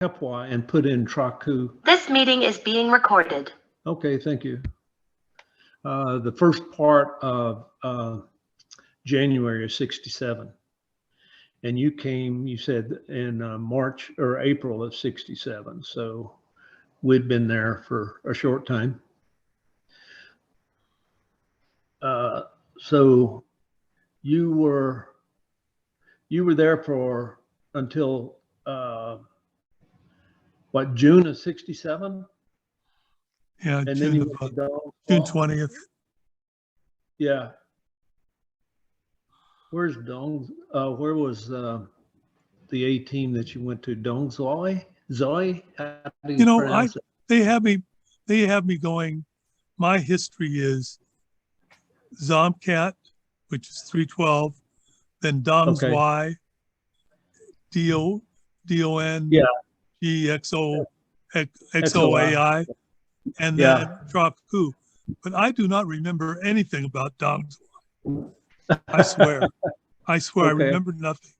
and put in Traku. This meeting is being recorded. Okay, thank you. The first part of January of '67. And you came, you said, in March or April of '67. So we'd been there for a short time. So you were there for until what, June of '67? Yeah, And June, then you went to June 20th. Yeah. Where's Dong? Where was the A-team that you went to? Dong Zoe? Zoe? How do you pronounce it? They have me going. My history is Zomcat, which is 312, then Dong's Okay. Y, DON, Yeah. GXO, XOAI, and then Traku. But I do not remember anything about Dong's Y. I swear. I remember nothing.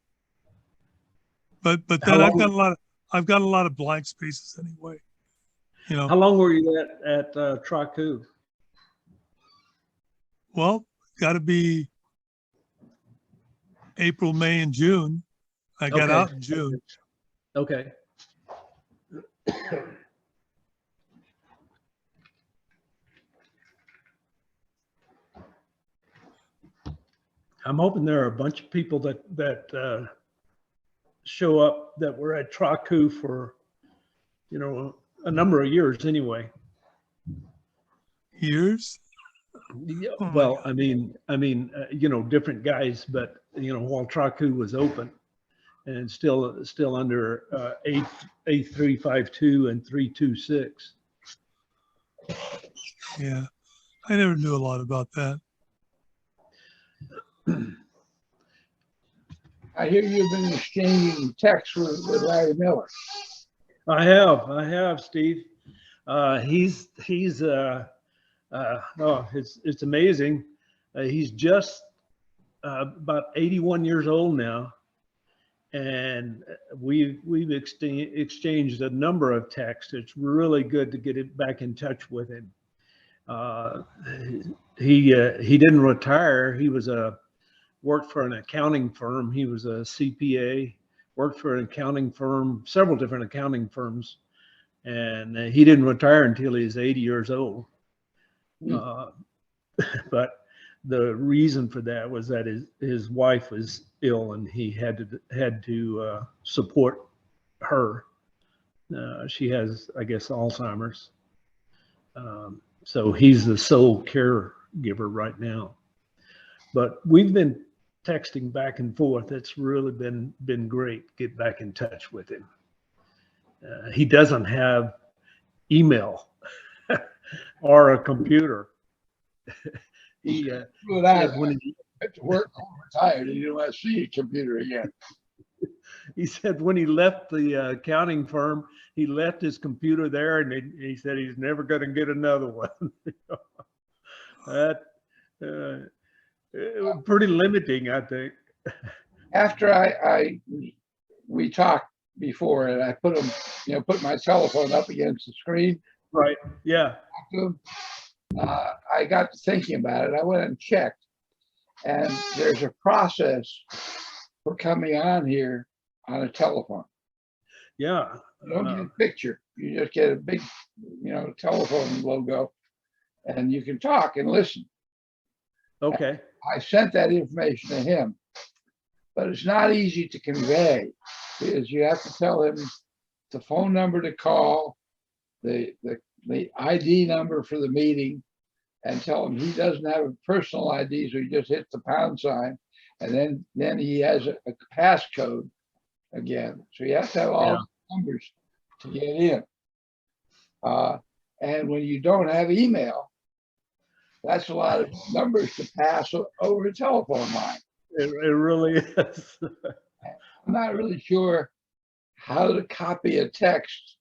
But then I've got a lot of blank spaces anyway. You know. How long were you at Traku? Well, got to be April, May, and June. I got out in June. Okay. I'm hoping there are a bunch of people that show up that were at Traku for, a number of years anyway. Years? Yeah, well, I mean, different guys, but while Traku was open and still under A-352 and 326. Yeah, I never knew a lot about that. I hear you've been exchanging texts with Larry Miller. I have, Steve. It's amazing. He's just about 81 years old now, and we've exchanged a number of texts. It's really good to get it back in touch with him. He didn't retire. He was worked for an accounting firm. He was a CPA, worked for an accounting firm, several different accounting firms, and he didn't retire until he was 80 years old. But the reason for that was that his wife was ill and he had to support her. She has, I guess, Alzheimer's. So he's the sole caregiver right now. But we've been texting back and forth. It's really been great. Get back in touch with him. He doesn't have email or a computer. He when he went to work, retired, he didn't want to see a computer again. He said when he left the accounting firm, he left his computer there, and he said he's never going to get another one. That it was pretty limiting, I think. After we talked before, and I put my telephone up against the screen. Right. Yeah. I got to thinking about it. I went and checked, and there's a process for coming on here on a telephone. Yeah. You don't get a picture. You just get a big, telephone logo, and you can talk and listen. Okay. And I sent that information to him, but it's not easy to convey because you have to tell him the phone number to call, the ID number for the meeting, and tell him he doesn't have a personal ID, so he just hits the pound sign, and then he has a passcode again. So you have to have all the numbers to get in. And when you don't have email, that's a lot of numbers to pass over a telephone line. It really is. I'm not really sure how to copy a text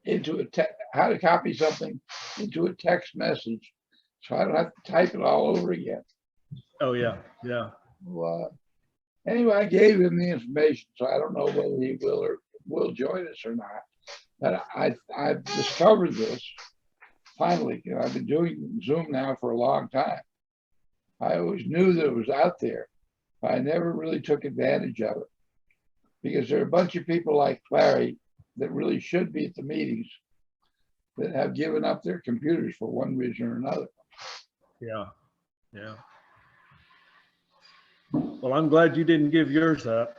into how to copy something into a text message, so I don't have to type it all over again. Oh yeah, yeah. Well, anyway, I gave him the information, so I don't know whether he will or will join us or not. But I've discovered this finally. You know, I've been doing Zoom now for a long time. I always knew that it was out there, but I never really took advantage of it because there are a bunch of people like Larry that really should be at the meetings that have given up their computers for one reason or another. Yeah, yeah. Well, I'm glad you didn't give yours up.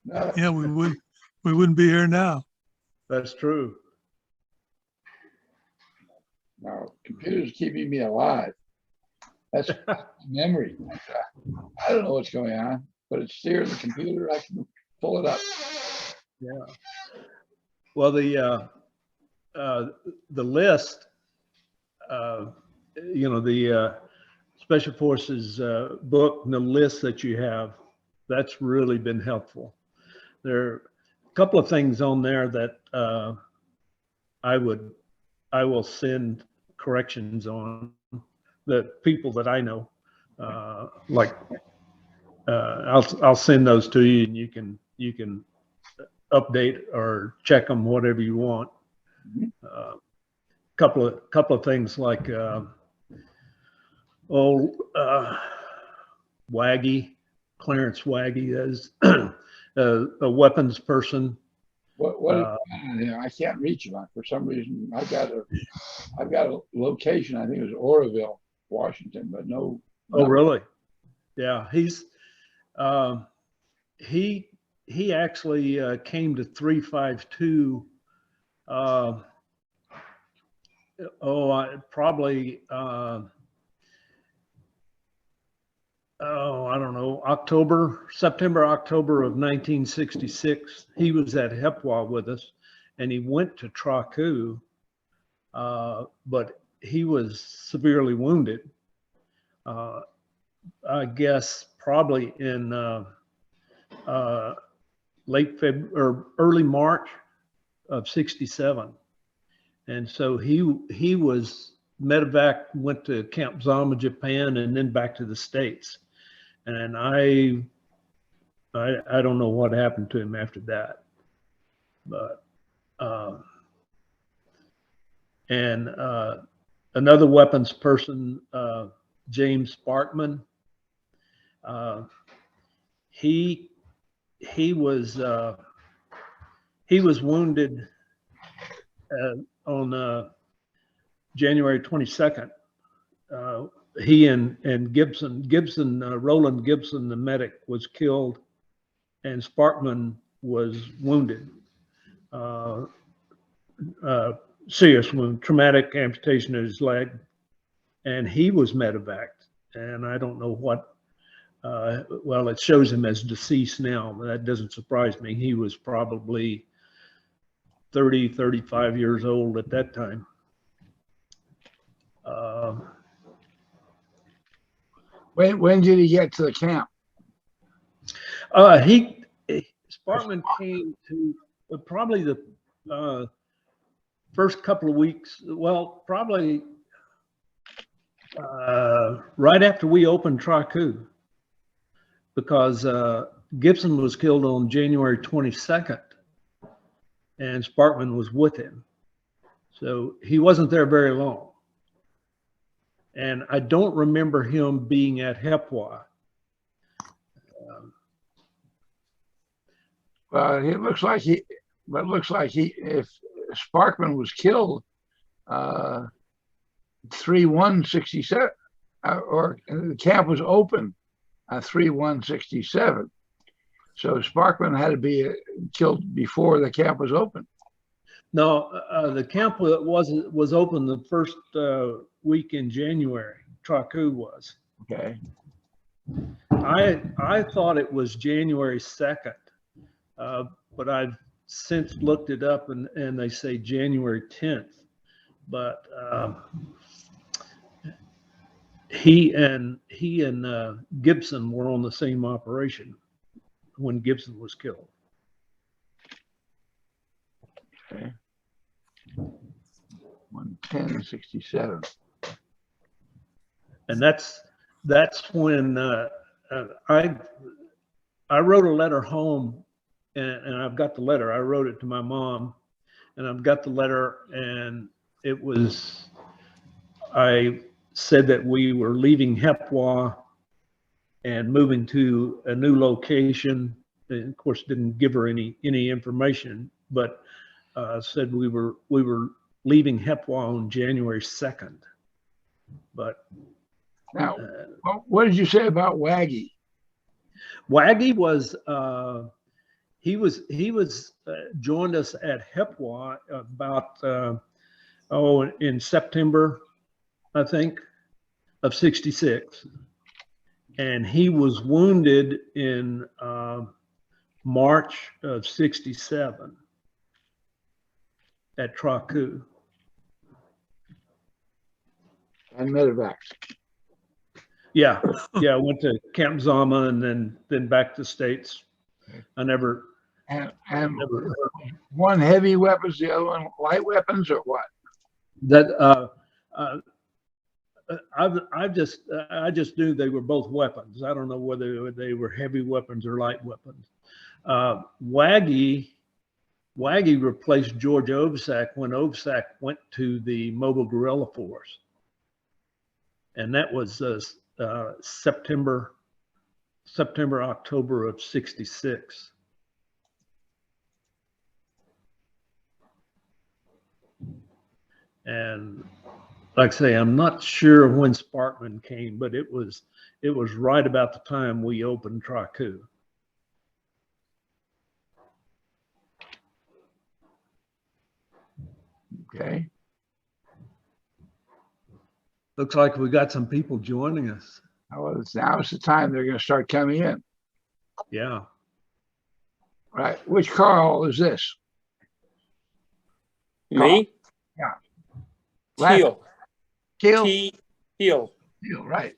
No, Yeah, we wouldn't be here now. That's true. no, computers keeping me alive. That's memory. I don't know what's going on, but it's there in the computer. I can pull it up. Yeah. Well, the list, you know, the Special Forces book and the list that you have, that's really been helpful. There are a couple of things on there that I will send corrections on, the people that I know, like I'll send those to you, and you can update or check them, whatever you want. Couple of things like Waggy, Clarence Waggy, as a weapons person. What I can't reach him for some reason. I've got a location. I think it was Oroville, Washington, but no. Oh, really? Yeah, he actually came to 352. Probably. I don't know, September, October of 1966. He was at Hiep with us, and he went to Traku, but he was severely wounded. I guess probably in late February or early March of '67, and so he was medevac, went to Camp Zama, Japan, and then back to the States. And I don't know what happened to him after that, but another weapons person, James Sparkman, he was wounded on January 22nd. He and Gibson, Roland Gibson, the medic, was killed, and Sparkman was wounded. Serious wound, traumatic amputation of his leg, and he was medevaced. And I don't know what, well, it shows him as deceased now, but that doesn't surprise me. He was probably 30, 35 years old at that time. When did he get to the camp? Sparkman came to probably the first couple of weeks. Well, probably right after we opened Traku, because Gibson was killed on January 22nd, and Sparkman was with him. So he wasn't there very long. And I don't remember him being at Hiep. It looks like if Sparkman was killed 3/1/67, or the camp was open 3/1/67. So Sparkman had to be killed before the camp was open. No, the camp was open the first week in January. Traku was. Okay. I thought it was January 2nd, but I've since looked it up, and they say January 10th. But he and Gibson were on the same operation when Gibson was killed. Okay. 1/10/67. And that's when I wrote a letter home and I've got the letter. I wrote it to my mom, and I've got the letter, and it was, I said that we were leaving Hepwa and moving to a new location. And of course, didn't give her any information, but said we were leaving Hepwa on January 2nd. But Now, what did you say about Waggy? Waggy was he was joined us at Hepwa about in September, I think, of '66, and he was wounded in March of '67 at Traku. And medevac. Yeah, I went to Camp Zama and then back to States. I never And one heavy weapons, the other one light weapons, or what? that I just knew they were both weapons. I don't know whether they were heavy weapons or light weapons. Waggy replaced George Ovsack when Ovsack went to the Mobile Guerrilla Force, and that was September, October of '66. And like I say, I'm not sure when Sparkman came, but it was right about the time we opened Traku. Okay. Looks like we got some people joining us. Well, now's the time they're going to start coming in. Yeah. Right. Which Carl is this? Me? Yeah. Teal. Teal? Teal. Teal, right.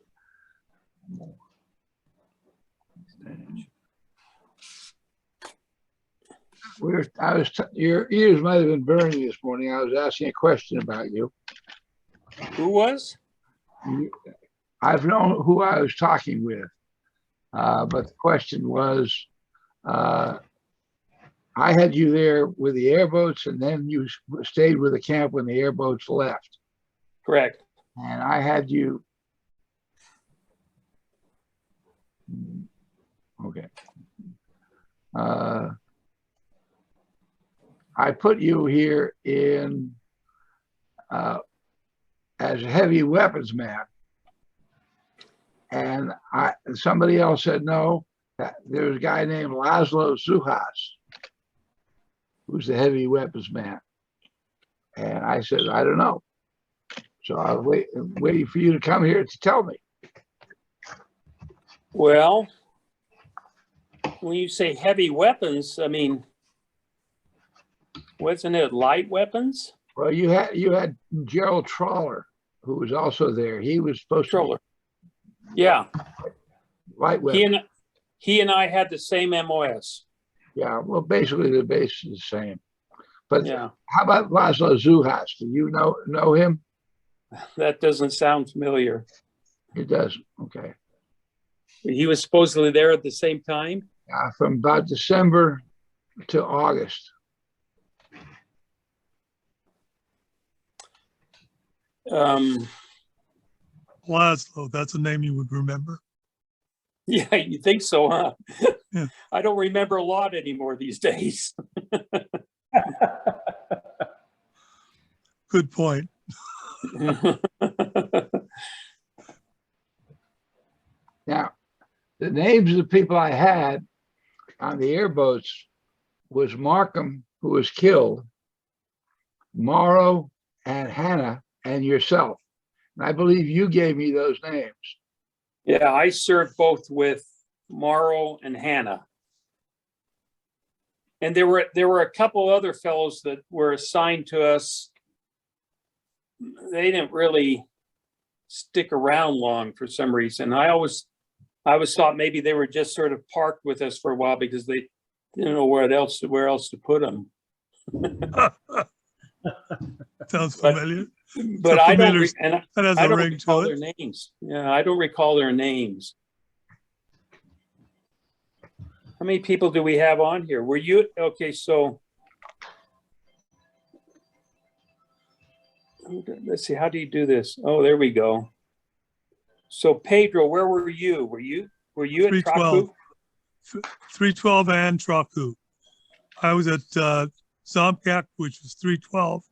Your ears might have been burning this morning. I was asking a question about you. Who was? I've known who I was talking with, but the question was, I had you there with the airboats, and then you stayed with the camp when the airboats left. Correct. And I had you. Okay. I put you here in as a heavy weapons man, and somebody else said no. There was a guy named Laszlo Zuhas, who's the heavy weapons man, and I said I don't know. So I was waiting for you to come here to tell me. Well, when you say heavy weapons, I mean, wasn't it light weapons? Well, you had Gerald Trawler, who was also there. He was supposed Trawler. Yeah. Light weapons. He and I had the same MOS. Yeah, well, basically the base is the same. But yeah. How about Laszlo Zuhas? Do you know him? That doesn't sound familiar. It does. Okay. He was supposedly there at the same time? From about December to August. Laszlo, that's a name you would remember. Yeah, you think so, huh? Yeah. I don't remember a lot anymore these days. Good point. Now, the names of the people I had on the airboats was Markham, who was killed, Morrow and Hannah, and yourself. And I believe you gave me those names. Yeah, I served both with Morrow and Hannah. And there were a couple other fellows that were assigned to us. They didn't really stick around long for some reason. I always thought maybe they were just sort of parked with us for a while because they didn't know where else to put them. Sounds familiar. But I don't ring recall to their names. Yeah, I don't recall their names. many people do we have on here? Were you, okay, so. Let's see, how do you do this? Oh, there we go. So Pedro, where were you? Were you at 312. Traku? 312 and Traku. I was at Zomkak, which was 312.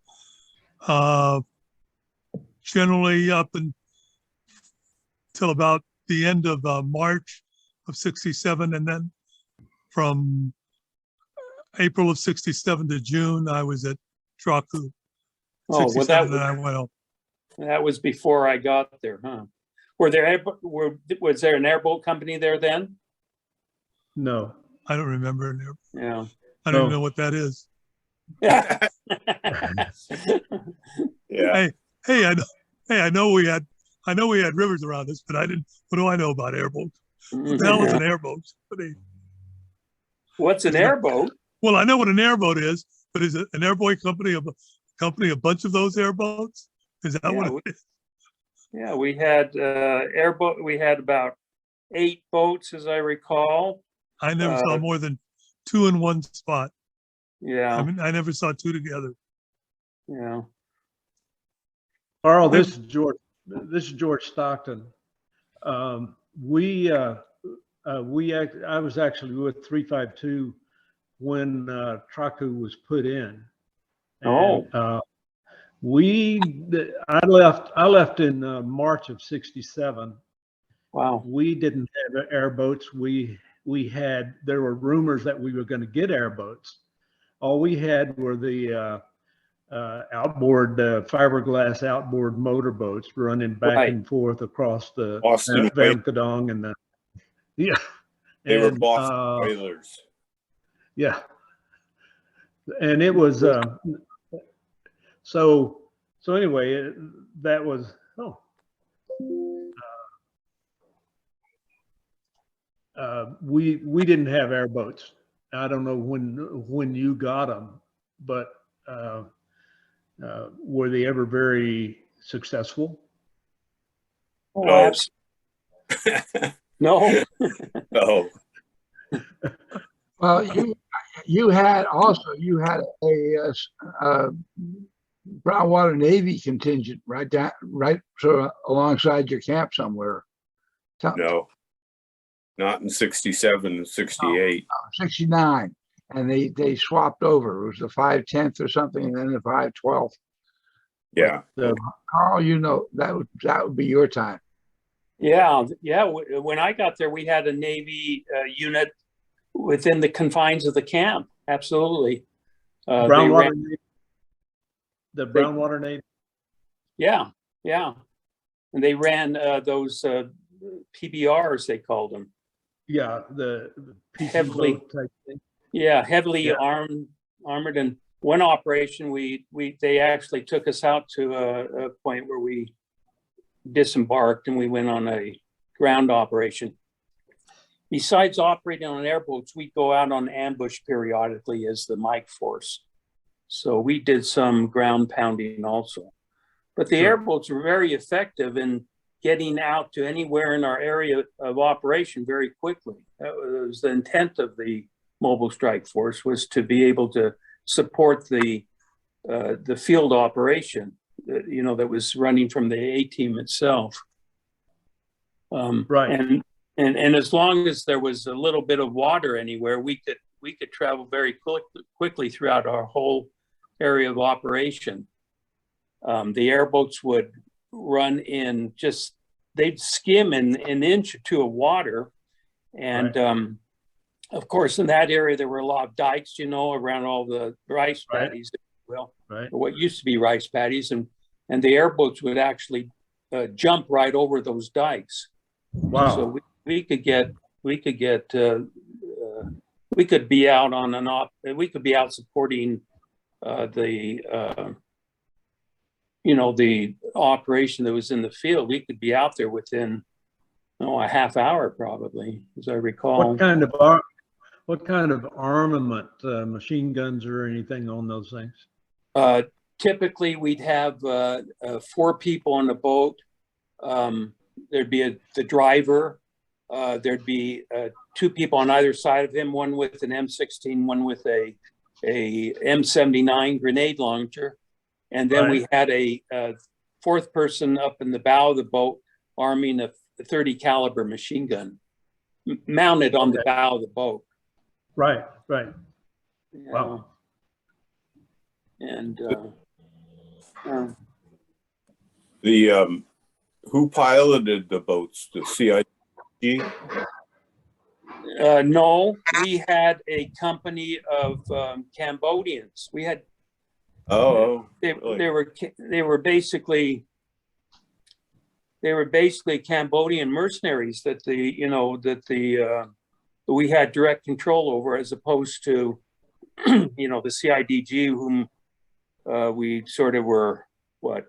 Generally up until about the end of March of 67. And then from April of 67 to June, I was at Traku. Oh, well, 67, and I went home. that was before I got there, huh? Was there an airboat company there then? No. I don't remember. Yeah. I don't No. even know what that is. Yeah. Yeah. I know we had rivers around us, but what do I know about airboats? What the hell is an airboat? What's an airboat? Well, I know what an airboat is, but is it an airboat company a bunch of those airboats? Is that what it is? Yeah, we had airboat. We had about 8 boats, as I recall. I never saw more than 2 in one spot. Yeah. I mean, I never saw 2 together. Yeah. Carl, this is George. This is George Stockton. I was actually with 352 when Traku was put in. And, I left in March of 67. Wow. We didn't have airboats. There were rumors that we were going to get airboats. All we had were the outboard, fiberglass outboard motorboats running back and forth across the Boston Vamkadong and the, yeah. They were And, Boston Whalers. Yeah. And it was, so anyway, that was, we didn't have airboats. I don't know when you got them, but were they ever very successful? Oh, no. No. Well, you had a Brownwater Navy contingent right sort of alongside your camp somewhere. No. Not in 67 and 68. 69. And they swapped over. It was the 510th or something, and then the 512th. Yeah. Carl, you know, that would be your time. Yeah. When I got there, we had a Navy unit within the confines of the camp. Absolutely. Brownwater Navy. The Brownwater Navy. Yeah. And they ran those PBRs, they called them. Yeah, the PC heavily type thing. Yeah, heavily armored. And one operation, they actually took us out to a point where we disembarked and we went on a ground operation. Besides operating on airboats, we go out on ambush periodically as the Mike Force. So we did some ground pounding also. But the airboats were very effective in getting out to anywhere in our area of operation very quickly. That was the intent of the Mobile Strike Force, was to be able to support the field operation, that was running from the A-team itself. Right. And as long as there was a little bit of water anywhere, we could travel very quickly throughout our whole area of operation. The airboats would run in they'd skim an inch or two of water. And of course, in that area, there were a lot of dikes, around all the rice paddies, or what used to be rice paddies. And the airboats would actually jump right over those dikes. Wow. So we could be out we could be out supporting the operation that was in the field. We could be out there within a half hour, probably, as I recall. What kind of armament, machine guns or anything on those things? Typically, we'd have 4 people on the boat. There'd be the driver, there'd be 2 people on either side of him, one with an M16, one with a M79 grenade launcher. And then we had a 4th person up in the bow of the boat arming a 30 caliber machine gun mounted on the bow of the boat. Right, right. You Wow. know. And who piloted the boats? The CIG? no, we had a company of Cambodians. We had they were basically Cambodian mercenaries that we had direct control over, as opposed to the CIDG, whom we sort of were what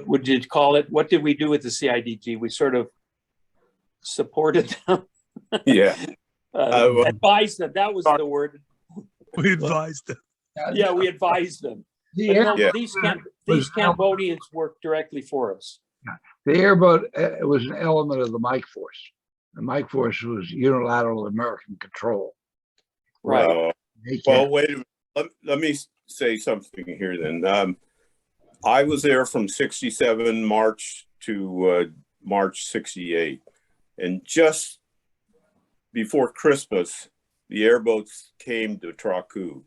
would you call it? What did we do with the CIDG? We sort of supported them. Yeah. Advised them. That was the word. We advised them. Yeah, we advised them. These Cambodians worked directly for us. The airboat was an element of the Mike Force. The Mike Force was unilateral American control. Right. Well, wait a minute. Let me say something here then. I was there from 67 March to March 68. And just before Christmas, the airboats came to Traku,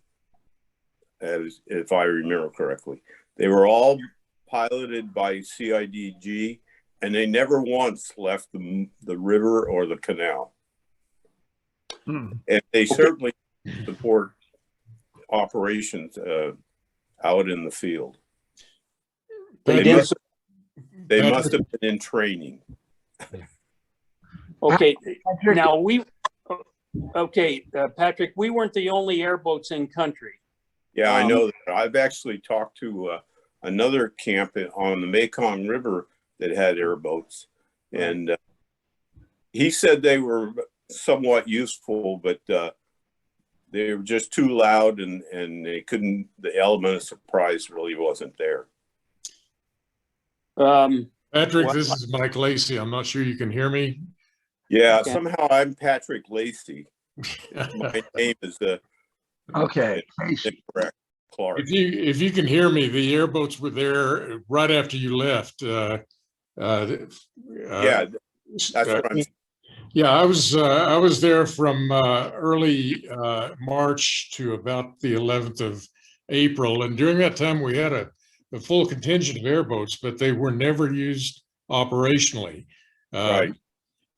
if I remember correctly. They were all piloted by CIDG, and they never once left the river or the canal. And they certainly support operations out in the field. They must have been in training. Okay, now Patrick, we weren't the only airboats in country. Yeah, I know that. I've actually talked to another camp on the Mekong River that had airboats, and he said they were somewhat useful, but they were just too loud, and they couldn't. The element of surprise really wasn't there. Patrick, this is Mike Lacey. I'm not sure you can hear me. Yeah, somehow I'm Patrick Lacey. My name is incorrect. Clark. If you can hear me, the airboats were there right after you left. Yeah, that's what I'm saying. Yeah, I was there from early March to about the 11th of April, and during that time we had a full contingent of airboats, but they were never used operationally. Right.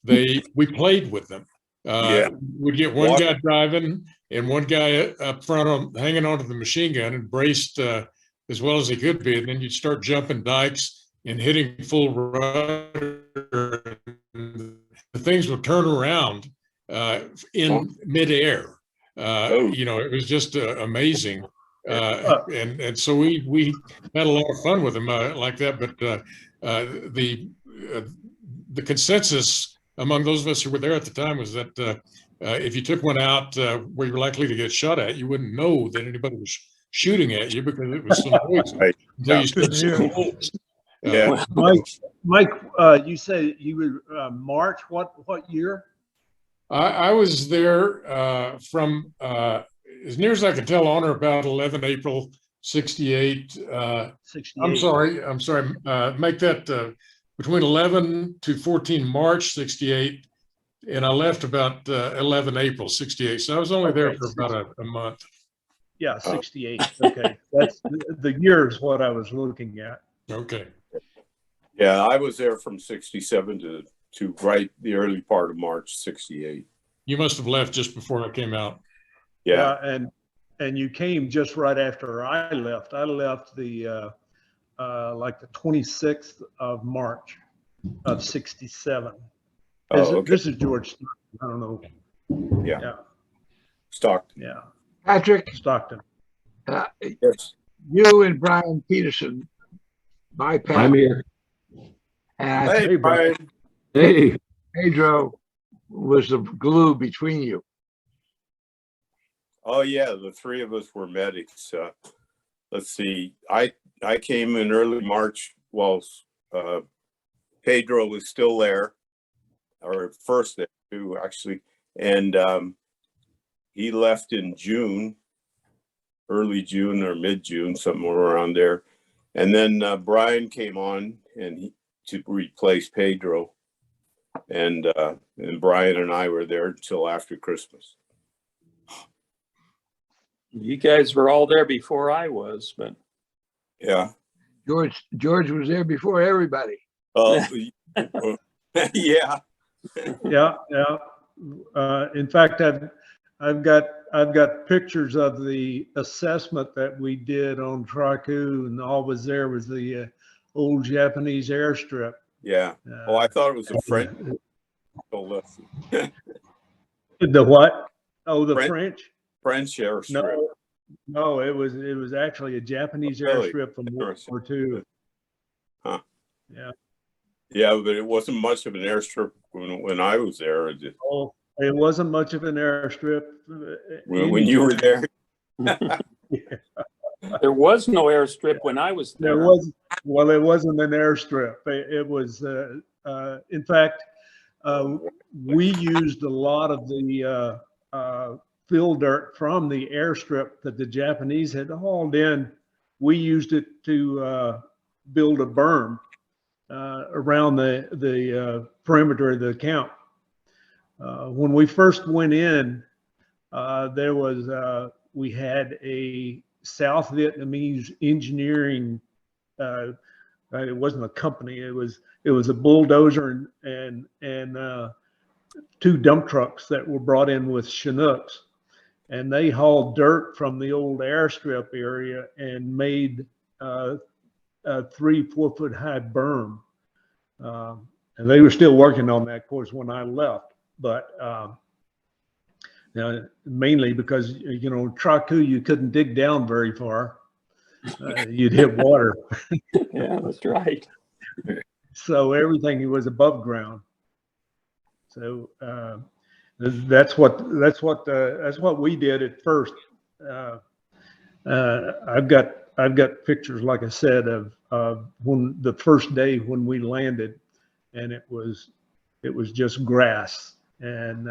We played with them. We'd get one guy driving and one guy up front hanging onto the machine gun and braced as well as he could be, and then you'd start jumping dikes and hitting full rudder. The things would turn around in midair. It was just amazing. And so we had a lot of fun with them like that. But the consensus among those of us who were there at the time was that if you took one out where you're likely to get shot at, you wouldn't know that anybody was shooting at you because it was so noisy. Right. Until you stood so close. Mike, you say you were March. What year? I was there from as near as I can tell on or about 11 April 68. 68. I'm sorry. Make that between 11 to 14 March 68, and I left about 11 April 68. So I was only there for about a month. Yeah, 68. Okay, that's the year is what I was looking at. Okay. Yeah, I was there from 67 to right the early part of March 68. You must have left just before I came out. Yeah, and you came just right after I left. I left the like the 26th of March of 67. This is George. I don't know. Yeah. Stockton. Yeah. Patrick, Stockton. Yes. you and Brian Peterson bypassed. I'm here. And Hey, Brian. Hey. Pedro was the glue between you. Oh yeah, the three of us were medics. Let's see. I came in early March. Well, Pedro was still there, or first there too, actually. And he left in June, early June or mid-June, somewhere around there. And then Brian came on to replace Pedro. And Brian and I were there until after Christmas. You guys were all there before I was, but Yeah. George was there before everybody. Yeah. Yeah, yeah. In fact, I've got pictures of the assessment that we did on Traku, and all was there was the old Japanese airstrip. Yeah. Oh, I thought it was a French. The what? Oh, the French airstrip. No, it was actually a Japanese Really? airstrip from World War II. Huh. Yeah. Yeah, but it wasn't much of an airstrip when I was there. Oh, it wasn't much of an airstrip. When you were there. there was no airstrip when I was there. Well, it wasn't an airstrip. It was, in fact, we used a lot of the fill dirt from the airstrip that the Japanese had hauled in. We used it to build a berm around the perimeter of the camp. When we first went in, we had a South Vietnamese engineering. It wasn't a company. It was a bulldozer and two dump trucks that were brought in with Chinooks, and they hauled dirt from the old airstrip area and made a 3-4 foot high berm. And they were still working on that, of course, when I left. But mainly because, Traku, you couldn't dig down very far. You'd hit water. Yeah, that's right. So everything was above ground. So that's what we did at first. I've got pictures, like I said, of when the first day when we landed, and it was just grass, and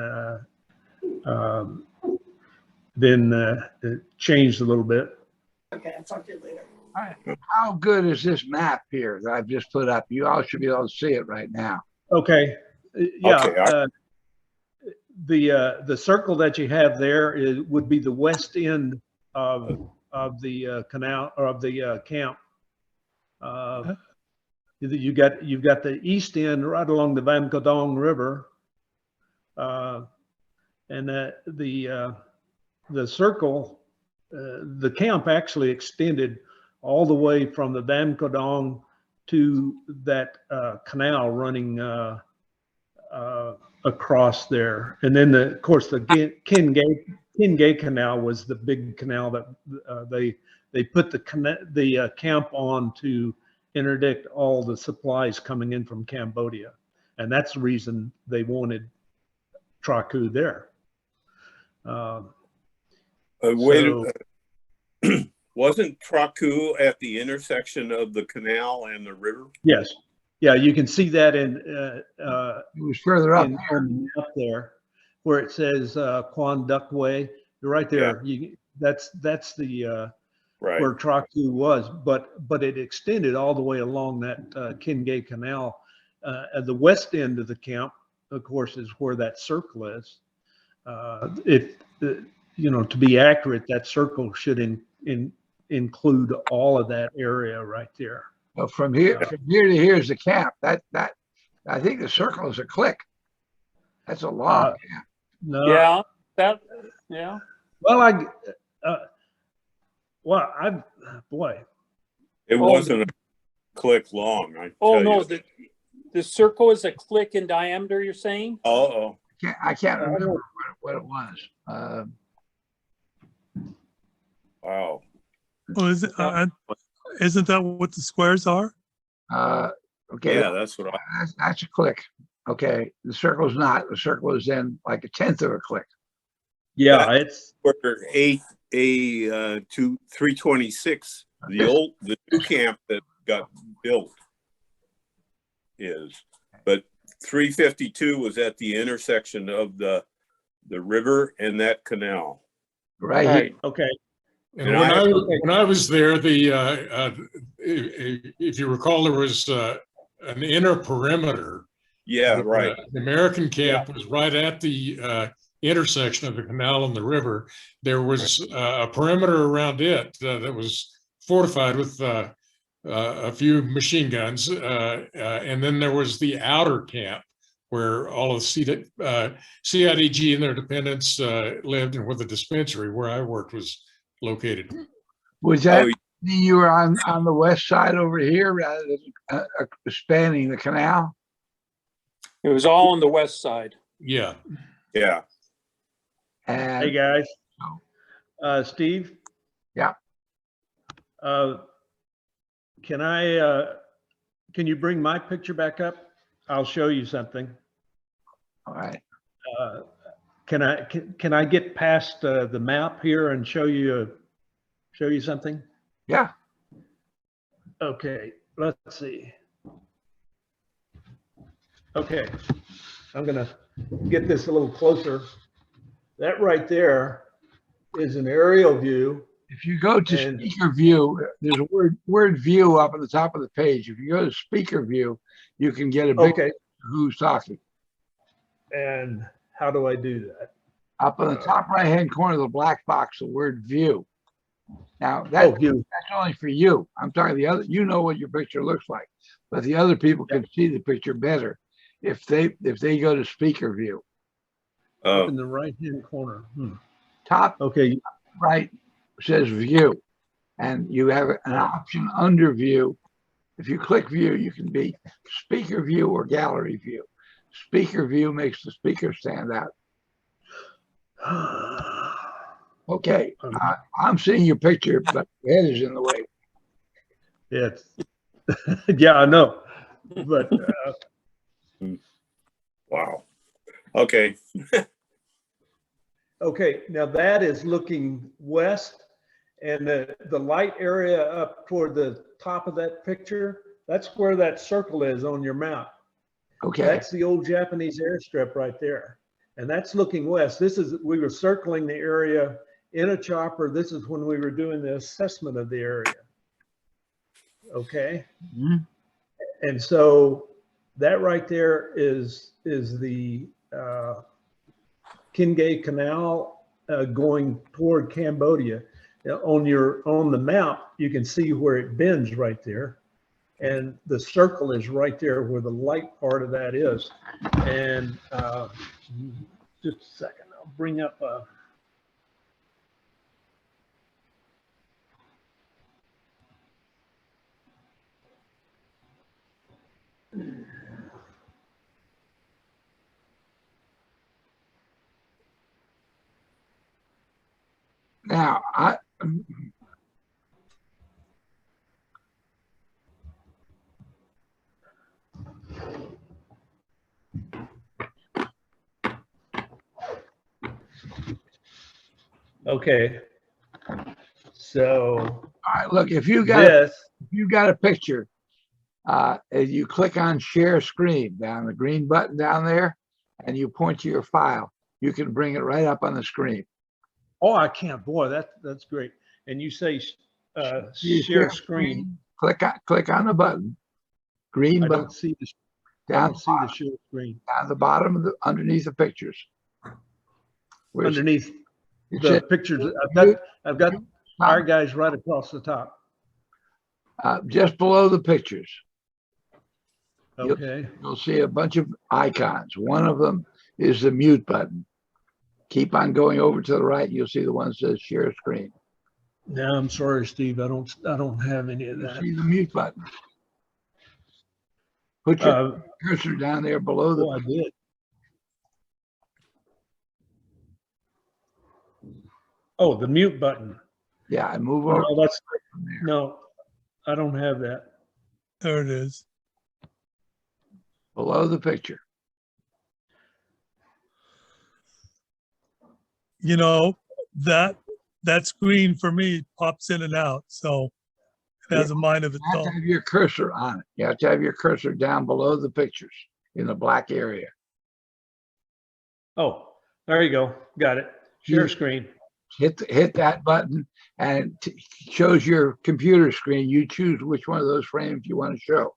then it changed a little bit. Okay, I'll talk to you later. All right. How good is this map here that I've just put up? You all should be able to see it right now. Okay. Yeah. Okay. The circle that you have there would be the west end of the canal, or of the camp. You've got the east end right along the Van Kodong River, and the circle, the camp actually extended all the way from the Van Kodong to that canal running across there. And then of course the Kingay Canal was the big canal that they put the camp on to interdict all the supplies coming in from Cambodia, and that's the reason they wanted Traku there. Wasn't Traku at the intersection of the canal and the river? Yes. Yeah, you can see that in It was further up there, where it says Quan Duc Way. You're right there. Yeah. That's the right where Traku was, but it extended all the way along that Kingay Canal. At the west end of the camp, of course, is where that circle is. To be accurate, that circle should include all of that area right there. Well, from here to here is the camp. That I think the circle is a click. That's a long camp. No. Yeah. Yeah. Well, it wasn't a click long. The circle is a click in diameter, you're saying? Oh. I can't remember what it was. Wow. Well, isn't that what the squares are? Okay. Yeah, that's what that's a click. Okay. The circle is not. The circle is in like a tenth of a click. Yeah, it's where A-326, the new camp that got built. is. But 352 was at the intersection of the river and that canal. Right. Right. Okay. And And when I was there, if you recall, there was an inner perimeter. Yeah, right. The American camp was right at the intersection of the canal and the river. There was a perimeter around it that was fortified with a few machine guns, and then there was the outer camp where all of the CIDG and their dependents lived, and where the dispensary where I worked was located. Was that you were on the west side over here rather than spanning the canal? It was all on the west side. Yeah. Yeah. And Hey, guys. Steve? Yeah. Can you bring my picture back up? I'll show you something. all right. Can I get past the map here and show you something? Yeah. Okay, let's see. Okay, I'm gonna get this a little closer. That right there is an aerial view. If you go to And- speaker view, there's a word view up at the top of the page. If you go to speaker view, you can get a big Okay, who's talking. and how do I do that? Up in the top right hand corner of the black box, the word view. Now Oh, that's view. only for you. I'm talking the other, you know what your picture looks like, but the other people can see the picture better if they go to speaker view. Up in the right-hand corner. Top Okay, right says view, and you have an option under view. If you click view, you can be speaker view or gallery view. Speaker view makes the speaker stand out. Okay, I'm seeing your picture, but your head is in the way. it's, yeah, I know, but Wow. Okay. okay, now that is looking west, and the light area up toward the top of that picture, that's where that circle is on your map. Okay, That's the old Japanese airstrip right there. And that's looking west. We were circling the area in a chopper. This is when we were doing the assessment of the area. Okay. Mhm. And so that right there is the Kingay Canal going toward Cambodia. Now, on the map, you can see where it bends right there. And the circle is right there where the light part of that is. And just a second, I'll bring up now okay. So all right, look, if you got a picture, and you click on share screen down the green button down there, and you point to your file, you can bring it right up on the screen. oh, I can't. Boy, that's great. And you say You share screen. Click on the button, green I button don't see the down share screen down the bottom of underneath the pictures. Where's underneath it the says pictures. I've got top, our guys right across the top. just below the pictures. Okay. You'll see a bunch of icons. One of them is the mute button. Keep on going over to the right, you'll see the one that says share screen. No, I'm sorry, Steve. I don't have any of You that. see the mute button. Put your cursor down there below the. Oh, I did. Oh, the mute button. Yeah, and move over. No, no, I don't have that. There it is. Below the picture. You know, that screen for me pops in and out. So It has a mind of its You have to own. have your cursor on it. You have to have your cursor down below the pictures in the black area. Oh, there you go. Got it. Share You- screen. Hit that button and it shows your computer screen. You choose which one of those frames you want to show.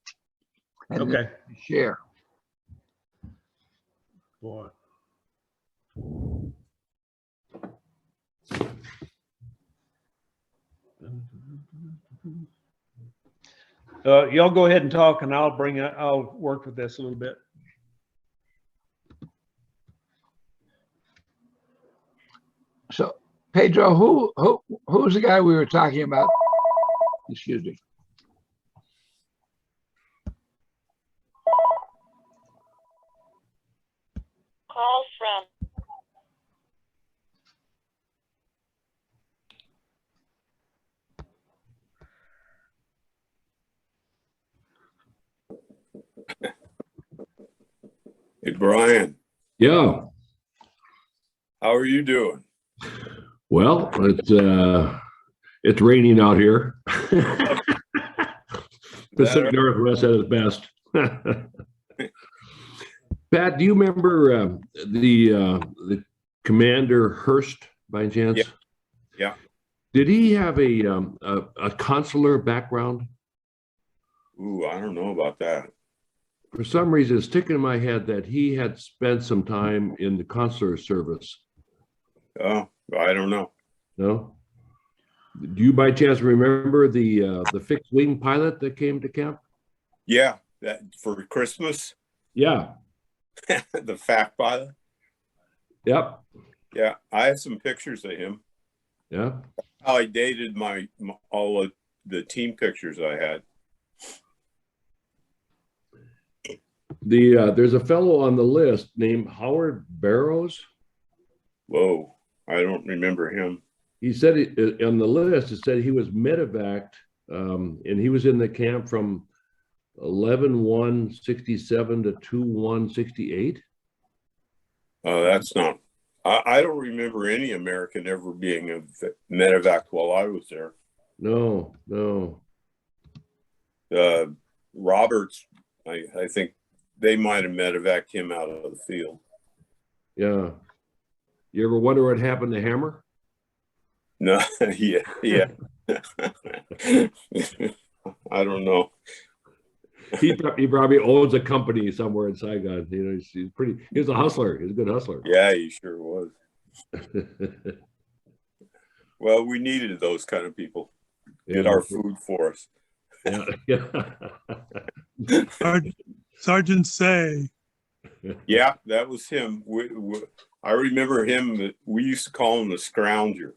And then Okay. share. Boy. Y'all go ahead and talk, and I'll work with this a little bit. So Pedro, who's the guy we were talking about? Excuse me. Call from Hey, Brian, Yeah, how are you doing? well, it's raining out here. Pacific Northwest at its best. Pat, do you remember the Commander Hurst by any chance? Yeah. Did he have a consular background? Ooh, I don't know about that. For some reason, it's sticking in my head that he had spent some time in the consular service. Oh, I don't know. No? Do you by chance remember the fixed wing pilot that came to camp? Yeah, that for Christmas, Yeah. the fact pilot. Yep. Yeah, I have some pictures of him. Yeah. How I dated all of the team pictures I had. There's a fellow on the list named Howard Barrows. Whoa, I don't remember him. He said on the list, it said he was medevaced, and he was in the camp from 11/1/67 to 2/1/68. Oh, that's not. I don't remember any American ever being a medevac while I was there. No, no. Roberts, I think they might have medevaced him out of the field. Yeah. You ever wonder what happened to Hammer? No, yeah. I don't know. He probably owns a company somewhere in Saigon. You know, he's a hustler. He's a good hustler. Yeah, he sure was. Well, we needed those kind of people. Get our food for us. Yeah. Yeah. Sergeant Say. Yeah, that was him. I remember him. We used to call him the Scrounger.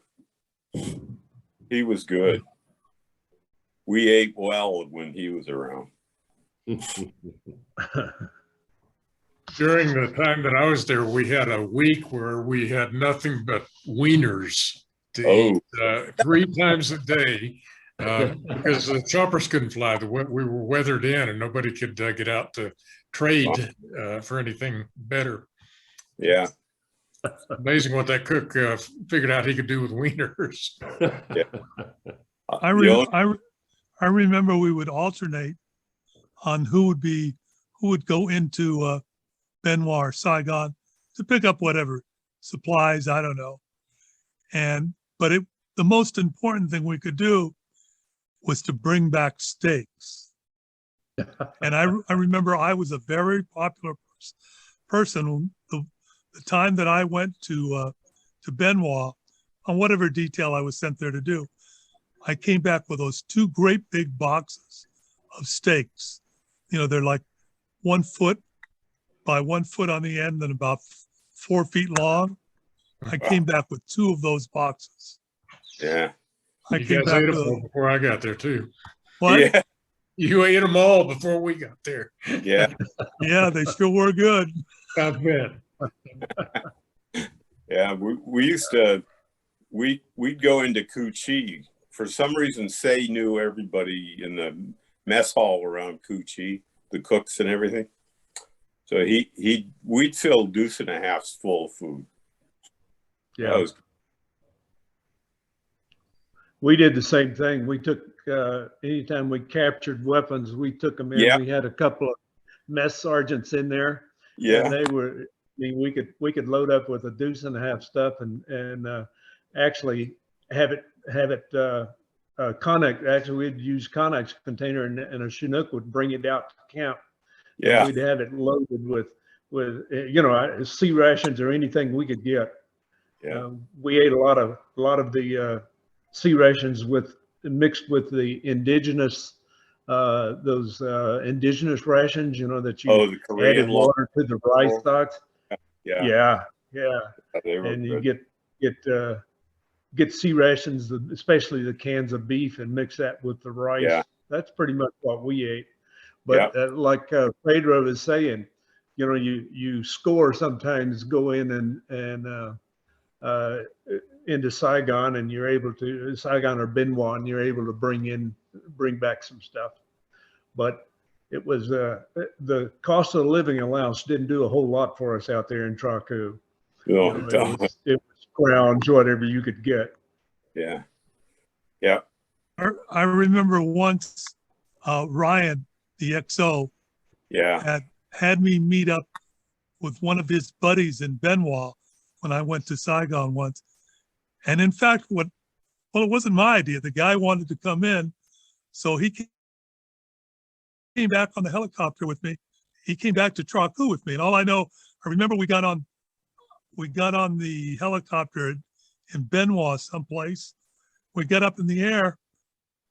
He was good. We ate well when he was around. During the time that I was there, we had a week where we had nothing but wieners to eat 3 times a day because the choppers couldn't fly. We were weathered in and nobody could get out to trade for anything better. Yeah. Amazing what that cook figured out he could do with wieners. Yeah. I remember we would alternate on who would go into Benoit or Saigon to pick up whatever supplies, I don't know. But the most important thing we could do was to bring back steaks. And I remember I was a very popular person. The time that I went to Benoit, on whatever detail I was sent there to do, I came back with those 2 great big boxes of steaks. You know, they're like 1 foot by 1 foot on the end and about 4 feet long. I came back with 2 of those boxes. Yeah. I You came guys back ate with them all before I got there too. what? Yeah. You ate them all before we got there. Yeah. Yeah, they sure were good. I bet. Yeah. We used to, we'd go into Cu-Chi. For some reason, Say knew everybody in the mess hall around Cu-Chi, the cooks and everything. So we'd fill 2.5 full of food. Yeah. We did the same thing. We took anytime we captured weapons, we took them in. Yeah. We had a couple of mess sergeants in there. Yeah. And they were, I mean, we could load up with a deuce and a half stuff and actually have it Connex. Actually, we'd use Connex container and a Chinook would bring it out to camp. Yeah. And we'd have it loaded with sea rations or anything we could get. Yeah. We ate a lot of the sea rations mixed with the indigenous those indigenous rations, that you the Korean added water to the rice stalks. Yeah. Yeah. They were And you good. get sea rations, especially the cans of beef, and mix that with the rice. Yeah. That's pretty much what we ate. But like Pedro is saying, you score sometimes go in and into Saigon, and you're able to Saigon or Benoit, and you're able to bring back some stuff. But it was the cost of living allowance didn't do a whole lot for us out there in Traku. It was scrounge whatever you could get. Yeah. Yeah. I remember once Ryan, the XO, had me meet up with one of his buddies in Benoit when I went to Saigon once. And in fact, it wasn't my idea. The guy wanted to come in, so he came back on the helicopter with me. He came back to Traku with me, and I remember we got on the helicopter in Benoit someplace. We got up in the air,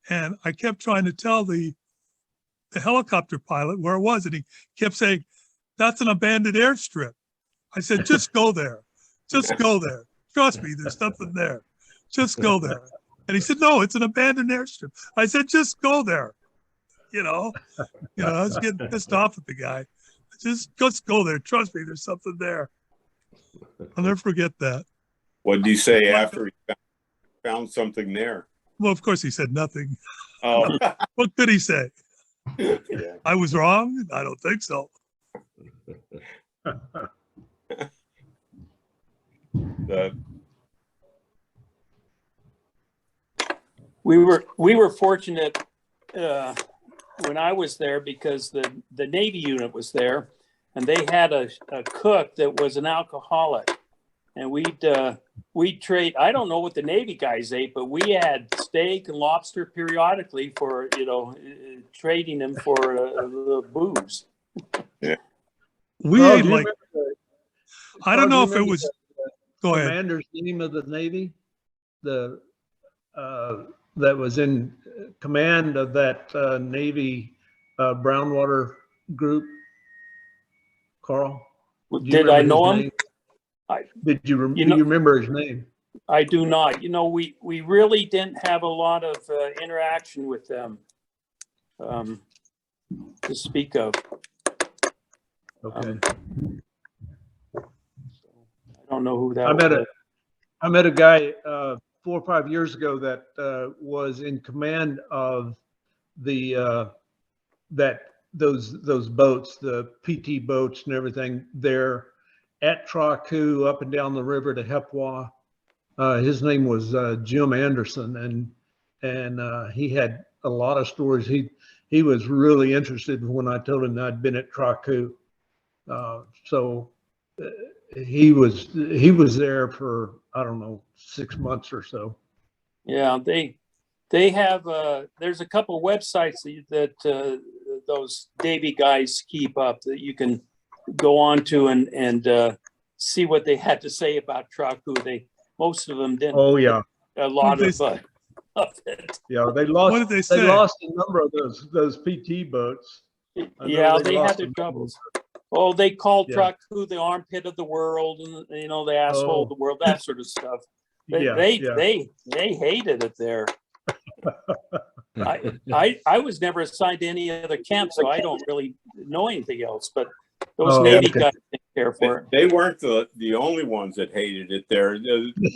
and I kept trying to tell the helicopter pilot where it was, and he kept saying, "That's an abandoned airstrip." I said, "Just go there. Just go there. Trust me, there's something there. Just go there." And he said, "No, it's an abandoned airstrip." I said, "Just go there." I was getting pissed off at the guy. Just go there. Trust me, there's something there. I'll never forget that. What did he say after he found something there? Well, of course, he said nothing. Oh. What could he say? Yeah. I was wrong? I don't think so. We were fortunate when I was there because the Navy unit was there, and they had a cook that was an alcoholic, and we'd trade. I don't know what the Navy guys ate, but we had steak and lobster periodically for trading them for the booze. Yeah, we ate like. I don't know if it was. Go ahead. Commander's name of the Navy, that was in command of that Navy Brownwater group. Carl, did I know him? Do you remember his name? I do not. We really didn't have a lot of interaction with them to speak of. Okay. I don't know who that was. I met a guy 4 or 5 years ago that was in command of the those boats, the PT boats and everything there at Traku, up and down the river to Hiep. His name was Jim Anderson, and he had a lot of stories. He was really interested when I told him I'd been at Traku. So he was there for, I don't know, 6 months or so. Yeah, they have there's a couple websites that those Navy guys keep up that you can go on to and see what they had to say about Traku. Most of them didn't. Oh yeah, a lot of it. Yeah, they lost. What did they say? They lost a number of those PT boats. Yeah, they had their troubles. Oh, they called Yeah. Traku the armpit of the world, and the asshole of the world, that sort of stuff. They hated it there. I was never assigned to any other camp, so I don't really know anything else. But those Navy guys didn't care for it. They weren't the only ones that hated it there.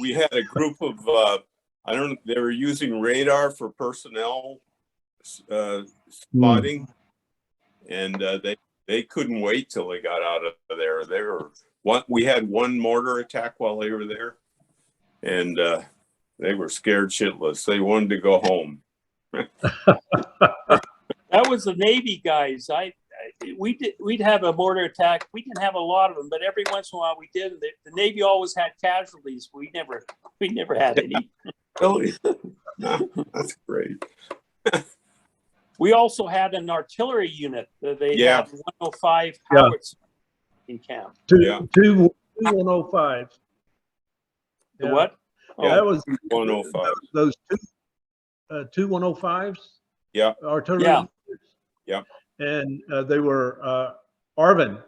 We had a group of they were using radar for personnel spotting, and they couldn't wait till they got out of there. We had one mortar attack while they were there, and they were scared shitless. They wanted to go home. That was the Navy guys. We'd have a mortar attack. We didn't have a lot of them, but every once in a while we did. The Navy always had casualties. We never had any. Really? That's great. We also had an artillery unit. They Yeah. had 105 Yeah. howitzers in camp. Two 105. The what? Yeah. That was 105. those two 105s. Yeah. Artillery. Yeah. Yeah. And they were Arvin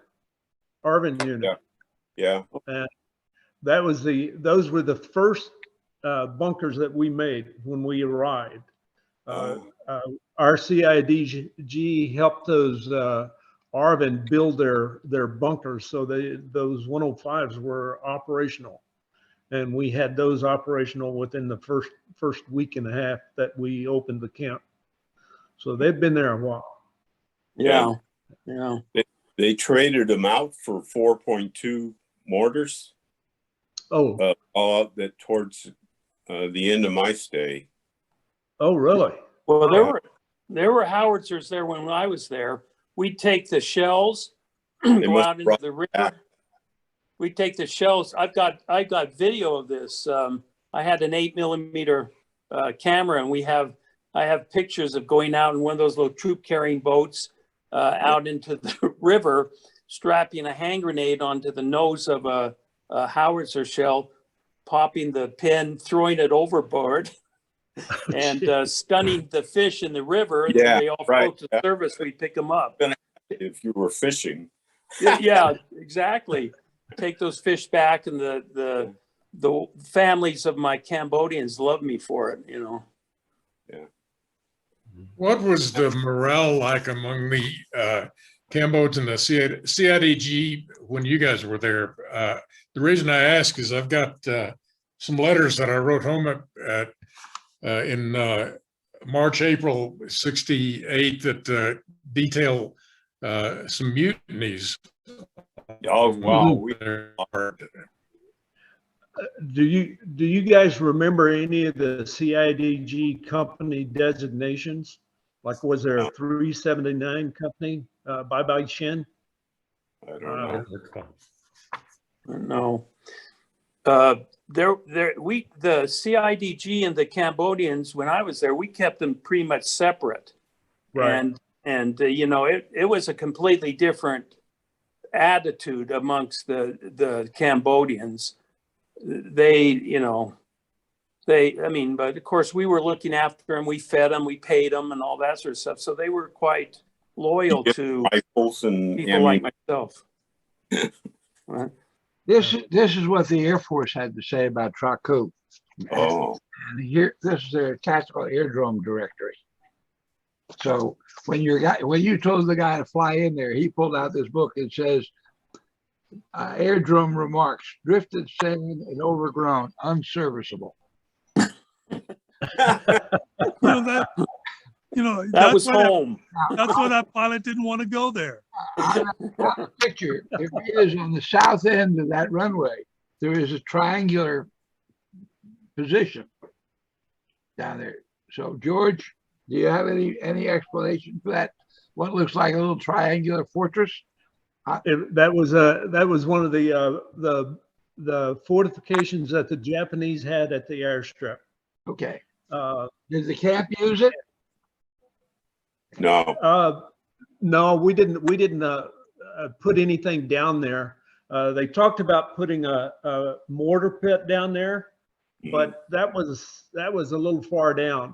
unit. Yeah. And those were the first bunkers that we made when we arrived. Our CIDG helped those Arvin build their bunkers, so those 105s were operational, and we had those operational within the first week and a half that we opened the camp. So they've been there a while. Yeah. They traded them out for 4.2 mortars. Oh, All that towards the end of my stay. oh, really? Well, there were howitzers there when I was there. We'd take the shells, go must out into the river. back. We'd take the shells. I got video of this. I had an 8mm camera, and I have pictures of going out in one of those little troop carrying boats out into the river, strapping a hand grenade onto the nose of a howitzer shell, popping the pin, throwing it overboard, and stunning the fish in the river until they all float to service. We'd pick them up. If you were fishing. Yeah, exactly. Take those fish back, and the families of my Cambodians love me for it, you know. Yeah. What was the morale like among the Cambodians and the CIDG when you guys were there? The reason I ask is I've got some letters that I wrote home in March, April '68 that detail some mutinies. Oh, wow. Do you guys remember any of the CIDG company designations? Like, was there a 379 company, Bye Shin? I don't know. No. The CIDG and the Cambodians, when I was there, we kept them pretty much separate. Right. And you know, it was a completely different attitude amongst the Cambodians. But of course we were looking after them, we fed them, we paid them, and all that sort of stuff. So they were quite loyal to rifles and people like myself. Right. This is what the Air Force had to say about Traku. Oh. And here, this is their tactical airdrome directory. So when you told the guy to fly in there, he pulled out this book. It says, airdrome remarks: drifted, sand, and overgrown, unserviceable. That was home. That's why that pilot didn't want to go there. The picture, if it is on the south end of that runway, there is a triangular position down there. So George, do you have any explanation for that? What looks like a little triangular fortress? That was one of the fortifications that the Japanese had at the airstrip. Okay. Did the camp use it? No. No, we didn't put anything down there. They talked about putting a mortar pit down there, but that was a little far down.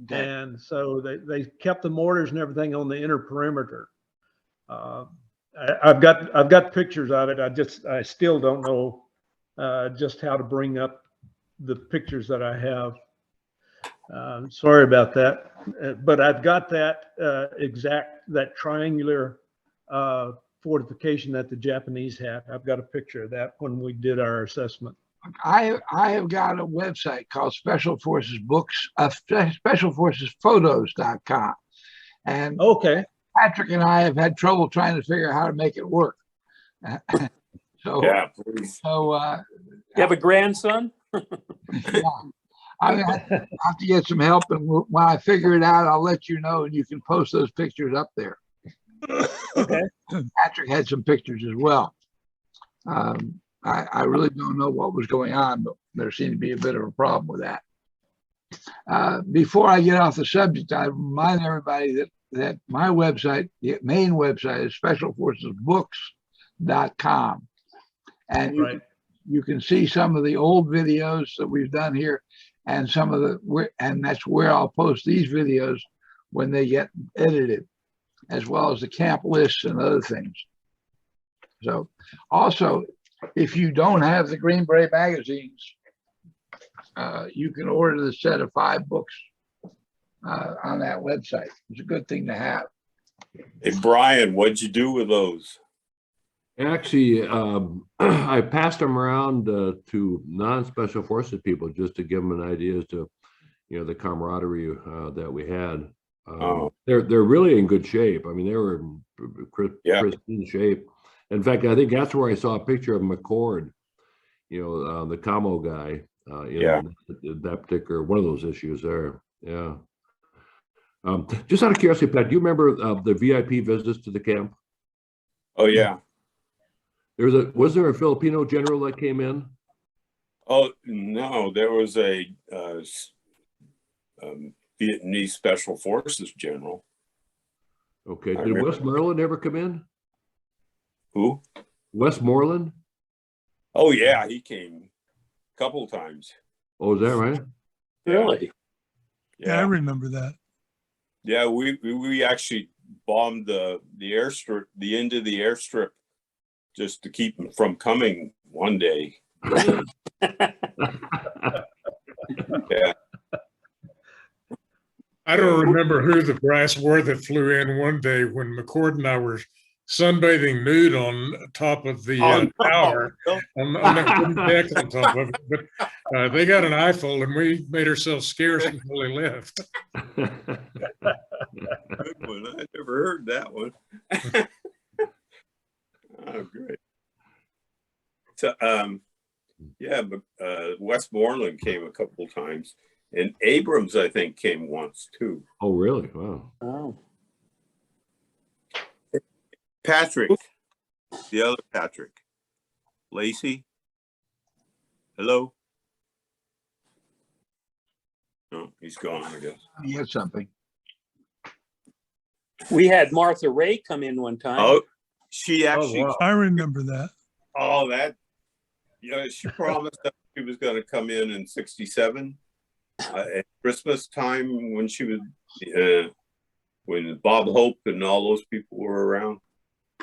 Okay. And so they kept the mortars and everything on the inner perimeter. I've got pictures of it. I still don't know just how to bring up the pictures that I have. Sorry about that, but I've got that that triangular fortification that the Japanese had. I've got a picture of that when we did our assessment. I have got a website called Special Forces Books, specialforcesphotos.com. And okay, Patrick and I have had trouble trying to figure out how to make it work. Yeah, please. So you have a grandson? Yeah. I have to get some help, and when I figure it out, I'll let you know, and you can post those pictures up there. Okay. Patrick had some pictures as well. I really don't know what was going on, but there seemed to be a bit of a problem with that. Before I get off the subject, I remind everybody that my website, the main website, is specialforcesbooks.com. And Right. you can see some of the old videos that we've done here, and some of and that's where I'll post these videos when they get edited, as well as the camp lists and other things. So also, if you don't have the Green Beret magazines, you can order the set of 5 books on that website. It's a good thing to have. Hey, Brian, what'd you do with those? Actually, I passed them around to non-special forces people just to give them an idea as to, the camaraderie that we had. They're really in good shape. I mean, they were in pristine shape. In fact, I think that's where I saw a picture of McCord, the camo guy. That particular one of those issues there. Yeah. Just out of curiosity, Pat, do you remember the VIP visits to the camp? Oh yeah. Was there a Filipino general that came in? Oh no, there was a Vietnamese Special Forces general. Okay. Did Westmoreland ever come in? Who? Westmoreland? Oh yeah, he came a couple times. Oh, is that right? Really? Yeah, I remember that. Yeah, we actually bombed the airstrip, the end of the airstrip, just to keep him from coming one day. Yeah. I don't remember who the brass were that flew in one day when McCord and I were sunbathing nude on top of the tower, on that wooden deck on top of it. But they got an eyeful, and we made ourselves scarce until they left. Good one. I never heard that one. Oh, great. So, yeah, but Westmoreland came a couple times, and Abrams, I think, came once too. Oh, really? Wow. Oh. Patrick, the other Patrick, Lacey. Hello. No, he's gone, I guess. He had something. We had Martha Ray come in one time. Oh, she actually. Oh, wow. I remember that. Oh, that. She promised that she was going to come in '67 at Christmas time when she was when Bob Hope and all those people were around.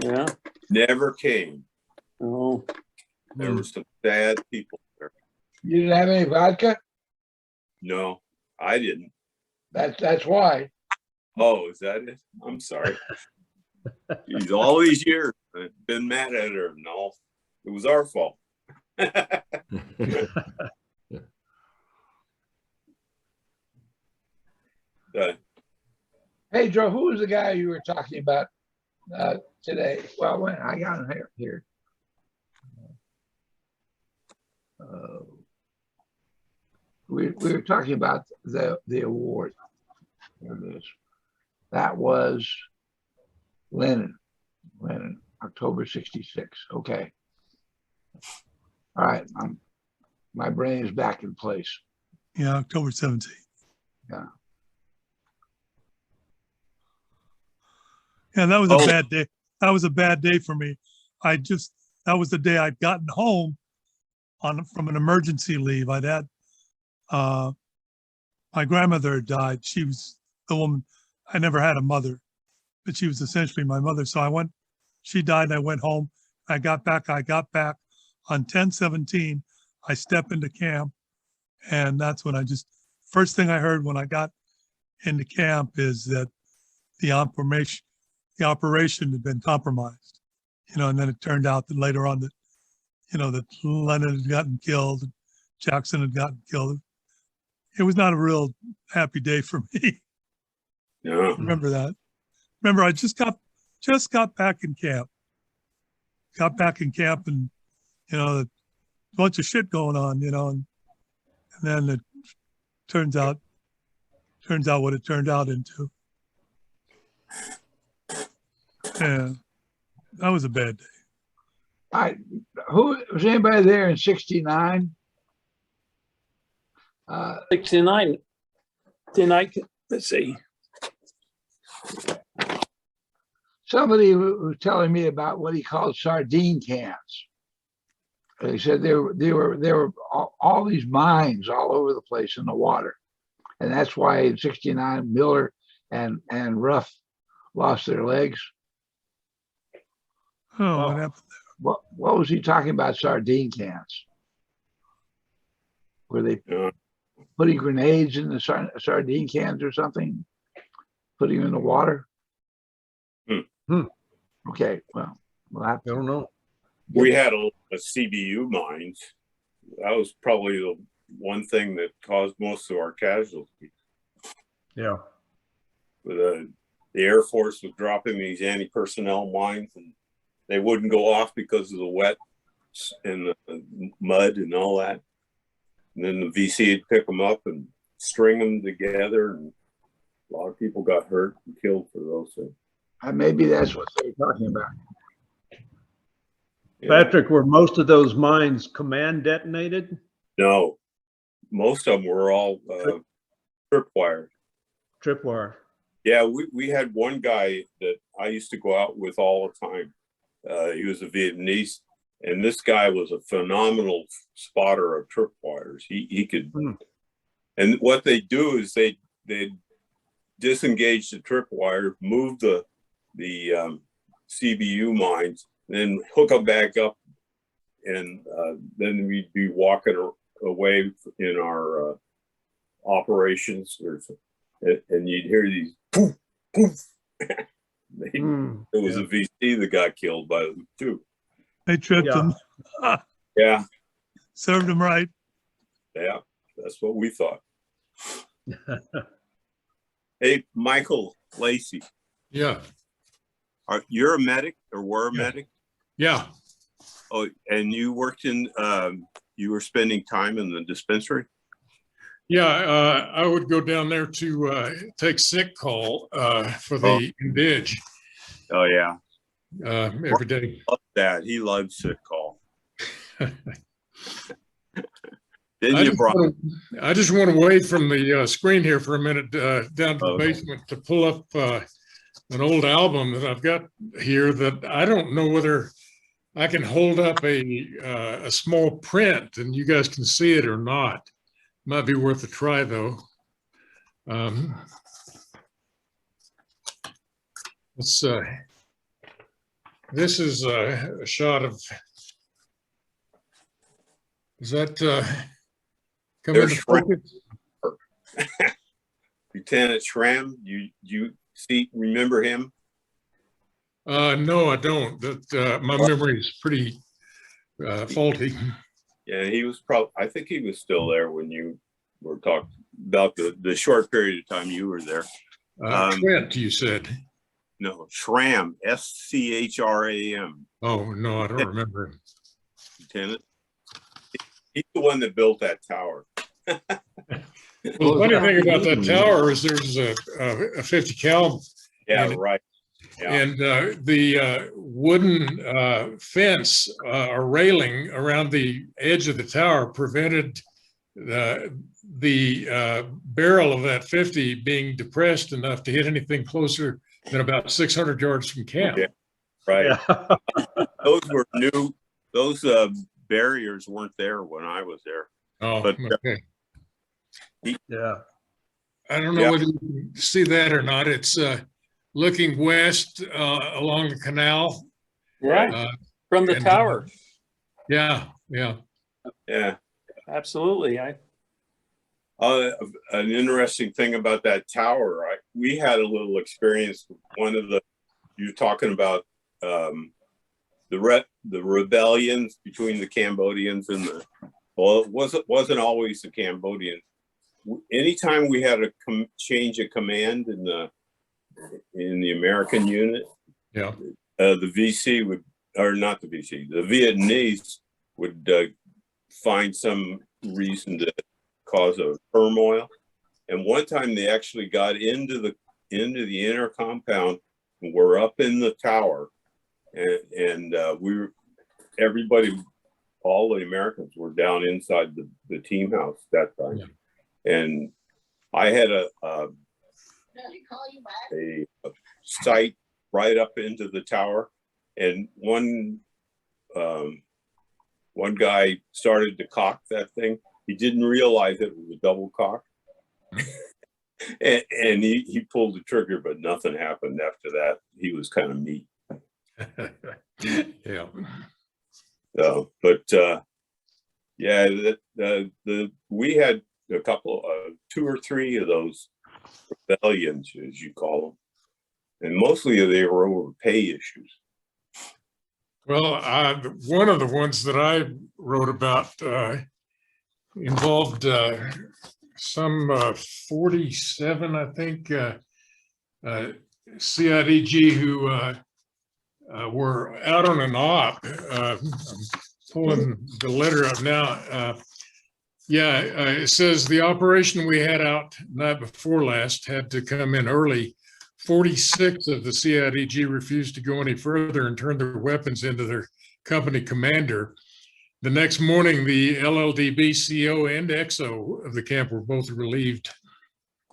Yeah. Never came. Oh. There were some sad people there. You didn't have any vodka? No, I didn't. That's why. Oh, is that it? I'm sorry. Geez, all these years I've been mad at her and all. It was our fault. Pedro, who was the guy you were talking about today? Well, when I got him here. We were talking about the award. There it is. That was Lennon, October '66. Okay. All right. My brain is back in place. Yeah, October 17th. Yeah. Yeah, that was a bad day. That was a bad day for me. That was the day I'd gotten home from an emergency leave. I'd had, my grandmother had died. She was the woman, I never had a mother, but she was essentially my mother. So she died and I went home. I got back on 10/17. I stepped into camp, and that's when first thing I heard when I got into camp is that the operation had been compromised, and then it turned out that later on that, that Lennon had gotten killed, and Jackson had gotten killed. It was not a real happy day for me. Yeah. Remember that. Remember, I just got back in camp. Got back in camp, and a bunch of shit going on, and then turns out what it turned out into. Yeah, that was a bad day. Who was anybody there in '69? 69. Let's see. Somebody was telling me about what he called sardine cans. He said there were all these mines all over the place in the water, and that's why in '69 Miller and Ruff lost their legs. Oh, what happened? What was he talking about? Sardine cans? Were they putting grenades in the sardine cans or something? Putting them in the water? Okay, well, I don't know. We had a CBU mines. That was probably the one thing that caused most of our casualties. Yeah. The Air Force was dropping these anti-personnel mines, and they wouldn't go off because of the wet and the mud and all that. And then the VC would pick them up and string them together, and a lot of people got hurt and killed for those things. Maybe that's what they're talking about. Yeah. Patrick, were most of those mines command detonated? No, most of them were all tripwire. Tripwire. Yeah, we had one guy that I used to go out with all the time. He was a Vietnamese, and this guy was a phenomenal spotter of tripwires. He could, and what they do is they disengage the tripwire, move the CBU mines, then hook them back up, and then we'd be walking away in our operations, and you'd hear these poof, poof. It was a VC that got killed by them too. They tripped him. Yeah. Served him right. Yeah, that's what we thought. Hey, Michael Lacey. Yeah. You're a medic or were a medic? Yeah. Oh, and you worked in, you were spending time in the dispensary? Yeah, I would go down there to take sick call for the indige. Oh, yeah. Every day. Love that. He loves sick call. I just want to wave from the screen here for a minute down to the basement to pull up an old album that I've got here that I don't know whether I can hold up a small print and you guys can see it or not. Might be worth a try though. Let's this is a shot of, is that come into focus? Lieutenant Schramm, you remember him? No, I don't. That my memory is pretty faulty. Yeah, he was probably, I think he was still there when you were talking about the short period of time you were there. Trent, you said? No, Schramm, S-C-H-R-A-M. Oh, no, I don't remember him. Lieutenant. He's the one that built that tower. Well, the funny thing about that tower is there's a 50 cal. Yeah, right. Yeah. And the wooden fence or railing around the edge of the tower prevented the barrel of that 50 being depressed enough to hit anything closer than about 600 yards from camp. Yeah, right. Yeah. Those were new. Those barriers weren't there when I was there. Oh, but, okay. Yeah. I don't know whether you can see that or not. It's looking west along the canal. Right. From the tower. Yeah. Absolutely. An interesting thing about that tower, we had a little experience. One of you're talking about the rebellions between the Cambodians and it wasn't always the Cambodians. Anytime we had a change of command in the American unit, the VC would, or not the VC, the Vietnamese would find some reason to cause a turmoil, And one time they actually got into the inner compound and were up in the tower, and everybody, all the Americans were down inside the team house that time. Yeah. And I had a sight right up into the tower, and one guy started to cock that thing. He didn't realize it was a double cock. and he pulled the trigger, but nothing happened after that. He was kind of neat. Yeah. Yeah, we had a couple, 2 or 3 of those rebellions, as you call them, and mostly they were over pay issues. Well, one of the ones that I wrote about involved some 47, I think, CIDG who were out on an op. I'm pulling the letter up now. It says the operation we had out night before last had to come in early. 46 of the CIDG refused to go any further and turned their weapons into their company commander. The next morning, the LLDB CO and XO of the camp were both relieved.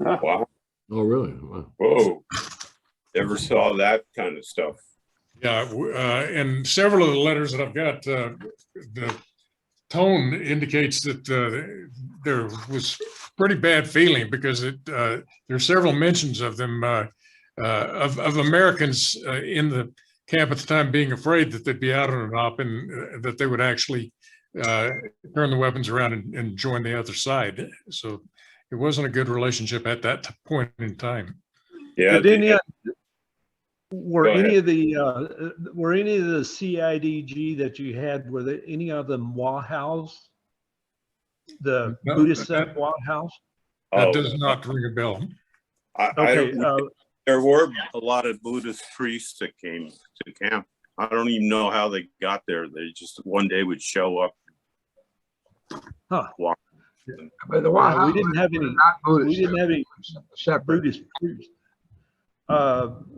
Wow. Oh, really? Wow. Whoa. Never saw that kind of stuff. Yeah, and several of the letters that I've got, the tone indicates that there was pretty bad feeling, because there are several mentions of them, of Americans in the camp at the time being afraid that they'd be out on an op and that they would actually turn the weapons around and join the other side. So it wasn't a good relationship at that point in time. Yeah. Were any of the CIDG that you had, were there any of them Wahhaus? The No, Buddhist sect Wahhaus? That does not ring a bell. There were a lot of Buddhist priests that came to camp. I don't even know how they got there. They just one day would show up. Huh. Walk. But the Wahhaus, we didn't have any. not Buddhist. We didn't have any separate Buddhist priests.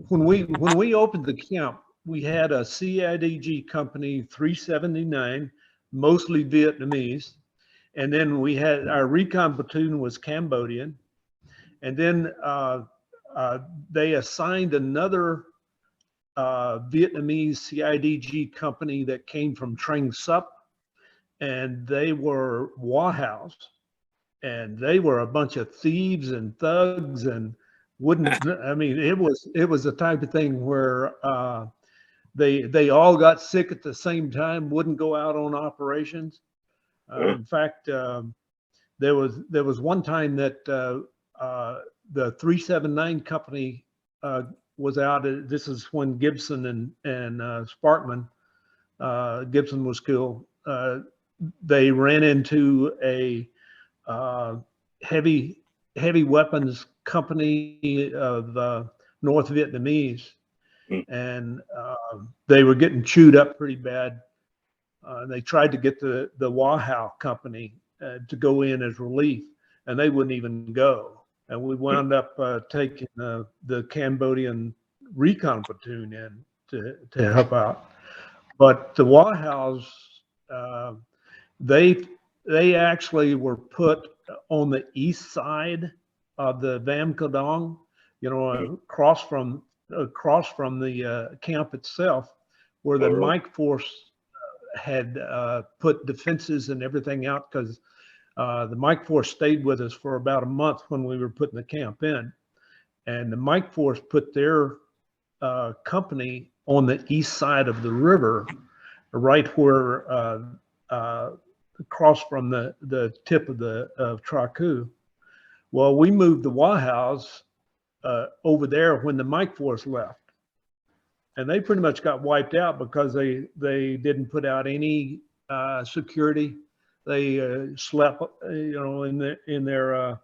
When we opened the camp, we had a CIDG company 379, mostly Vietnamese, and then we had our recon platoon was Cambodian, and then they assigned another Vietnamese CIDG company that came from Trang Sup, and they were Wahhaus, and they were a bunch of thieves and thugs and wouldn't. I mean, it was the type of thing where they all got sick at the same time, wouldn't go out on operations. In fact, there was one time that the 379 company was out. This is when Gibson and Sparkman, Gibson was killed. They ran into a heavy weapons company of North Vietnamese, and they were getting chewed up pretty bad. They tried to get the Wahhau company to go in as relief, and they wouldn't even go. And we wound up taking the Cambodian recon platoon in to help out. But the Wahhaus, they actually were put on the east side of the Vam Kadong, across from the camp itself, where the Mike Force had put defenses and everything out, because the Mike Force stayed with us for about a month when we were putting the camp in, and the Mike Force put their company on the east side of the river, right where across from the tip of Traku. Well, we moved the Wahhaus over there when the Mike Force left, and they pretty much got wiped out because they didn't put out any security. They slept, in their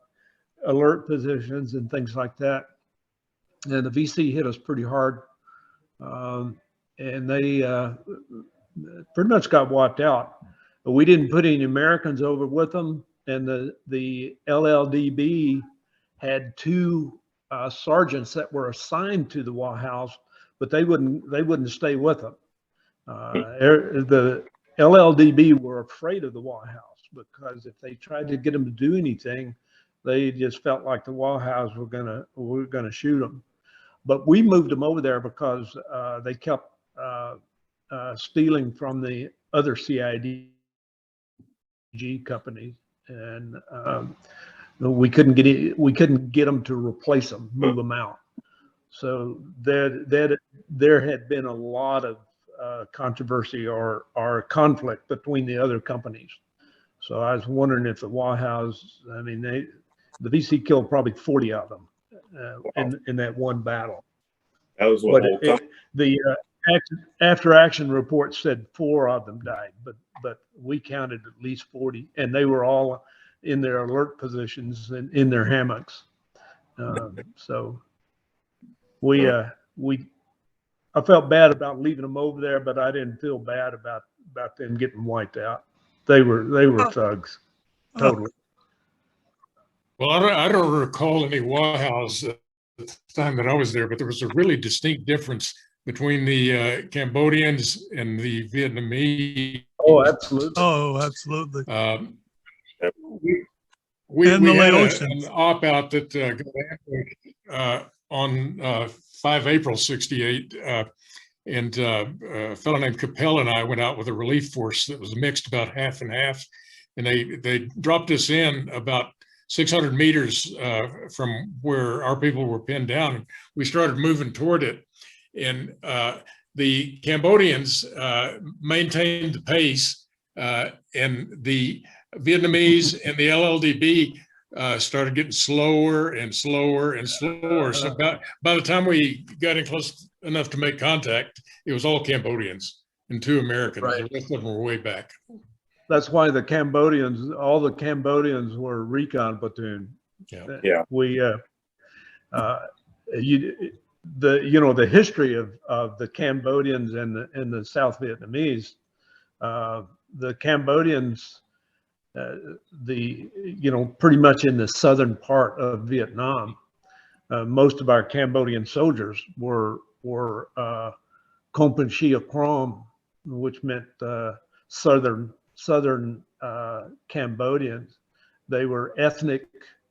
alert positions and things like that. And the VC hit us pretty hard, and they pretty much got wiped out. But we didn't put any Americans over with them, and the LLDB had two sergeants that were assigned to the White House, but they wouldn't stay with them. The LLDB were afraid of the White House because if they tried to get them to do anything, they just felt like the White House were gonna shoot them. But we moved them over there because they kept stealing from the other CID companies, and we couldn't get them to replace them, move them out. So there had been a lot of controversy or conflict between the other companies. So I was wondering if the White House, I mean, the VC killed probably 40 of them in that one battle. That was what whole company. The after action report said 4 of them died, but we counted at least 40, and they were all in their alert positions and in their hammocks. So I felt bad about leaving them over there, but I didn't feel bad about them getting wiped out. They were thugs, totally. Well, I don't recall any White House at the time that I was there, but there was a really distinct difference between the Cambodians and the Vietnamese. Oh, absolutely. Oh, absolutely. We And the had Laotians. an op-out that on 5 April 68, and a fellow named Capel and I went out with a relief force that was mixed about half and half, and they dropped us in about 600 meters from where our people were pinned down. We started moving toward it, and the Cambodians maintained the pace, and the Vietnamese and the LLDB started getting slower and slower and slower. So by the time we got in close enough to make contact, it was all Cambodians and 2 Americans. Right. The rest of them were way back. That's why all the Cambodians were recon platoon. Yeah. We, the history of the Cambodians and the South Vietnamese, the Cambodians, pretty much in the southern part of Vietnam, most of our Cambodian soldiers were Kompanchia Krom, which meant southern Cambodians. They were ethnic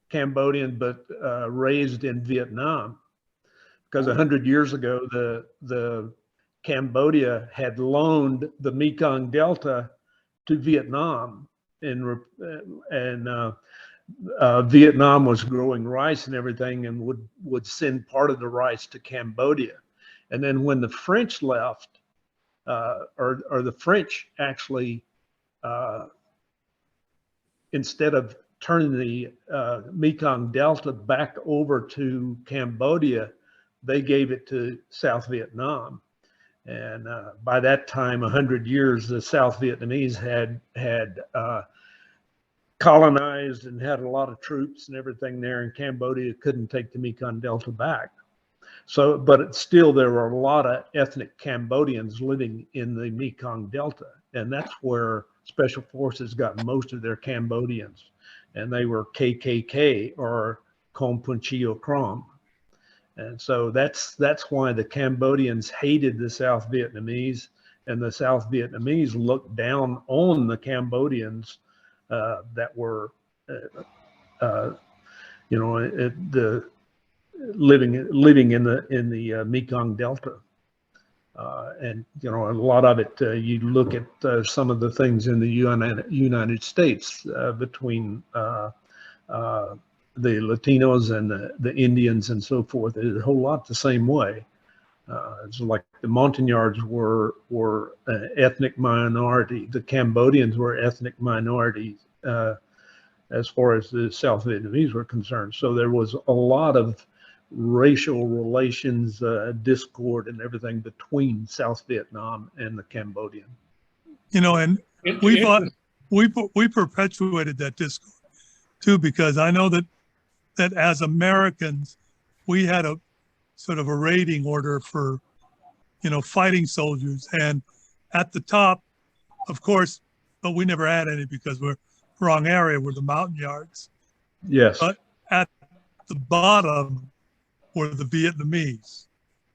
Cambodian, but raised in Vietnam, because 100 years ago, the Cambodia had loaned the Mekong Delta to Vietnam, and Vietnam was growing rice and everything, and would send part of the rice to Cambodia. And then when the French left, or the French actually, instead of turning the Mekong Delta back over to Cambodia, they gave it to South Vietnam. And by that time, 100 years, the South Vietnamese had colonized and had a lot of troops and everything there, and Cambodia couldn't take the Mekong Delta back. So, but still, there were a lot of ethnic Cambodians living in the Mekong Delta, and that's where Special Forces got most of their Cambodians, and they were KKK or Kompanchia Krom. And so that's why the Cambodians hated the South Vietnamese, and the South Vietnamese looked down on the Cambodians that were, living in the Mekong Delta. And a lot of it, you look at some of the things in the United States between the Latinos and the Indians and so forth. It's a whole lot the same way. It's like the Montagnards were an ethnic minority. The Cambodians were ethnic minorities as far as the South Vietnamese were concerned. So there was a lot of racial relations, discord and everything between South Vietnam and the Cambodian. And we perpetuated that discord too, because I know that as Americans, we had a sort of a rating order for, fighting soldiers. And at the top, of course, but we never had any because we're wrong area, we're the Montagnards. Yes. But the bottom were the Vietnamese.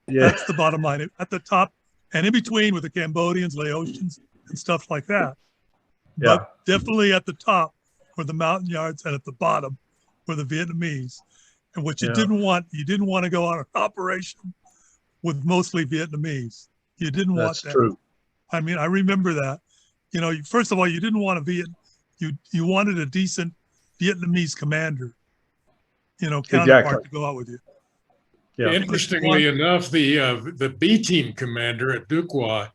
Yeah. That's the bottom line. At the top and in between were the Cambodians, Laotians, and stuff like that. But definitely at the top were the mountain yards, and at the bottom were the Vietnamese. And what you didn't want to go on an operation with mostly Vietnamese. You didn't want that. That's true. I mean, I remember that. You know, first of all, you didn't want you wanted a decent Vietnamese commander, you know, counterpart to go out with you. Yeah. Interestingly enough, the B team commander at Duquois,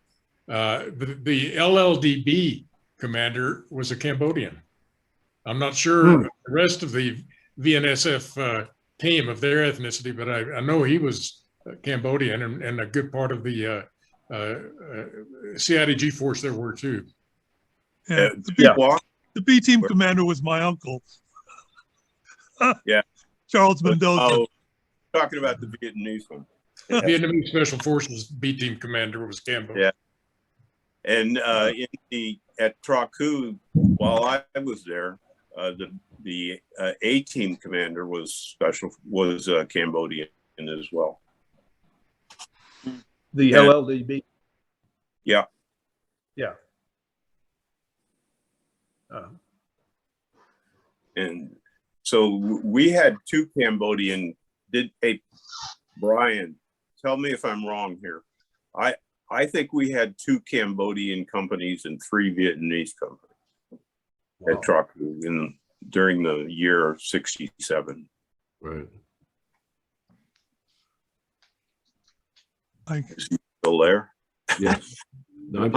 the LLDB commander was a Cambodian. I'm not sure the rest of the VNSF team of their ethnicity, but I know he was Cambodian and a good part of the CIDG force there were too. Yeah, the B team commander was my uncle. Yeah, Charles Mendoza. Oh, talking about the Vietnamese one. Vietnamese Special Forces B team commander was Cambodia. Yeah, and at Traku, while I was there, the A team commander was Cambodian as well. The LLDB. Yeah. Yeah. And so we had two Cambodian. Hey, Brian, tell me if I'm wrong here. I think we had two Cambodian companies and three Vietnamese companies at Traku during the year 67. Right. Still there? Yes. No,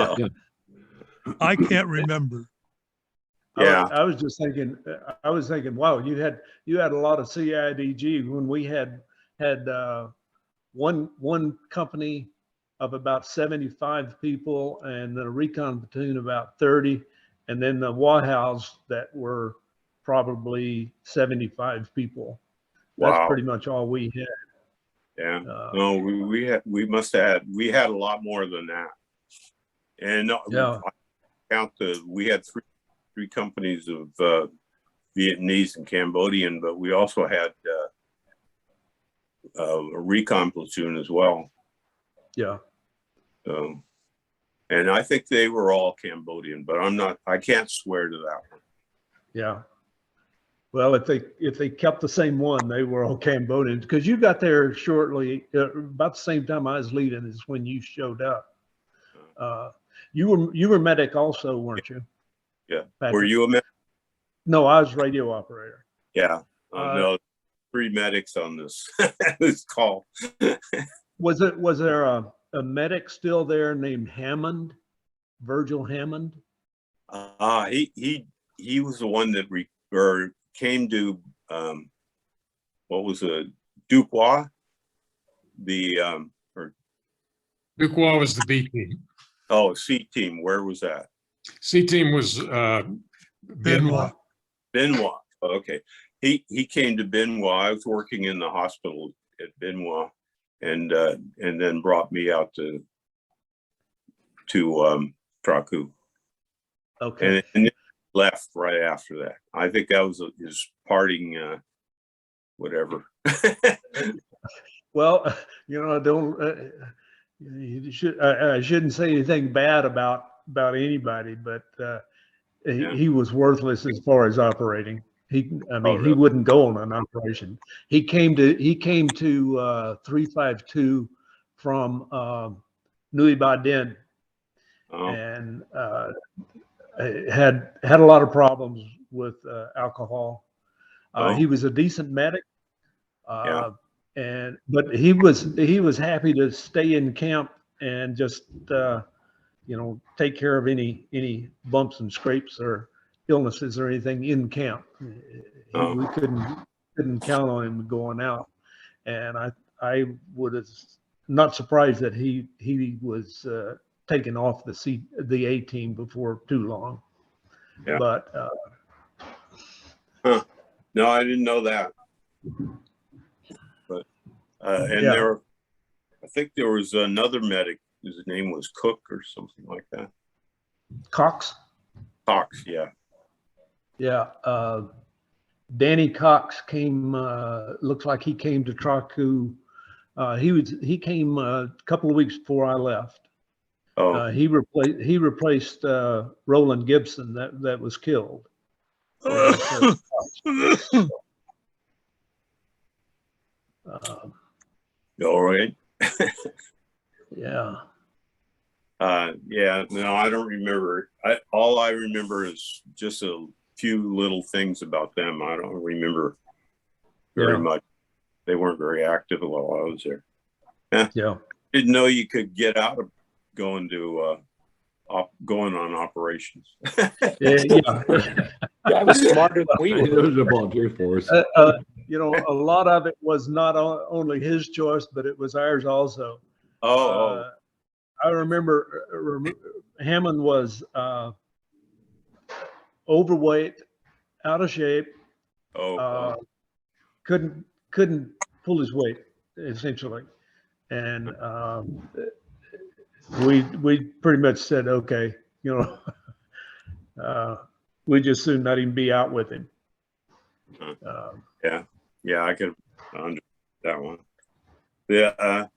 I can't remember. Yeah, I was just thinking. I was thinking, wow, you had a lot of CIDG when we had one company of about 75 people, and then a recon platoon about 30, and then the Wahows that were probably 75 people. That's pretty much all we had. Yeah. No, we had a lot more than that. And we had three companies of Vietnamese and Cambodian, but we also had a recon platoon as well. Yeah. And I think they were all Cambodian, but I can't swear to that one. Yeah. Well, if they kept the same one, they were all Cambodians, because you got there shortly, about the same time I was leaving is when you showed up. You were medic also, weren't you? Yeah. Patrick? Were you a medic? No, I was radio operator. Yeah. No, three medics on this call. Was there a medic still there named Hammond, Virgil Hammond? He was the one that came to what was it, Duquois? Duquois was the B team. Oh, C team. Where was that? C team was Benoit. Benoit. Oh, okay. He came to Benoit. I was working in the hospital at Benoit, and then brought me out to Traku. Okay. And left right after that. I think that was his parting whatever. Well, I shouldn't say anything bad about anybody, but he was worthless as far as operating. He wouldn't go on an operation. He came to 352 from Nui Ba Din, and had a lot of problems with alcohol. He was a decent medic, but he was happy to stay in camp and just take care of any bumps and scrapes or illnesses or anything in camp. We couldn't count on him going out, and I would have not surprised that he was taken off the A team before too long. Yeah. But no, I didn't know that. But I think there was another medic. His name was Cook or something like that. Cox. Cox, yeah. Yeah. Danny Cox came. Looks like he came to Traku. He came a couple of weeks before I left. Oh, He replaced Roland Gibson that was killed. all right. Yeah. Yeah, no, I don't remember. All I remember is just a few little things about them. I don't remember very much. They weren't very active while I was there. Yeah. Didn't know you could get out of going to going on operations. Yeah. I was smarter than we were. There's a volunteer force. You know, a lot of it was not only his choice, but it was ours also. I remember Hammond was overweight, out of shape, couldn't pull his weight essentially, and we pretty much said, okay, you know, we just soon not even be out with him. Yeah, I could understand that one. Yeah.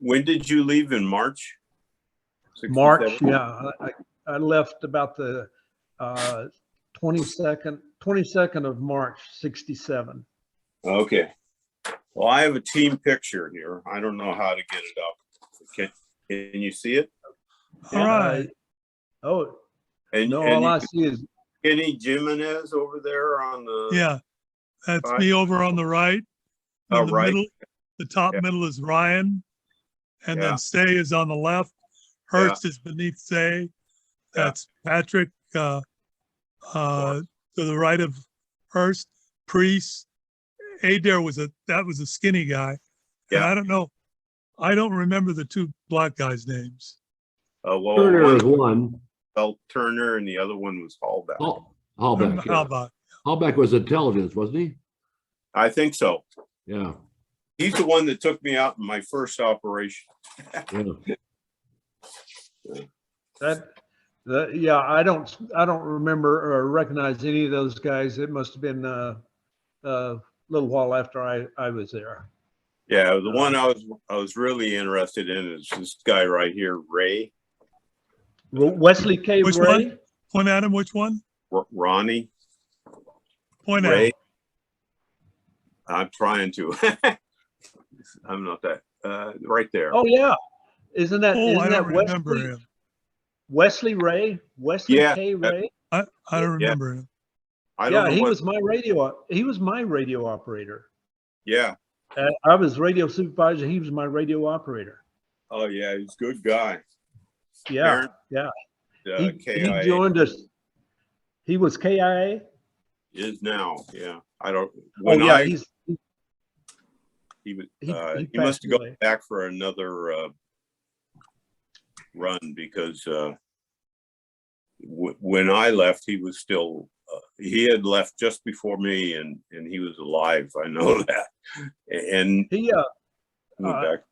When did you leave? In March? 67? March, yeah. I left about the 22nd of March, 67. Okay. Well, I have a team picture here. I don't know how to get it up. Can you see it? All right. Oh, and no, all I see is Kenny Jimenez over there on the. Yeah, that's me over on the right. In the middle, the top middle is Ryan, and then Say is on the left. Hurst is beneath Say. That's Patrick to the right of Hurst. Priest. Adair was a skinny guy. And I don't know. I don't remember the two black guys' names. Well, Turner was one. Turner, and the other one was Hallback. Hallback. Hallback was intelligence, wasn't he? I think so. Yeah. He's the one that took me out in my first operation. Yeah, I don't remember or recognize any of those guys. It must have been a little while after I was there. Yeah, the one I was really interested in is this guy right here, Ray. Wesley K. Which Ray? one? Point at him, which one? Ronnie. Point Ray. at him. I'm trying to. I'm not that. Right there. Oh yeah, isn't that I don't remember Wesley? him. Wesley Ray? Wesley K. Ray? I don't remember him. I don't know. He was my radio operator. Yeah. I was radio supervisor. He was my radio operator. Oh yeah, he's a good guy. Yeah, he joined us. He was KIA. Is now, yeah. I don't. He must have gone back for another run because when I left, he was still. He had left just before me, and he was alive. I know that. And he went back.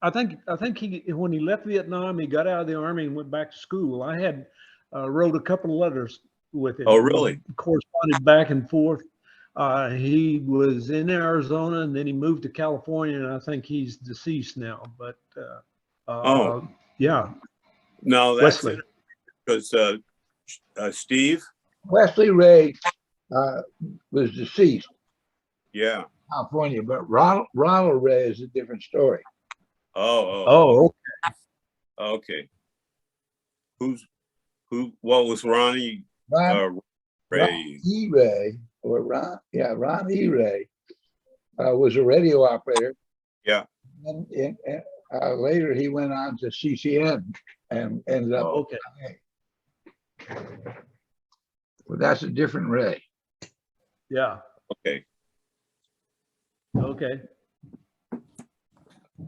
I think he when he left Vietnam, he got out of the Army and went back to school. I had wrote a couple of letters with him. Oh, really? Corresponded back and forth. He was in Arizona and then he moved to California, and I think he's deceased now. But yeah. No, that's Wesley. Because Steve. Wesley Ray was deceased. Yeah. California, but Ronald Ray is a different story. Oh. Okay. What was Ronnie? Ron Ray. E. Ray, or Ron E. Ray was a radio operator. Yeah. And later he went on to CCN and ended up. Okay. Well, that's a different Ray. Yeah. Okay. Okay.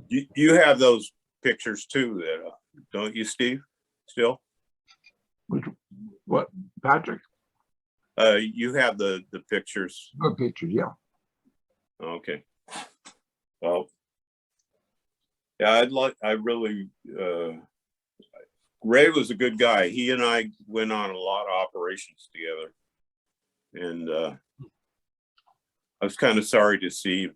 You have those pictures too, that don't you, Steve? Still? What, Patrick? You have the pictures. No pictures, yeah. Okay. Well, yeah, Ray was a good guy. He and I went on a lot of operations together. and I was kind of sorry to see.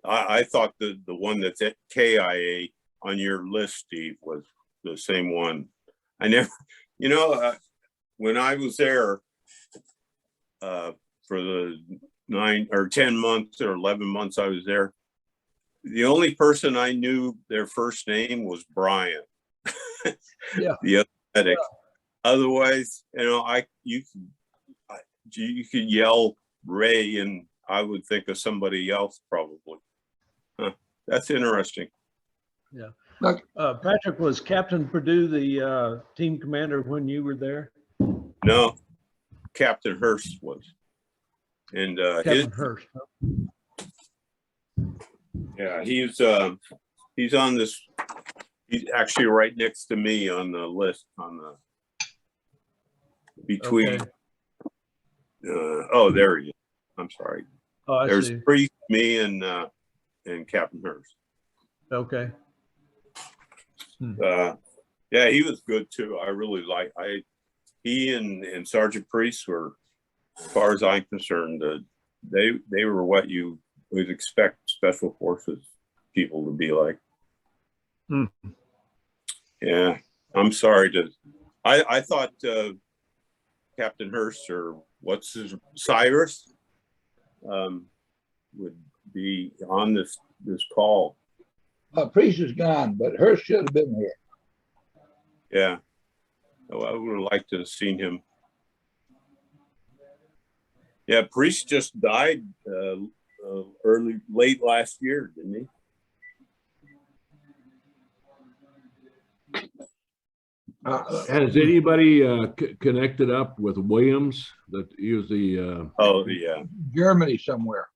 I thought the one that's at KIA on your list, Steve, was the same one. I never, when I was there for the 9 or 10 months or 11 months I was there, the only person I knew their first name was Brian. Yeah. The other medic. Otherwise, you could yell Ray and I would think of somebody else probably. Huh. That's interesting. Yeah. Look, Patrick, was Captain Purdue the team commander when you were there? No, Captain Hurst was. And Captain Hurst. yeah, he's on this. He's actually right next to me on the list on the between. Okay. Oh, there he is. I'm sorry. Oh, I There's see. Priest, me, and Captain Hurst. Okay. Yeah, he was good too. I really like. He and Sergeant Priest were, as far as I'm concerned, they were what you would expect Special Forces people to be like. Yeah, I'm sorry to. I thought Captain Hurst or what's his Cyrus would be on this call. Priest is gone, but Hurst should have been here. Yeah, oh, I would have liked to have seen him. Yeah, Priest just died late last year, didn't he? Has anybody connected up with Williams? That he was the Oh yeah, Germany somewhere.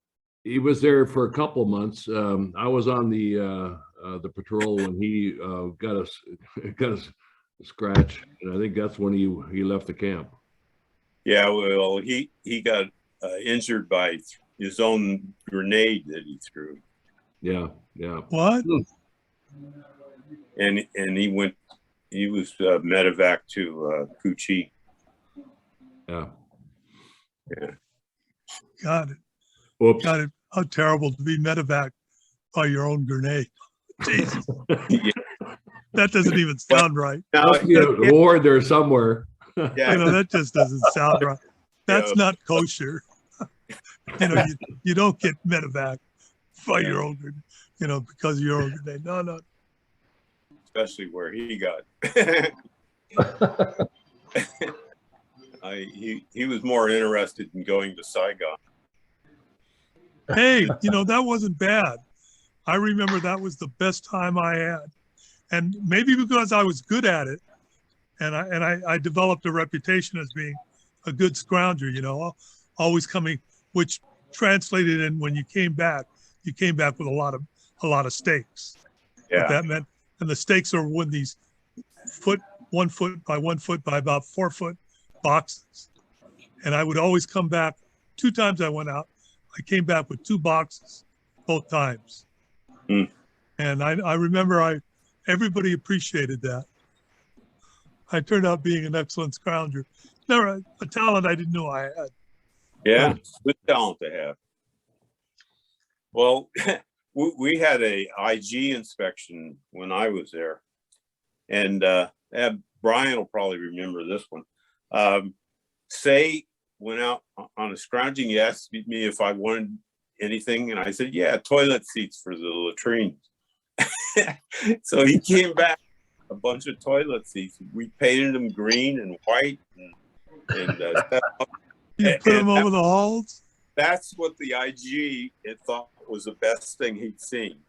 he was there for a couple months. I was on the patrol when he got us a scratch, and I think that's when he left the camp. yeah. Well, he got injured by his own grenade that he threw. Yeah, yeah. What? And he was medevac to Kuchi. Yeah. Yeah. Got it. Whoops. Got it. How terrible to be medevac by your own grenade. Jesus. Yeah. That doesn't even sound right. Now, Must be a war there somewhere. yeah, That just doesn't sound right. That's not kosher. You don't get medevac by your own, because of your own grenade. No. especially where he got. He was more interested in going to Saigon. Hey, that wasn't bad. I remember that was the best time I had. And maybe because I was good at it, and I developed a reputation as being a good scrounger, always coming, which translated in when you came back with a lot of stakes. Yeah. What that meant. And the stakes are when these 1 foot by 1 foot by about 4 foot boxes. And I would always come back. 2 times I went out, I came back with 2 boxes, both times. And I remember everybody appreciated that. I turned out being an excellent scrounger. Never a talent I didn't know I had. Yeah, good talent to have. Well, we had a IG inspection when I was there, and Brian will probably remember this one. Say went out on a scrounging. He asked me if I wanted anything, and I said, "Yeah, toilet seats for the latrines." So he came back a bunch of toilet seats. We painted them green and white, and You put them over the halls? That's what the IG thought was the best thing he'd seen.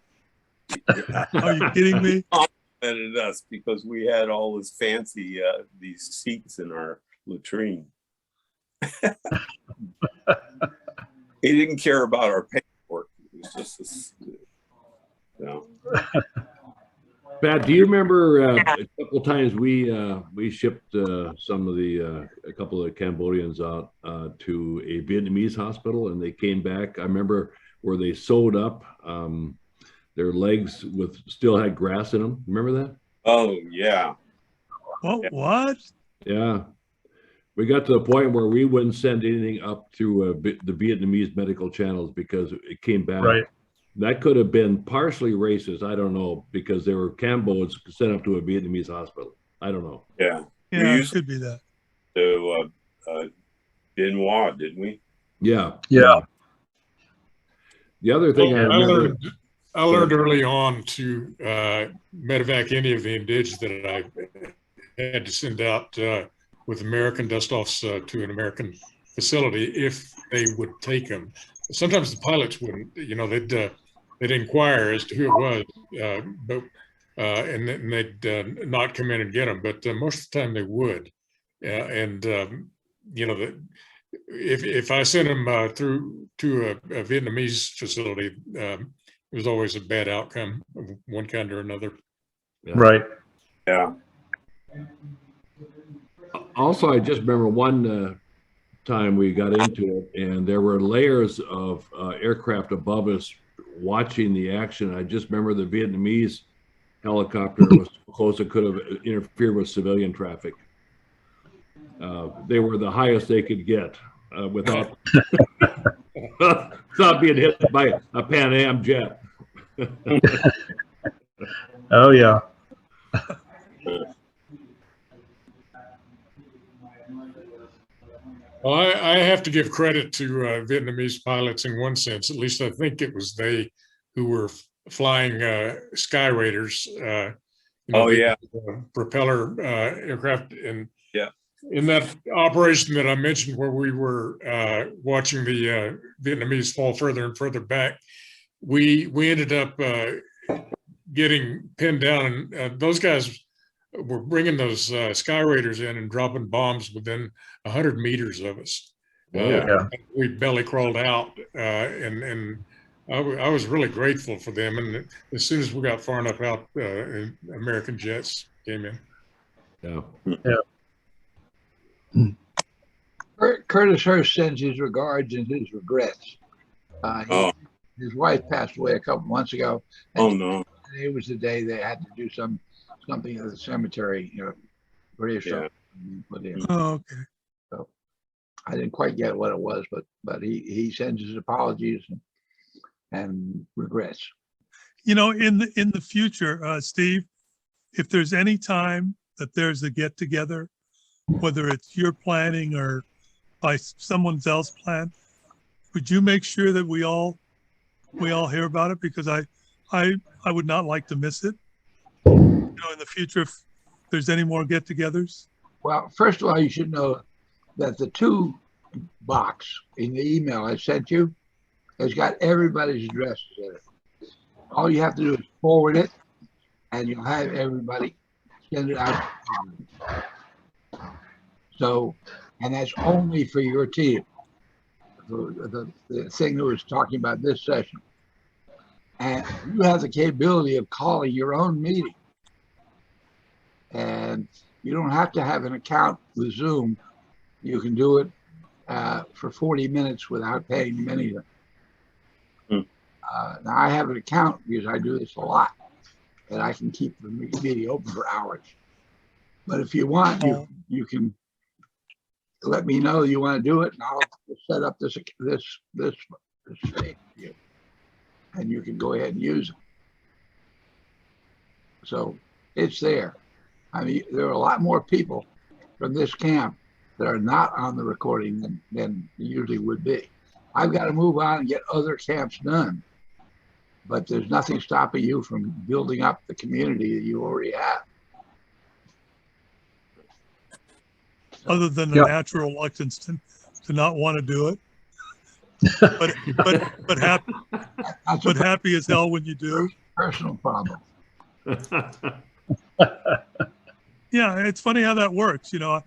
Are you kidding me? Complimented us because we had all this fancy these seats in our latrine. He didn't care about our paperwork. It was just this, Pat, do you remember a couple of times we shipped some of a couple of Cambodians out to a Vietnamese hospital, and they came back. I remember where they sewed up their legs still had grass in them. Remember that? Oh yeah. What? Yeah. We got to the point where we wouldn't send anything up through the Vietnamese medical channels because it came back. Right. That could have been partially racist. I don't know, because there were Cambos sent up to a Vietnamese hospital. I don't know. Yeah. Yeah, it could be that. To Benoit, didn't we? Yeah. Yeah. The other thing I remember, I learned early on to medevac any of the indigenous that I had to send out with American dust-offs to an American facility if they would take them. Sometimes the pilots wouldn't, you know, they'd inquire as to who it was, and then they'd not come in and get them. But most of the time they would, you know, if I sent them through to a Vietnamese facility, it was always a bad outcome of one kind or another. yeah. Right. Yeah. Also, I just remember one time we got into it, and there were layers of aircraft above us watching the action. I just remember the Vietnamese helicopter was so close it could have interfered with civilian traffic. They were the highest they could get without without being hit by a Pan Am jet. Oh yeah. Well, I have to give credit to Vietnamese pilots in one sense. At least I think it was they who were flying Sky Raiders. Propeller aircraft. And in that operation that I mentioned, where we were watching the Vietnamese fall further and further back, we ended up getting pinned down, and those guys were bringing those Sky Raiders in and dropping bombs within 100 meters of us. We belly crawled out, and I was really grateful for them. And as soon as we got far enough out, American jets came in. Curtis Hurst sends his regards and his regrets. His wife passed away a couple months ago. Oh no! It was the day they had to do something at the cemetery, you know, British put in. Oh, okay. So I didn't quite get what it was, but he sends his apologies and regrets. You know, in the future, Steve, if there's any time that there's a get together, whether it's your planning or by someone else's plan, would you make sure that we all hear about it? Because I would not like to miss it. You know, in the future, if there's any more get-togethers. Well, first of all, you should know that the to box in the email I sent you has got everybody's addresses in it. All you have to do is forward it, and you'll have everybody send it out. So, and that's only for your team. The thing that was talking about this session. And you have the capability of calling your own meeting. And you don't have to have an account with Zoom. You can do it for 40 minutes without paying them anything. Now I have an account because I do this a lot, and I can keep the meeting open for hours. But if you want, you can let me know you want to do it, and I'll set up this thing, and you can go ahead and use it. So it's there. I mean, there are a lot more people from this camp that are not on the recording than usually would be. I've got to move on and get other camps done, but there's nothing stopping you from building up the community that you already have. Other than the natural reluctance to not want to do it, but happy as hell when you do. Personal problem. Yeah, it's funny how that works. You know,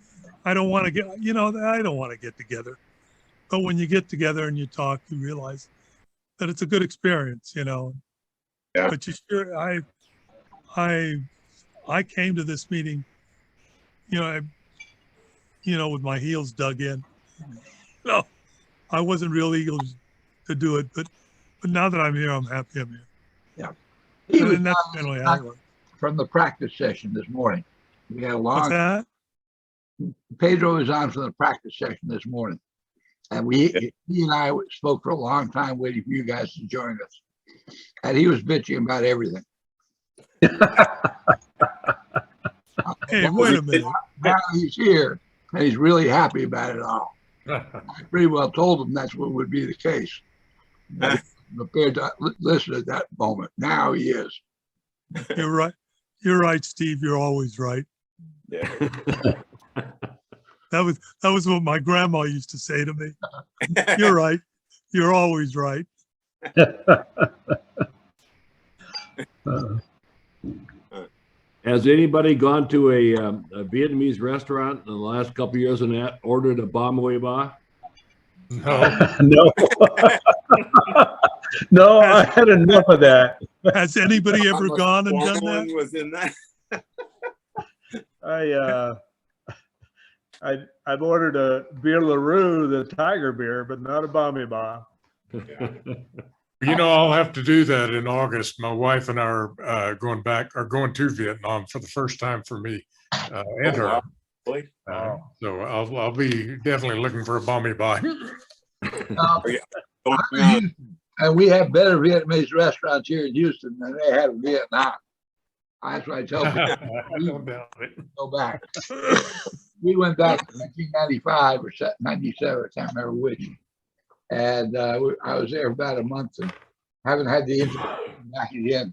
I don't want to get together, but when you get together and you talk, you realize that it's a good experience. You know. Yeah. But you sure I came to this meeting, with my heels dug in. No, I wasn't real eager to do it, but now that I'm here, I'm happy I'm here. Yeah. And that's generally how it works. From the practice session this morning. We had a long. What's that? Pedro was on for the practice session this morning. And he and I spoke for a long time waiting for you guys to join us. And he was bitching about everything. Hey, wait a minute. Now he's here and he's really happy about it all. I pretty well told him that's what would be the case. But he was prepared to listen at that moment. Now he is. You're right. You're right, Steve. You're always right. Yeah. That was what my grandma used to say to me. You're right. You're always right. Has anybody gone to a Vietnamese restaurant in the last couple of years and ordered a banh mi ba? No. No. No, I had enough of that. Has anybody ever Almost gone and done formalin that? was in that. I've ordered a beer LaRue, the tiger beer, but not a banh mi ba. You know, I'll have to do that in August. My wife and I are going to Vietnam for the first time for me and her. Wow. Really? So I'll be definitely looking for a banh mi ba. And we have better Vietnamese restaurants here in Houston than they have in Vietnam. That's what I tell people. Go back. We went back in 1995 or 97, I can't remember which. And I was there about a month and haven't had the interest to come back again.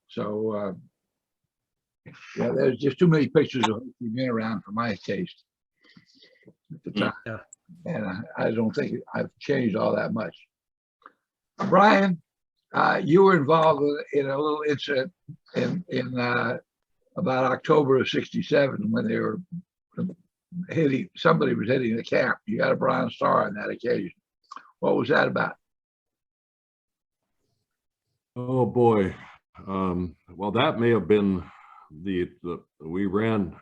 So, yeah, there's just too many pictures of we've been around for my taste at the time. Yeah. And I don't think I've changed all that much. Brian, you were involved in a little incident in about October of '67 when they were somebody was hitting the camp. You got a Bronze Star on that occasion. What was that about? Oh boy. Well, that may have been we ran.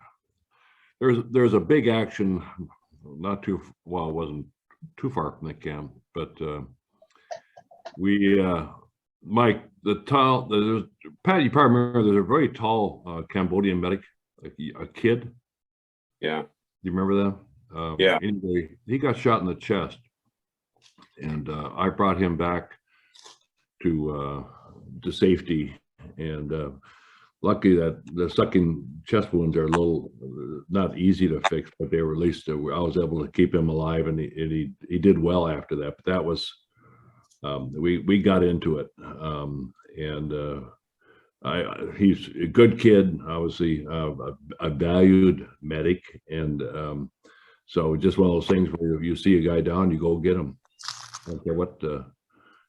There's a big action, not too well. It wasn't too far from the camp, but Mike, Pat, you probably remember there's a very tall Cambodian medic, a kid. Yeah. You remember that? Yeah. Anyway, he got shot in the chest, and I brought him back to safety. And lucky that the sucking chest wounds are a little not easy to fix, but they were at least I was able to keep him alive, and he did well after that. But that was we got into it, and he's a good kid, obviously a valued medic, and so just one of those things where you see a guy down, you go get him. I don't care what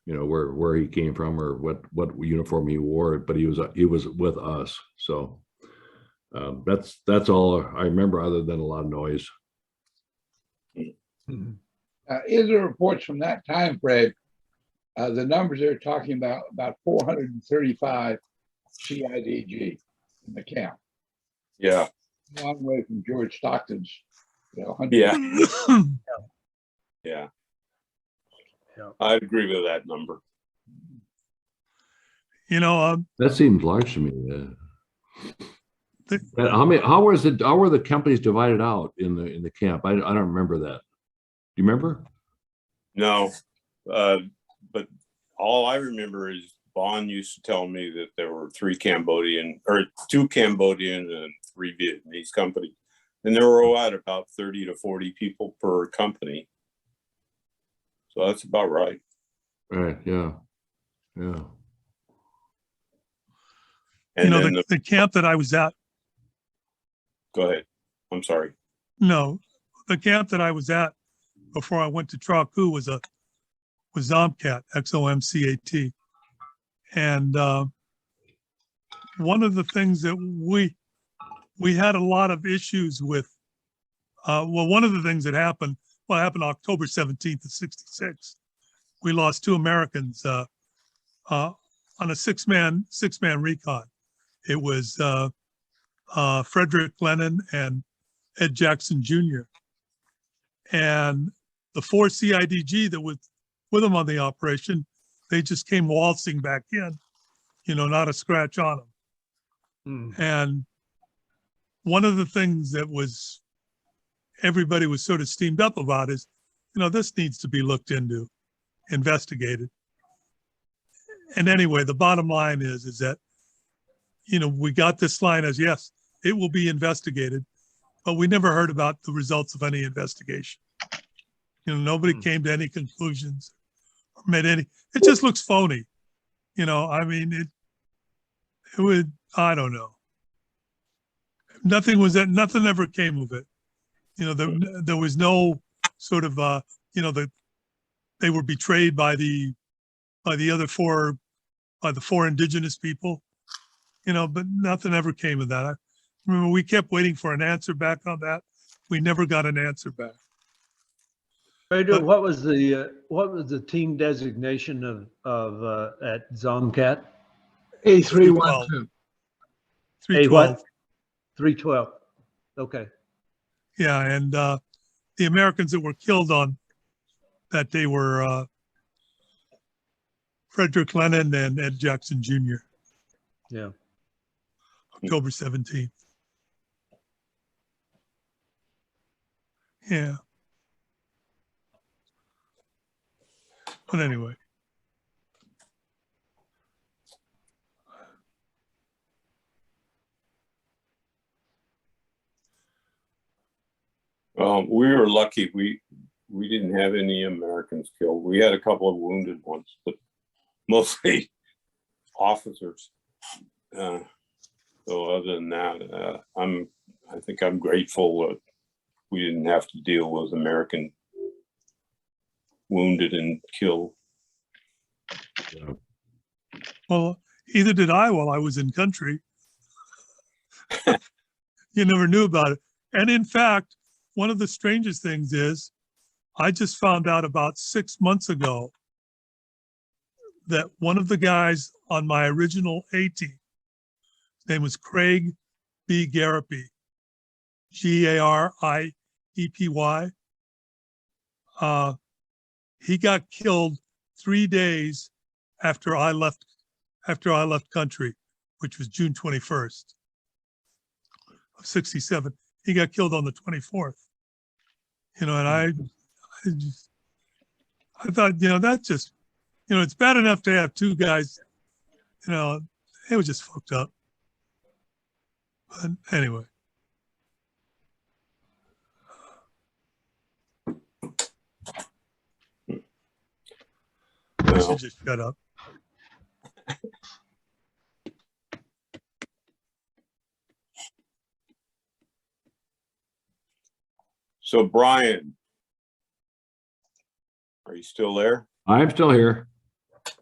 where he came from or what uniform he wore, but he was with us. So that's all I remember, other than a lot of noise. In the reports from that time frame, the numbers they're talking about 435 CIDG in the camp. Yeah. Long way from George Stockton's. 100. Yeah. Yeah. I agree with that number. That seems large to me. How were the companies divided out in the camp? I don't remember that. Do you remember? No, but all I remember is Bond used to tell me that there were 2 Cambodian and 3 Vietnamese companies, and there were about 30 to 40 people per company. So that's about right. Right. Yeah. Yeah. And the camp that I was at. Go ahead. I'm sorry. No, the camp that I was at before I went to Traku was Zomcat, XOMCAT. And one of the things that we had a lot of issues with, one of the things that happened October 17th of '66. We lost 2 Americans on a six-man recon. It was Frederick Lennon and Ed Jackson Jr. And the 4 CIDG that was with them on the operation, they just came waltzing back in, not a scratch on them. And one of the things that was everybody was sort of steamed up about is, this needs to be looked into, investigated. And anyway, the bottom line is that, we got this line as, yes, it will be investigated, but we never heard about the results of any investigation. Nobody came to any conclusions or made any, it just looks phony. I mean, it would, I don't know. Nothing ever came of it. There was no sort of, they were betrayed by the four indigenous people, but nothing ever came of that. I remember we kept waiting for an answer back on that. We never got an answer back. Pedro, what was the team designation of at Zomcat? A-312. 312. 312. Okay. Yeah, and the Americans that were killed on that day were Frederick Lennon and Ed Jackson Jr. Yeah. October 17th. Yeah. But anyway. We were lucky. We didn't have any Americans killed. We had a couple of wounded ones, but mostly officers. So other than that, I think I'm grateful that we didn't have to deal with American wounded and killed. Yeah. Well, either did I while I was in country. You never knew about it. And in fact, one of the strangest things is I just found out about 6 months ago that one of the guys on my original A team, his name was Craig B. Garipy, Gariepy. He got killed 3 days after I left country, which was June 21st of 67. He got killed on the 24th. And I thought, that's just, it's bad enough to have two guys, it was just fucked up. But anyway. I should just shut up. So Brian, are you still there? I'm still here.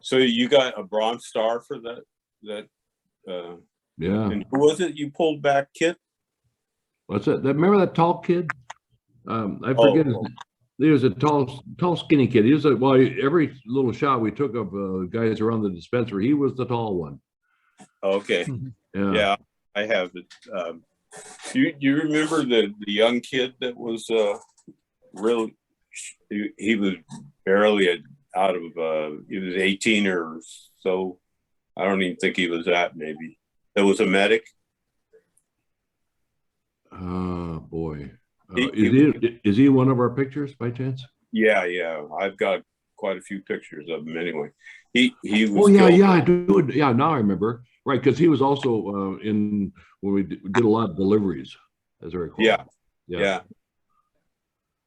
So you got a Bronze Star for that? Yeah. And who was it you pulled back, Kit? What's that? Remember that tall kid? I forget his name. He was a tall, skinny kid. He was every little shot we took of guys around the dispensary, he was the tall one. Okay. Yeah, I have it. You remember the young kid that was really, he was barely out of, he was 18 or so. I don't even think he was that, maybe. There was a medic. Oh, boy. Is he one of our pictures by chance? Yeah. I've got quite a few pictures of him anyway. He was. Oh, yeah, I do. Yeah, now I remember. Right, because he was also in when we did a lot of deliveries, as I recall.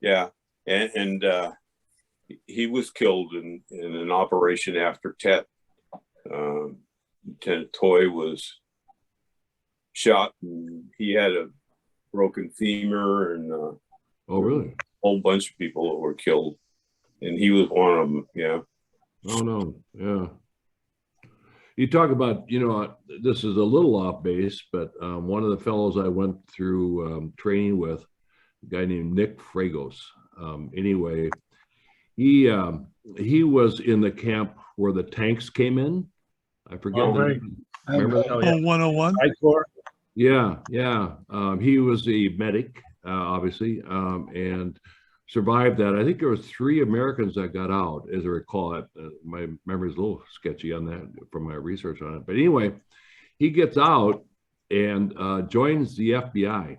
Yeah. And he was killed in an operation after Tet. Lieutenant Toy was shot, and he had a broken femur, and oh, really? A whole bunch of people that were killed, and he was one of them. Yeah. Oh no. Yeah. You talk about, this is a little off base, but one of the fellows I went through training with, a guy named Nick Fragos. Anyway, he was in the camp where the tanks came in. I forget. Remember that? 101. Yeah. He was a medic, obviously, and survived that. I think there was 3 Americans that got out, as I recall it. My memory is a little sketchy on that from my research on it. But anyway, he gets out and joins the FBI.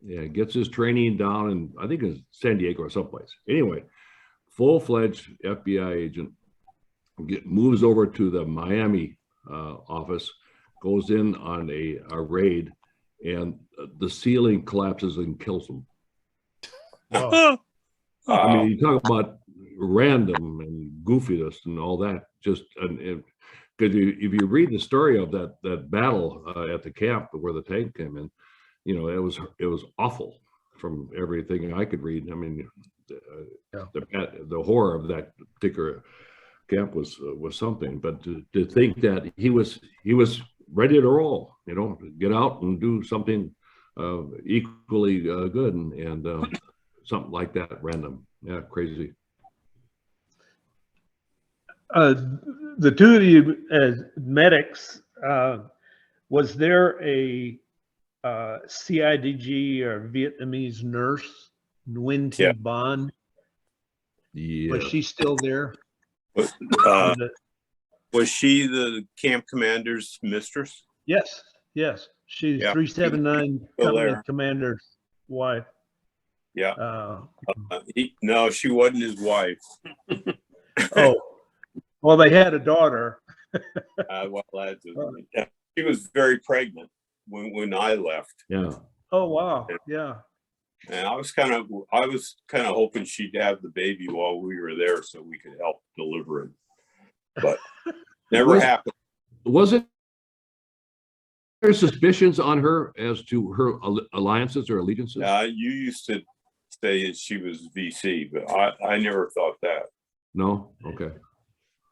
Yeah, gets his training down in, I think it's San Diego or someplace. Anyway, full-fledged FBI agent, moves over to the Miami office, goes in on a raid, and the ceiling collapses and kills him. Oh, I mean, you talk about random and goofiness and all that. Just because if you read the story of that battle at the camp where the tank came in, you know, it was awful from everything I could read. I mean, the horror of that particular camp was something. But to think that he was ready to roll, you know, get out and do something equally good and something like that, random. Yeah, crazy. The two of you as medics, was there a CIDG or Vietnamese nurse, Nguyen Thi Yeah. Ban? Yeah. Was she still there? Was she the camp commander's mistress? Yes, yes. She's Yeah. 379 Still company there. commander's wife. Yeah. Uh, No, she wasn't his wife. oh, well, they had a daughter. She was very pregnant when I left. Yeah. Oh, wow. Yeah. And I was kind of hoping she'd have the baby while we were there so we could help deliver it. But never happened. Was it there suspicions on her as to her alliances or allegiances? You used to say that she was VC, but I never thought that. No? Okay.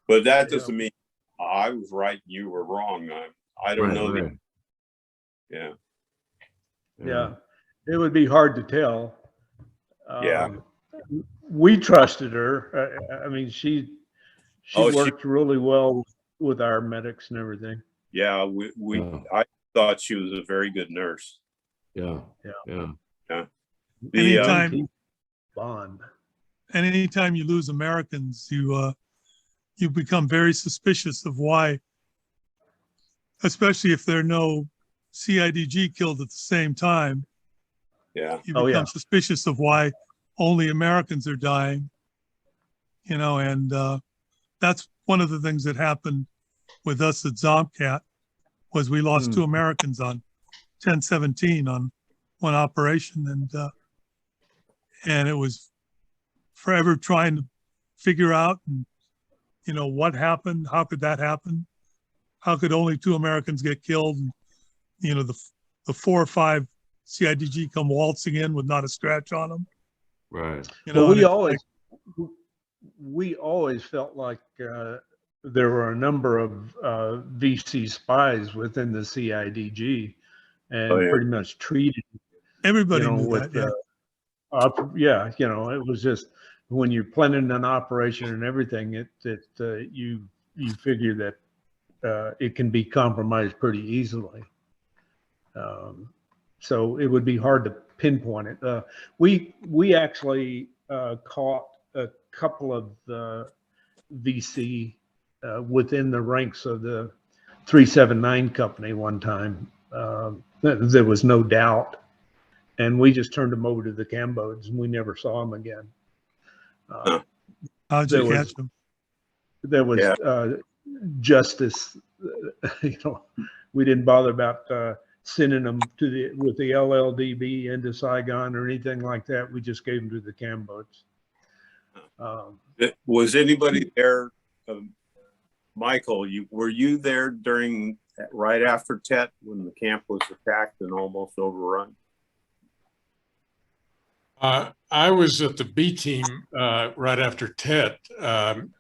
But that doesn't mean I was right, you were wrong. I don't know. Right. Yeah. Yeah. It would be hard to tell. Yeah. We trusted her. I mean, she worked really well with our medics and everything. Yeah, I thought she was a very good nurse. Yeah. Anytime Bond. And anytime you lose Americans, you become very suspicious of why, especially if there are no CIDG killed at the same time. Yeah. You become suspicious of why only Americans are dying, you know, and that's one of the things that happened with us at Zomcat was we lost 2 Americans on 10/17 on one operation, and it was forever trying to figure out, and, you know, what happened, how could that happen, how could only 2 Americans get killed, and, you know, the 4 or 5 CIDG come waltzing in with not a scratch on them. Right. You know, well, we always felt like there were a number of VC spies within the CIDG, and pretty much treated everybody knew with that. you know, it was just when you're planning an operation and everything, you figure that it can be compromised pretty easily. So it would be hard to pinpoint it. We actually caught a couple of VC within the ranks of the 379 company one time. There was no doubt. And we just turned them over to the Cambodians and we never saw them again. How'd you catch them? There was justice. You know, we didn't bother about sending them with the LLDB into Saigon or anything like that. We just gave them to the Cambodians. Was anybody there, Michael? Were you there right after Tet when the camp was attacked and almost overrun? I was at the B team right after Tet, and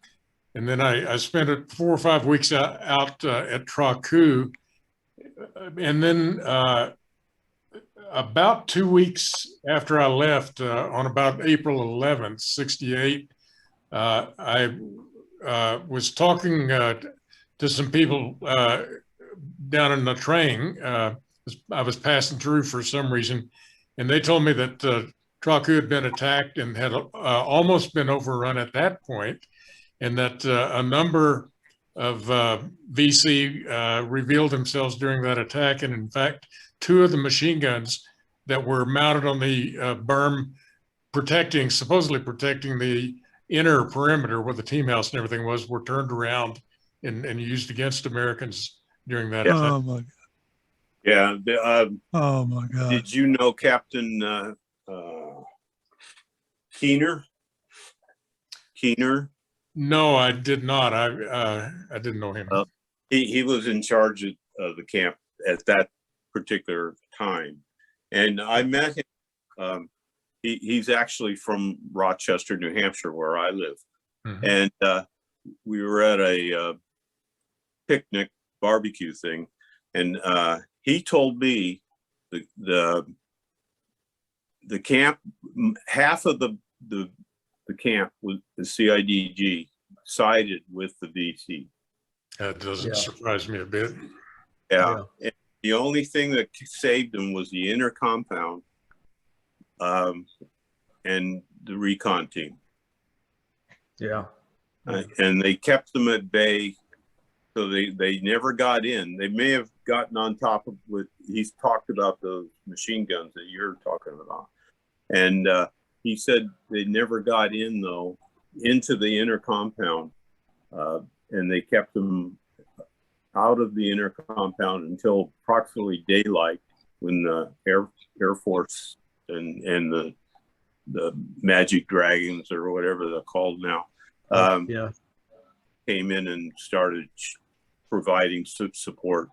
then I spent 4 or 5 weeks out at Traku, and then about 2 weeks after I left, on about April 11th, 68, I was talking to some people down in the train. I was passing through for some reason, and they told me that Traku had been attacked and had almost been overrun at that point, and that a number of VC revealed themselves during that attack. And in fact, 2 of the machine guns that were mounted on the berm, supposedly protecting the inner perimeter where the team house and everything was, were turned around and used against Americans during that time. Oh my God. Yeah. Oh my God. Did you know Captain Keener? Keener? No, I did not. I didn't know him. He was in charge of the camp at that particular time, and I met him. He's actually from Rochester, New Hampshire, where I live, and we were at a picnic barbecue thing, and he told me the camp, half of the camp was the CIDG sided with the VC. That doesn't surprise me a bit. Yeah. And the only thing that saved them was the inner compound and the recon team. Yeah. And they kept them at bay, so they never got in. They may have gotten on top of what he's talked about, those machine guns that you're talking about. And he said they never got in, though, into the inner compound. And they kept them out of the inner compound until approximately daylight, when the Air Force and the Magic Dragons, or whatever they're called now, came in and started providing support.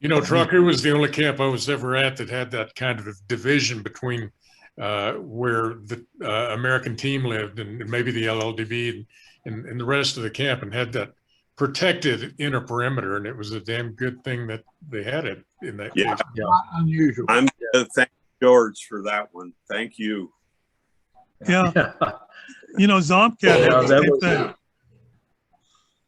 You know, Trucker was the only camp I was ever at that had that kind of division between where the American team lived and maybe the LLDB and the rest of the camp, and had that protected inner perimeter. And it was a damn good thing that they had it in that case. Not unusual. I'm going to thank George for that one. Thank you. Yeah. You know, Zomcat had the same thing.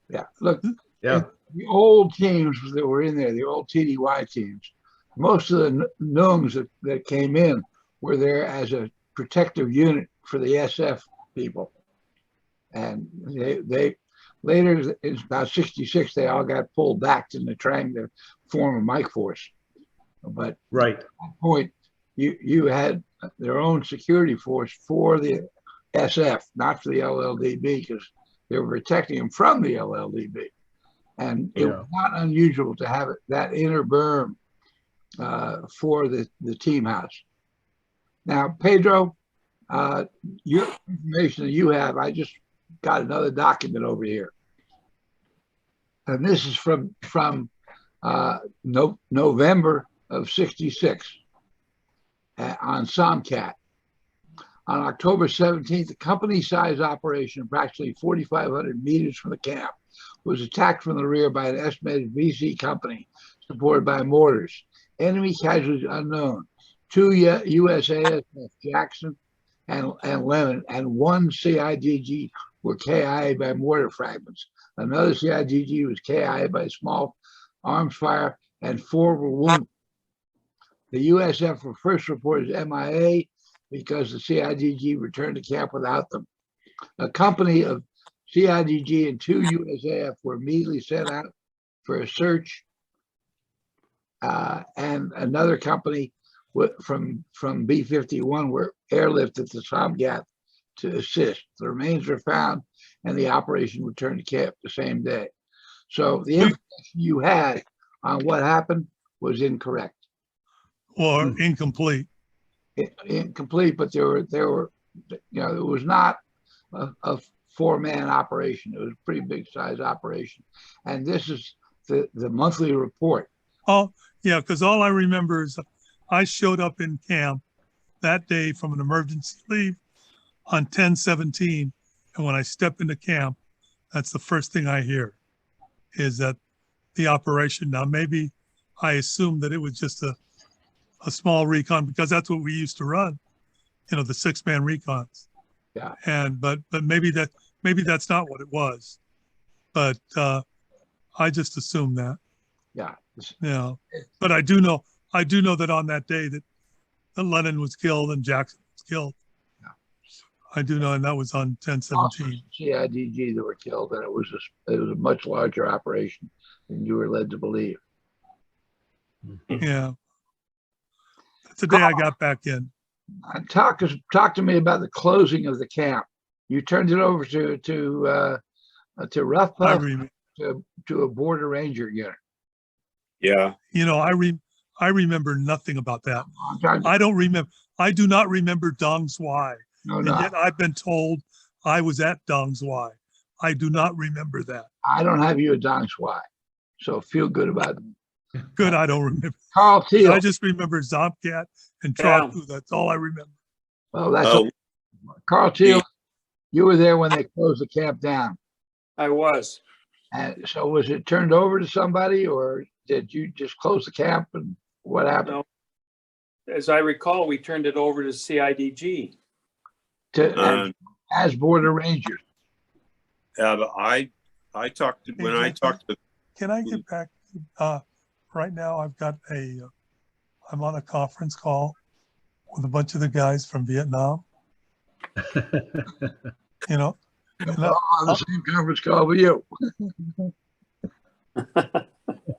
Yeah, look, Yeah. the old teams that were in there, the old TDY teams, most of the NUNGs that came in were there as a protective unit for the SF people. And they later, in about 66, they all got pulled back and they're trying to form a Mike force. But Right. at that point, you had their own security force for the SF, not for the LLDB, because they were protecting them from the LLDB. And it was not unusual to have that inner berm for the team house. Now, Pedro, your information that you have, I just got another document over here. And this is from November of 66 on Somcat. On October 17th, a company-sized operation approximately 4,500 meters from the camp was attacked from the rear by an estimated VC company supported by mortars. Enemy casualties unknown. 2 USAS Jackson and Lemon, and 1 CIDG were KIA by mortar fragments. Another CIDG was KIA by small arms fire, and 4 were wounded. The USF were first reported as MIA because the CIDG returned to camp without them. A company of CIDG and 2 USAF were immediately sent out for a search, and another company from B-51 were airlifted to Somgat to assist. The remains were found and the operation returned to camp the same day. So the information you had on what happened was incorrect. Or incomplete. Incomplete, but there were, you know, it was not a 4-man operation. It was a pretty big size operation. And this is the monthly report. Oh, yeah, because all I remember is I showed up in camp that day from an emergency leave on 10/17. And when I step into camp, that's the first thing I hear is that the operation. Now, maybe I assumed that it was just a small recon because that's what we used to run, you know, the 6-man recons. Yeah. And but maybe that's not what it was. But I just assumed that. Yeah. You know, but I do know that on that day that Lennon was killed and Jackson was killed. Yeah. I do know, and that was on 10/17. CIDG that were killed, and it was a much larger operation than you were led to believe. Yeah. the day I got back in. Talk to me about the closing of the camp. You turned it over to Rough I Puff, remember. to a border ranger unit. Yeah. You know, I remember nothing about that. I'm trying to- I don't remember. I do not remember Dong Zwai. no, And no, yet I've been told I was at Dong Zwai. I do not remember that. I don't have you at Dong Swai, so feel good about it. Good, I don't remember. Carl Teal. I just remember Zomcat and Yeah. Traku. That's all I remember. Well, that's Oh, Carl Teal. You were there when they closed the camp down. I was. And so was it turned over to somebody, or did you just close the camp, and what happened? No. As I recall, we turned it over to CIDG. As border rangers. I talked to, when I talked to, Can I get back? Right now, I'm on a conference call with a bunch of the guys from Vietnam. You know, and We're all on the same conference call with you.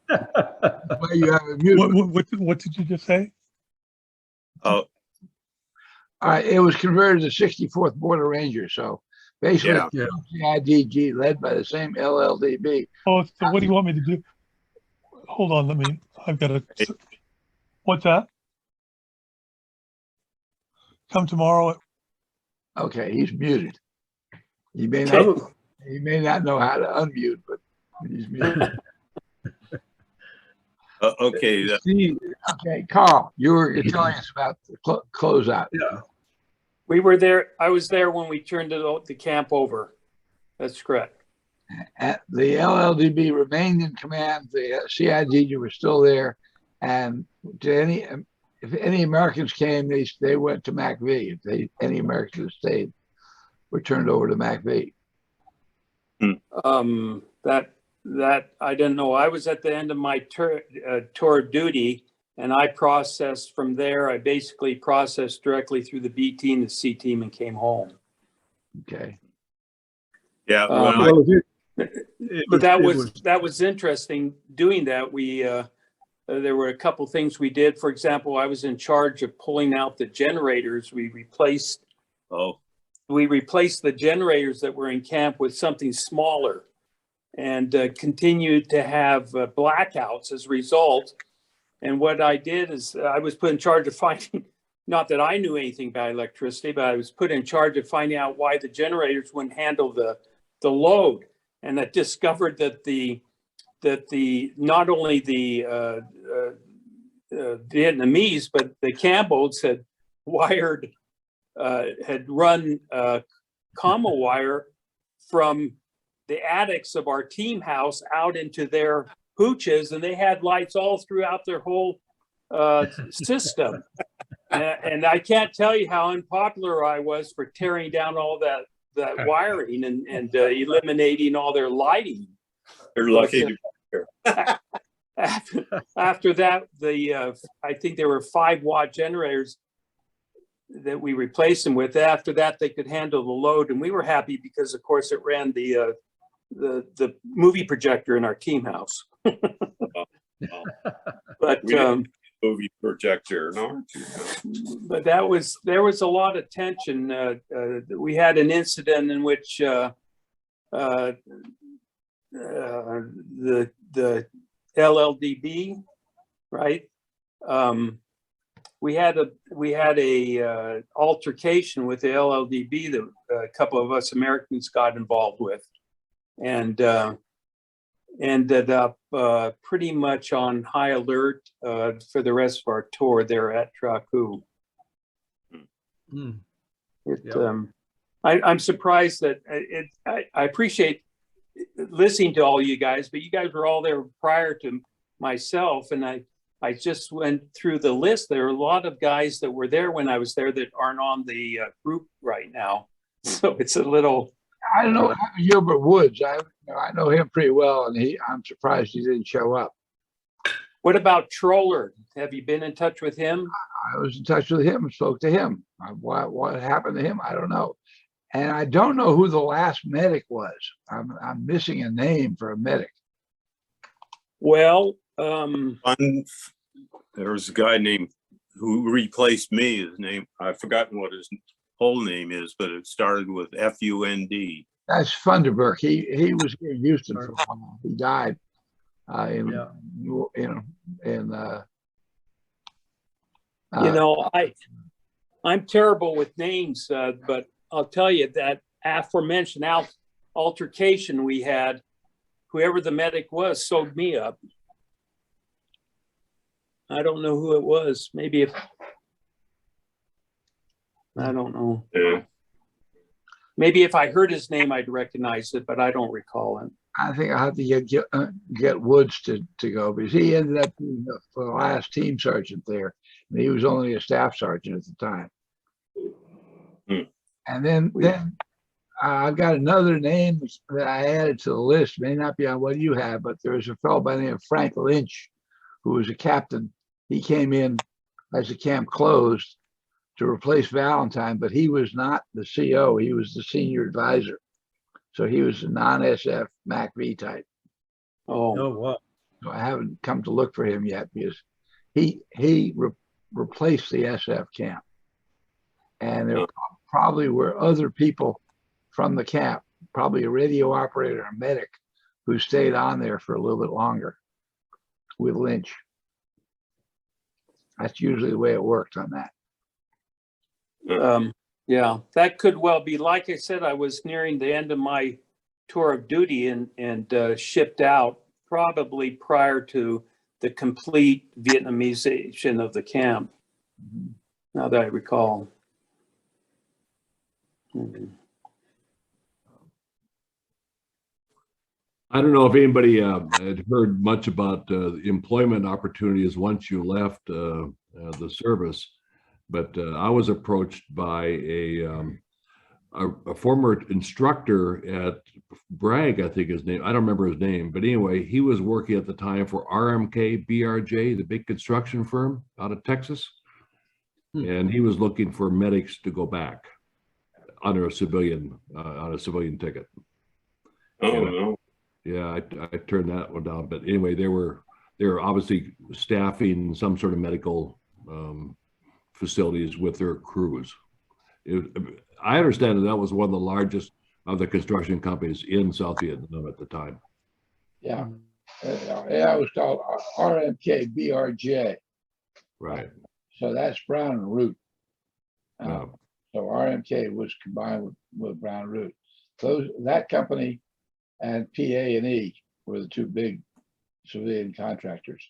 Well, you have a mute. what did you just say? oh, All right, it was converted to 64th Border Ranger, so basically Yeah. CIDG led by the same LLDB. Oh, so what do you want me to do? Hold on, I've got to. What's that? Come tomorrow. Okay, he's muted. He may Okay. not, he may not know how to unmute, but he's muted. okay. See, Okay, Carl, you're telling us about the closeout. yeah, We were there. I was there when we turned the camp over. That's correct. The LLDB remained in command. The CIDG was still there, and if any Americans came, they went to MACV. If any Americans stayed, were turned over to MACV. That I didn't know. I was at the end of my tour of duty, and I processed from there. I basically processed directly through the B team, the C team, and came home. Okay. Yeah. well, But that was interesting doing that. We there were a couple things we did. For example, I was in charge of pulling out the generators. We replaced the generators that were in camp with something smaller, and continued to have blackouts as a result. And what I did is I was put in charge of finding, not that I knew anything about electricity, but I was put in charge of finding out why the generators wouldn't handle the load. And I discovered that not only the Vietnamese, but the Cambos had run commo wire from the attics of our team house out into their hooches, and they had lights all throughout their whole system. And I can't tell you how unpopular I was for tearing down all that wiring and eliminating all their lighting. You're lucky. After that, I think there were 5-watt generators that we replaced them with. After that, they could handle the load, and we were happy because, of course, it ran the movie projector in our team house. But movie projector, no? But there was a lot of tension. We had an incident in which the LLDB, right? We had a altercation with the LLDB that a couple of us Americans got involved with, and ended up pretty much on high alert for the rest of our tour there at Traku. I'm surprised that I appreciate listening to all you guys, but you guys were all there prior to myself, and I just went through the list. There are a lot of guys that were there when I was there that aren't on the group right now, so it's a little. I don't know Gilbert Woods. I know him pretty well, and I'm surprised he didn't show up. What about Troller? Have you been in touch with him? I was in touch with him and spoke to him. What happened to him? I don't know. And I don't know who the last medic was. I'm missing a name for a medic. Well, There was a guy named who replaced me, his name, I've forgotten what his whole name is, but it started with F-U-N-D. That's Funderburk. He was here in Houston for a while. He died in Yeah. You know, I'm terrible with names, but I'll tell you that aforementioned altercation we had, whoever the medic was sewed me up. I don't know who it was. Maybe if, I don't know. Yeah. Maybe if I heard his name, I'd recognize it, but I don't recall him. I think I'll have to get Woods to go, because he ended up being the last team sergeant there. And he was only a staff sergeant at the time. And then I've got another name that I added to the list. May not be on what you have, but there was a fellow by the name of Frank Lynch, who was a captain. He came in as the camp closed to replace Valentine, but he was not the CO. He was the senior advisor. So he was a non-SF MAC-V type. Oh, wow. So I haven't come to look for him yet, because he replaced the SF camp. And there probably were other people from the camp, probably a radio operator, a medic, who stayed on there for a little bit longer with Lynch. That's usually the way it worked on that. yeah, that could well be. Like I said, I was nearing the end of my tour of duty and shipped out probably prior to the complete Vietnamization of the camp. Now that I recall. I don't know if anybody had heard much about employment opportunities once you left the service, but I was approached by a former instructor at Bragg, I think his name, I don't remember his name, but anyway, he was working at the time for RMK BRJ, the big construction firm out of Texas. And he was looking for medics to go back under a civilian, on a civilian ticket. Oh, no. Yeah, I turned that one down. But anyway, they were obviously staffing some sort of medical facilities with their crews. I understand that was one of the largest of the construction companies in South Vietnam at the time. Yeah. Yeah, it was called RMK BRJ. Right. So that's Brown and Root. Yeah. So RMK was combined with Brown and Root. That company and PA&E were the two big civilian contractors.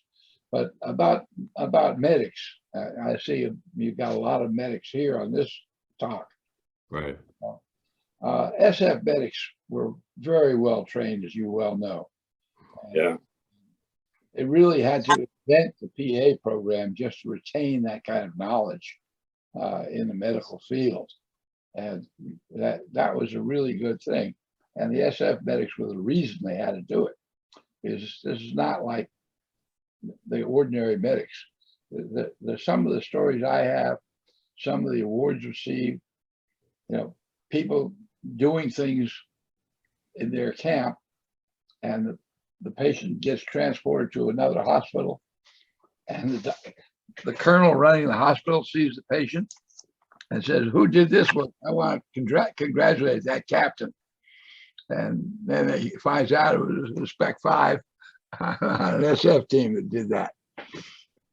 But about medics, I see you've got a lot of medics here on this talk. Right. SF medics were very well trained, as you well know. Yeah. They really had to invent the PA program just to retain that kind of knowledge in the medical field. And that was a really good thing. And the SF medics were the reason they had to do it. Because this is not like the ordinary medics. Some of the stories I have, some of the awards received, people doing things in their camp, and the patient gets transported to another hospital, and the colonel running the hospital sees the patient and says, "Who did this one? I want to congratulate that captain." And then he finds out it was the Spec 5 on an SF team that did that.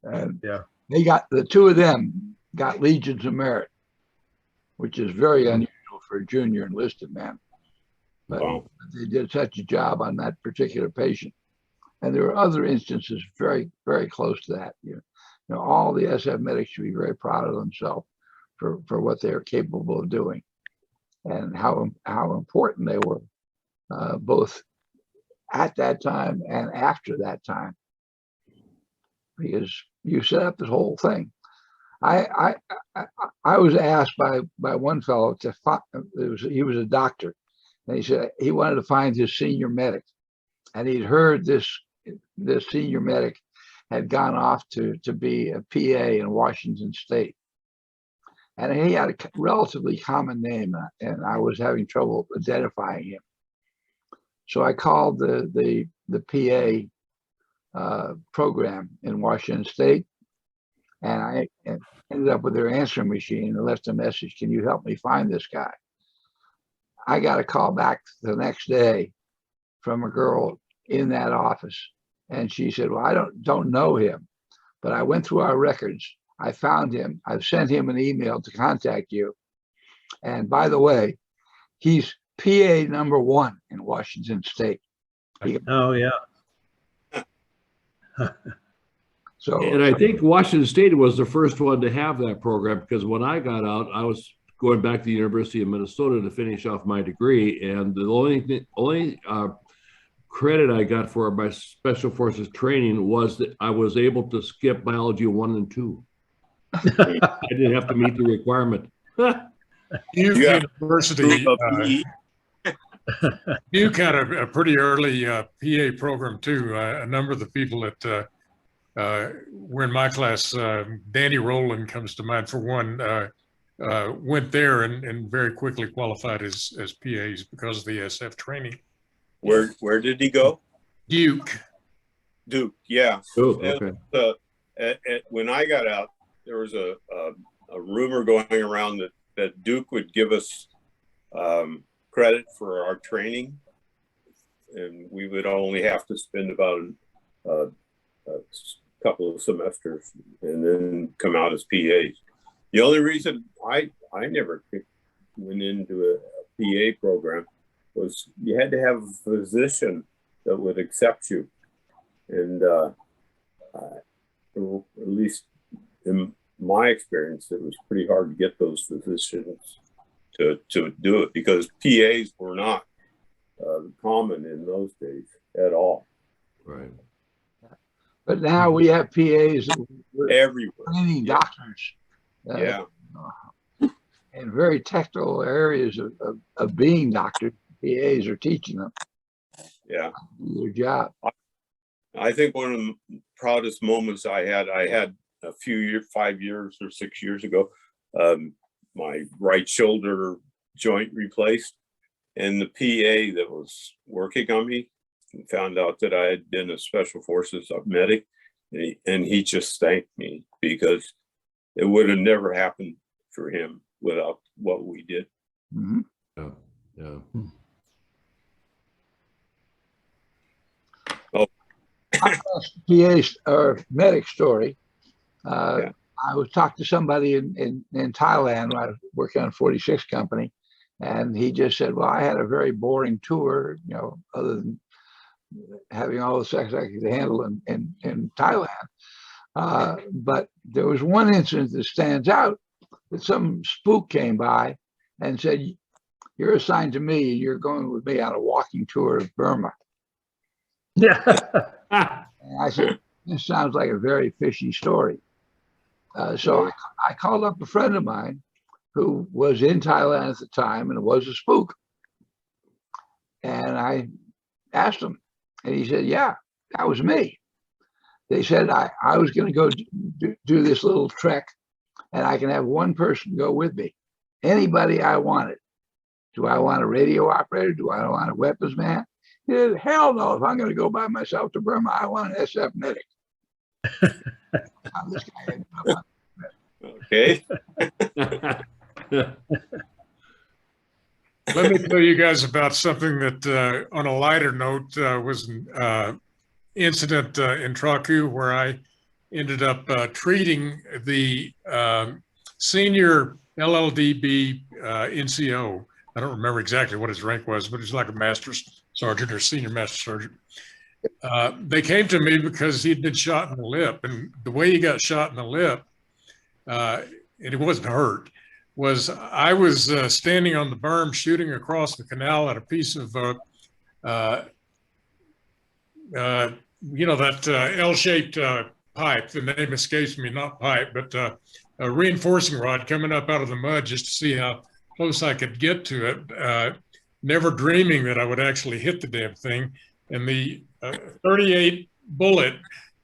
And they got, the two of them got Legions of Merit, which is very unusual for a junior enlisted man. But they did such a job on that particular patient. And there are other instances very, very close to that. All the SF medics should be very proud of themselves for what they are capable of doing, and how important they were, both at that time and after that time, because you set up this whole thing. I was asked by one fellow he was a doctor, and he said he wanted to find his senior medic, and he'd heard this senior medic had gone off to be a PA in Washington State, and he had a relatively common name, and I was having trouble identifying him. So I called the PA program in Washington State, And I ended up with their answering machine and left a message. Can you help me find this guy? I got a call back the next day from a girl in that office. And she said, well, I don't know him, but I went through our records. I found him. I've sent him an email to contact you. And by the way, he's PA number 1 in Washington State. Oh, yeah. So, And I think Washington State was the first one to have that program, because when I got out, I was going back to the University of Minnesota to finish off my degree. And the only credit I got for my special forces training was that I was able to skip biology 1 and 2. I didn't have to meet the requirement. Duke Yeah. University, Duke had a pretty early PA program too. A number of the people that were in my class, Danny Rowland comes to mind for one, went there and very quickly qualified as PAs because of the SF training. Where did he go? Duke. Yeah. Oh, okay. When I got out, there was a rumor going around that Duke would give us credit for our training, and we would only have to spend about a couple of semesters and then come out as PAs. The only reason I never went into a PA program was you had to have a physician that would accept you, and at least in my experience, it was pretty hard to get those physicians to do it, because PAs were not common in those days at all. Right. but now we have PAs Everywhere. training doctors. Yeah. In very technical areas of being doctors. PAs are teaching them Yeah. their job. I think one of the proudest moments I had a few years, 5 years or 6 years ago, my right shoulder joint replaced, and the PA that was working on me found out that I had been a special forces medic, and he just thanked me, because it would have never happened for him without what we did. Mm-hmm. Yeah. Yeah. PA or medic story. Yeah. I was talking to somebody in Thailand when I was working on 46 company, and he just said, well, I had a very boring tour, other than having all the sex I could handle in Thailand. But there was one incident that stands out, that some spook came by and said, you're assigned to me, you're going with me on a walking tour of Burma. Yeah. And I said, this sounds like a very fishy story. So I called up a friend of mine who was in Thailand at the time and was a spook. And I asked him, and he said, yeah, that was me. They said I was going to go do this little trek, and I can have one person go with me, anybody I wanted. Do I want a radio operator? Do I want a weapons man? He said, hell no, if I'm going to go by myself to Burma, I want an SF medic. This guy ended up on Okay. Let me tell you guys about something that, on a lighter note, was an incident in Traku, where I ended up treating the senior LLDB NCO. I don't remember exactly what his rank was, but he was like a master's sergeant or senior master sergeant. They came to me because he'd been shot in the lip, and the way he got shot in the lip, and he wasn't hurt, was I was standing on the berm shooting across the canal at a piece of, that L-shaped pipe. The name escapes me, not pipe, but a reinforcing rod coming up out of the mud just to see how close I could get to it, never dreaming that I would actually hit the damn thing. And the 38 bullet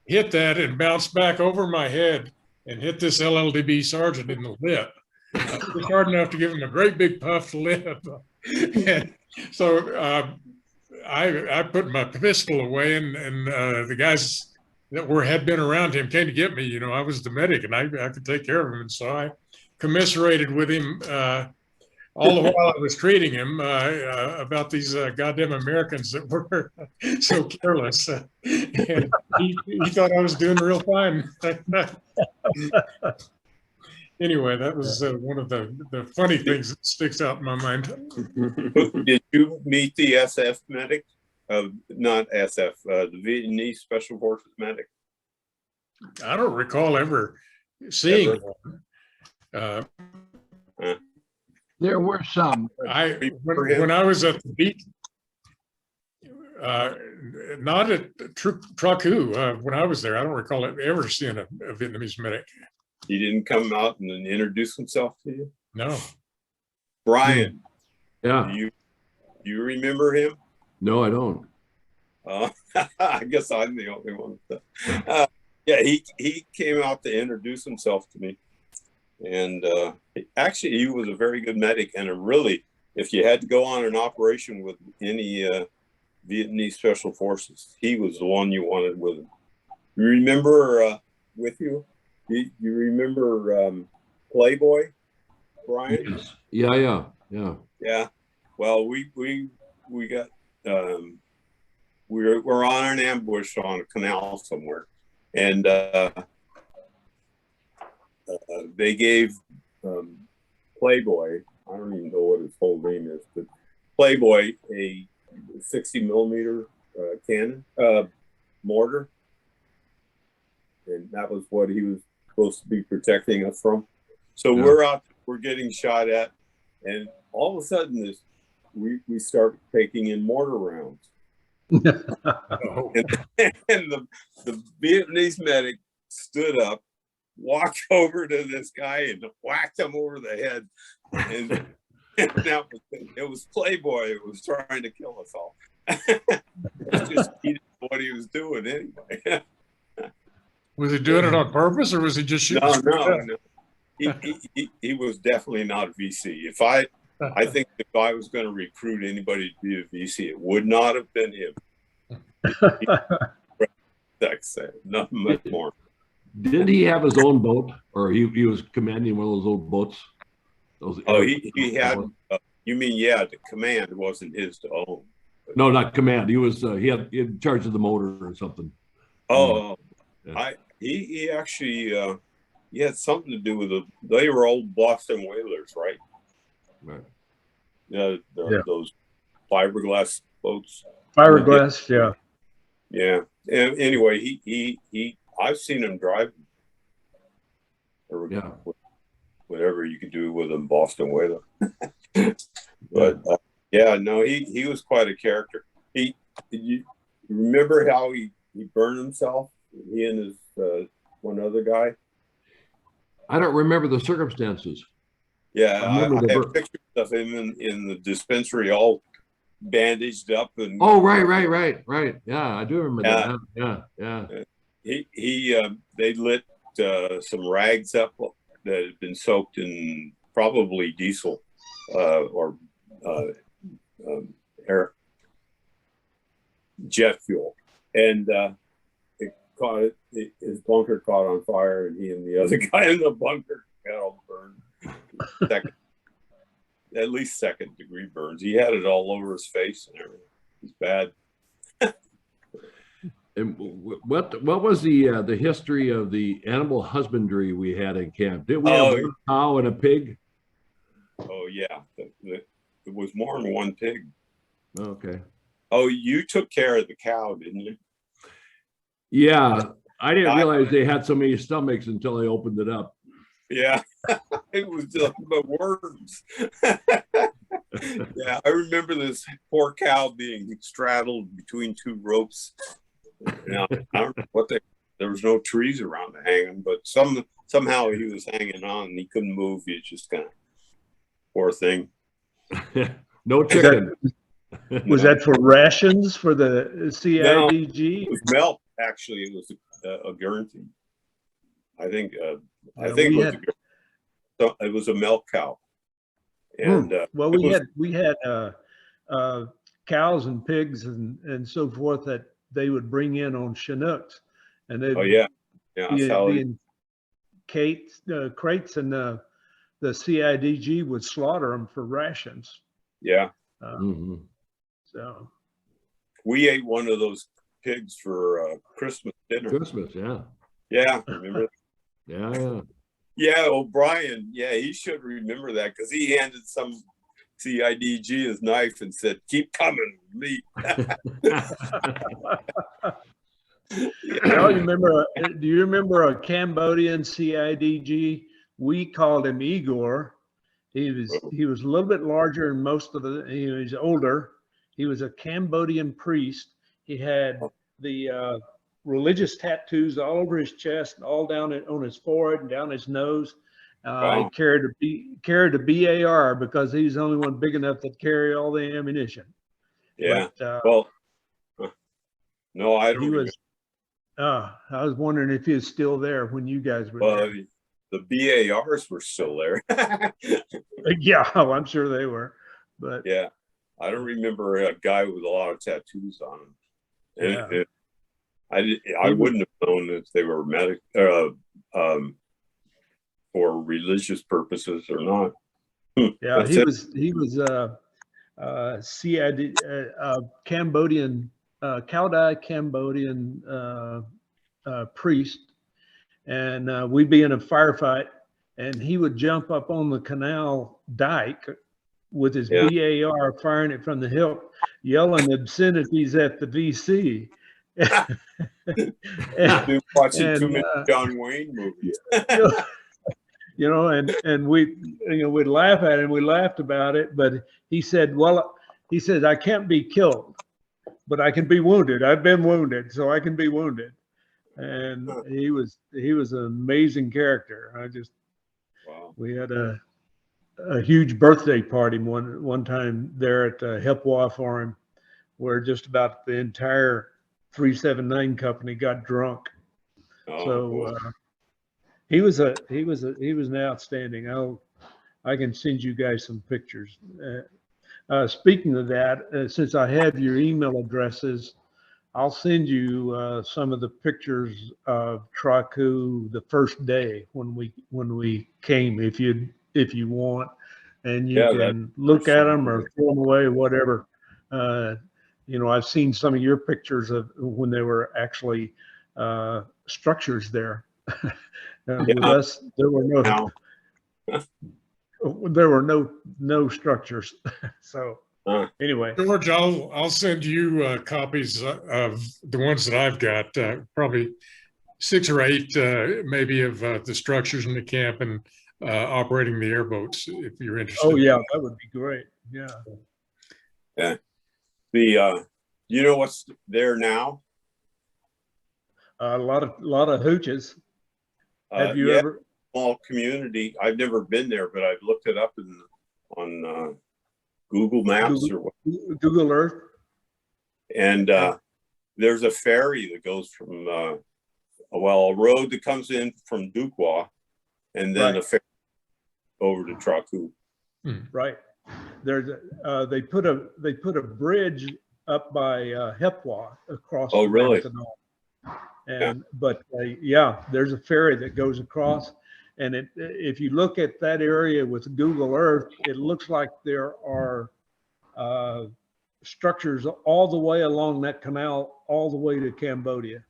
hit that and bounced back over my head and hit this LLDB sergeant in the lip. Just hard enough to give him a great big puffed lip. And so I put my pistol away, and the guys that had been around him came to get me. You know, I was the medic and I could take care of him. And so I commiserated with him all the while I was treating him about these goddamn Americans that were so careless. And he thought I was doing real fine. Anyway, that was one of the funny things that sticks out in my mind. Did you meet the SF medic? Not SF, the Vietnamese Special Forces medic. I don't recall ever seeing one. There were some. When I was at the beach, not at Traku, when I was there, I don't recall ever seeing a Vietnamese medic. He didn't come out and introduce himself to you? No. Brian. Yeah. Do you remember him? No, I don't. I guess I'm the only one. Yeah, he came out to introduce himself to me. And actually, he was a very good medic. And really, if you had to go on an operation with any Vietnamese Special Forces, he was the one you wanted with him. You remember with you? You remember Playboy, Brian? Yes. Yeah. Well, we got we're on an ambush on a canal somewhere, and they gave Playboy, I don't even know what his whole name is, but Playboy a 60 millimeter cannon mortar, and that was what he was supposed to be protecting us from. So we're getting shot at, and all of a sudden we start taking in mortar rounds. and the Vietnamese medic stood up, walked over to this guy and whacked him over the head. And now it was Playboy who was trying to kill us all. It's just he didn't know what he was doing anyway. Was he doing it on purpose, or was he just shooting? No. He was definitely not a VC. I think if I was going to recruit anybody to be a VC, it would not have been him. Nothing much more. Didn't he have his own boat, or he was commanding one of those old boats? He had. You mean the command wasn't his to own? No, not command. He was he had charge of the motor or something. Oh, yeah. He actually he had something to do with they were old Boston whalers, right? Right. Yeah, those fiberglass boats. Fiberglass, yeah. Yeah. And anyway, he I've seen him driving. Or whatever you could do with a Boston whaler. But he was quite a character. You remember how he burned himself? He and his one other guy. I don't remember the circumstances. Yeah, I have pictures of him in the dispensary, all bandaged up and. Oh, right. Yeah, I do remember that. Yeah. They lit some rags up that had been soaked in probably diesel or air jet fuel, and his bunker caught on fire, and he and the other guy in the bunker got all burned. At least second-degree burns. He had it all over his face and everything. It's bad. And what was the history of the animal husbandry we had in camp? Did we have a cow and a pig? Oh yeah, it was more than one pig. Okay. Oh, you took care of the cow, didn't you? Yeah, I didn't realize they had so many stomachs until I opened it up. Yeah, it was just the worms. Yeah, I remember this poor cow being straddled between two ropes. Now, I don't know what there was no trees around to hang him, but somehow he was hanging on and he couldn't move. He just kind of, poor thing. No chicken. Was that for rations for the CIDG? No, it was milk. Actually, it was a Guernsey. I think it was a milk cow. And well, we had cows and pigs and so forth that they would bring in on Chinooks, and they'd Oh yeah, yeah. be, Salad. be in crates, and the CIDG would slaughter them for rations. Yeah, Mhm. So we ate one of those pigs for Christmas dinner. Christmas, yeah. Yeah, remember? Yeah, yeah. Yeah, O'Brien. Yeah, he should remember that because he handed some CIDG his knife and said, "Keep coming, meat." Y'all remember? Do you remember a Cambodian CIDG? We called him Igor. He was a little bit larger than most of the. He was older. He was a Cambodian priest. He had the religious tattoos all over his chest, and all down on his forehead and down his nose. Wow. He carried a BAR because he's the only one big enough to carry all the ammunition. Yeah. But, Well, no, I don't. he remember. was. I was wondering if he was still there when you guys were Well, there. the BARs were still there. Yeah, oh, I'm sure they were. But Yeah, I don't remember a guy with a lot of tattoos on him. And I wouldn't have known if they were for religious purposes or not. yeah, he was CID Cambodian Kaudai Cambodian priest, and we'd be in a firefight, and he would jump up on the canal dike with his BAR, firing it from the hip, yelling obscenities at the VC. Been watching too many John Wayne movies. You know, and we, we'd laugh at him. We laughed about it, but he said, "Well, he says I can't be killed, but I can be wounded. I've been wounded, so I can be wounded." And he was an amazing character. Wow. We had a huge birthday party one time there at Hiep for him, where just about the entire 379 company got drunk. Oh, So cool. he was an outstanding. I can send you guys some pictures. Speaking of that, since I have your email addresses, I'll send you some of the pictures of Traku the first day when we came, if you want, and you can look at them or throw them away, whatever. I've seen some of your pictures of when there were actually structures there. With us, there were no structures. So anyway, George, I'll send you copies of the ones that I've got, probably 6 or 8, maybe of the structures in the camp and operating the airboats, if you're interested. Oh yeah, that would be great. Yeah. Yeah. The you know what's there now? A lot of hooches. Have you ever? Small community. I've never been there, but I've looked it up on Google Maps or Google Earth. And there's a ferry that goes from a road that comes in from Duquois, and then a ferry over to Traku. Right. There's they put a bridge up by Hepwa across. Oh, really? And but there's a ferry that goes across, and if you look at that area with Google Earth, it looks like there are structures all the way along that canal, all the way to Cambodia.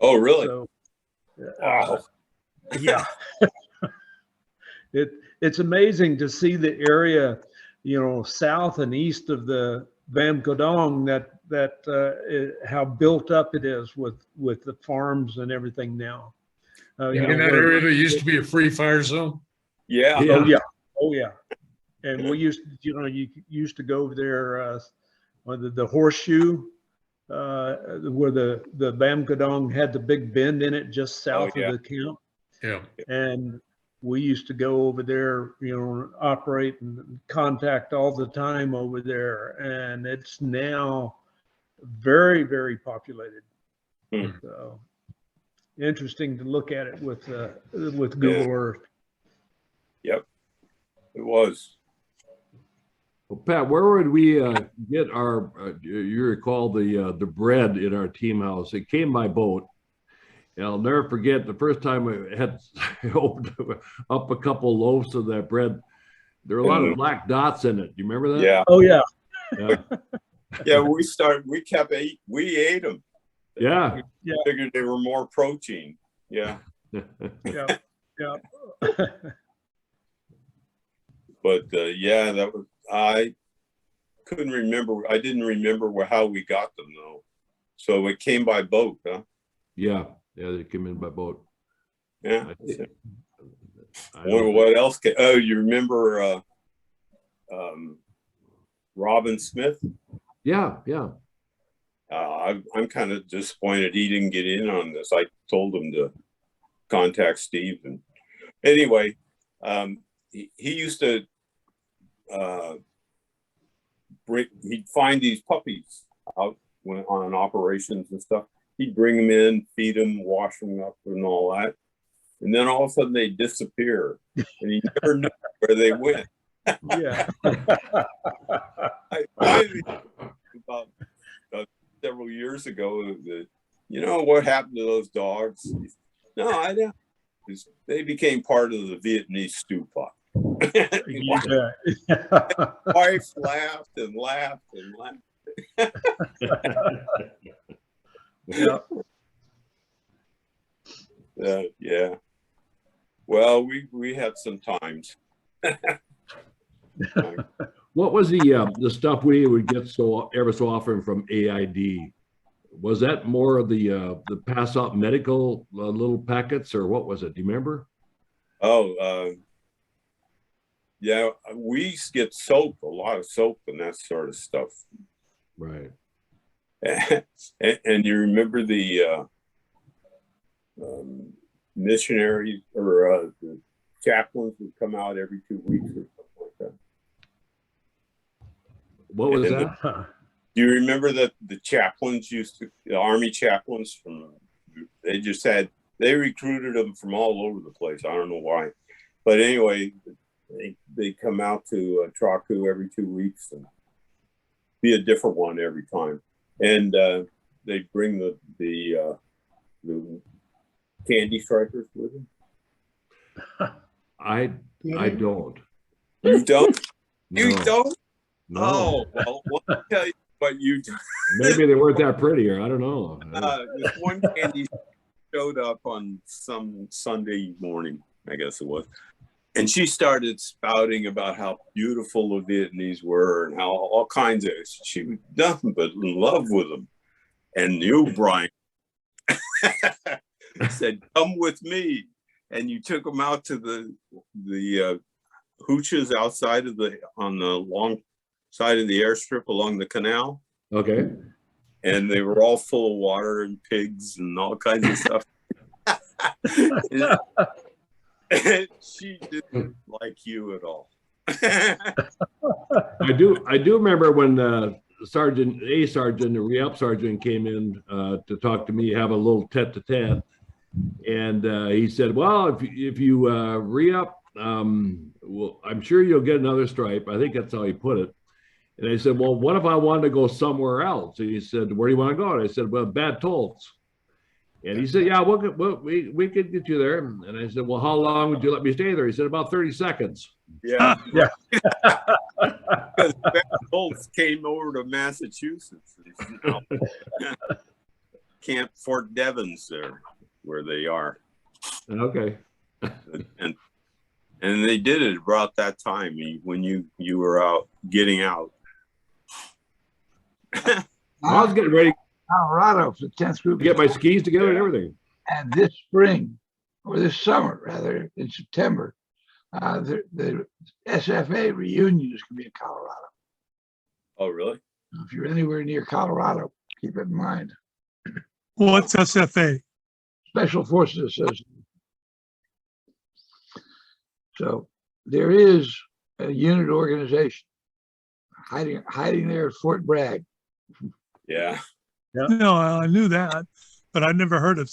Oh, really? So, wow. Yeah. It's amazing to see the area, south and east of the Vam Kodong, how built up it is with the farms and everything now. In that area that used to be a free fire zone. Yeah. Oh yeah. And we used, you used to go over there, the horseshoe, where the Vam Kodong had the big bend in it just south of the camp. Yeah. And we used to go over there, operate and contact all the time over there. And it's now very, very populated. So interesting to look at it with Google Earth. Yep, it was. Well, Pat, where would we get our? You recall the bread in our team house? It came by boat, And I'll never forget the first time I had opened up a couple loaves of that bread. There were a lot of black dots in it. Do you remember that? Yeah. Oh yeah. Yeah. Yeah. We ate them. Yeah. Yeah. Figured they were more protein. Yeah. Yeah. Yeah. But yeah, that was, I couldn't remember. I didn't remember how we got them though. So it came by boat, huh? Yeah. Yeah. They came in by boat. Yeah. I don't What else? Oh, you remember Robin Smith? Yeah. Yeah. I'm kind of disappointed he didn't get in on this. I told him to contact Steve. And anyway, he used to he'd find these puppies out on operations and stuff. He'd bring them in, feed them, wash them up and all that. And then all of a sudden they disappear and he never knew where they went. Yeah. I finally, about several years ago, that, you know, what happened to those dogs? No, I don't. They became part of the Vietnamese stew pot. Yeah. Wife laughed and laughed and laughed. Yeah. Yeah. Well, we had some times. What was the stuff we would get ever so often from AID? Was that more of the pass out medical little packets, or what was it? Do you remember? Oh, yeah, we used to get soap, a lot of soap and that sort of stuff. Right. And you remember the missionaries or the chaplains would come out every 2 weeks or something like that. What was And that? do you remember that the chaplains the army chaplains they recruited them from all over the place. I don't know why, but anyway, they come out to Traku every 2 weeks and be a different one every time. And they bring the candy strikers with them. I don't. You don't? No. You don't? No. Oh, well, let me tell you what you do. Maybe they weren't that pretty, or I don't know. This one candy showed up on some Sunday morning, I guess it was. And she started spouting about how beautiful the Vietnamese were and how all kinds of, she was nothing but in love with them. And you, Brian, said, come with me. And you took them out to the hooches outside on the long side of the airstrip along the canal. Okay. And they were all full of water and pigs and all kinds of stuff. And she didn't like you at all. I do remember when A sergeant, the re-up sergeant, came in to talk to me, have a little tete-a-tete, and he said, "Well, if you re-up, well, I'm sure you'll get another stripe." I think that's how he put it. And I said, "Well, what if I wanted to go somewhere else?" And he said, "Where do you want to go?" And I said, "Well, Bad Tolls." And he said, "Yeah, we could get you there." And I said, "Well, how long would you let me stay there?" He said, "About 30 seconds. Yeah. Yeah. Because Colts came over to Massachusetts. Camp Fort Devens there, where they are. Okay. And they did it about that time when you were out getting out. I was getting ready Colorado for the 10th group. to get my skis together and everything. And this spring, or this summer rather, in September, the SFA reunion is going to be in Colorado. Oh, really? If you're anywhere near Colorado, keep it in mind. What's SFA? Special Forces Association. So there is a unit organization hiding there at Fort Bragg. Yeah. No, I knew that, but I never heard of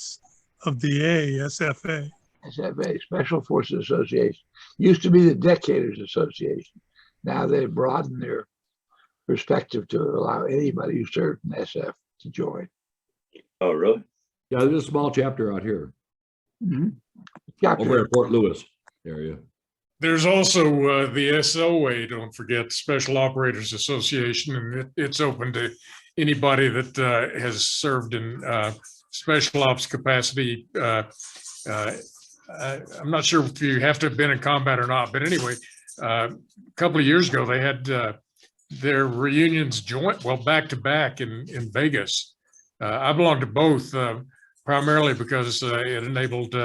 the SFA. SFA, Special Forces Association. Used to be the Decators Association. Now they've broadened their perspective to allow anybody who served in SF to join. Oh, really? Yeah, there's a small chapter out here Chapter. over at Fort Lewis area. There's also the SOA, don't forget, Special Operators Association, and it's open to anybody that has served in special ops capacity. I'm not sure if you have to have been in combat or not, but anyway, a couple of years ago, they had their reunions back to back in Vegas. I belong to both, primarily because it enabled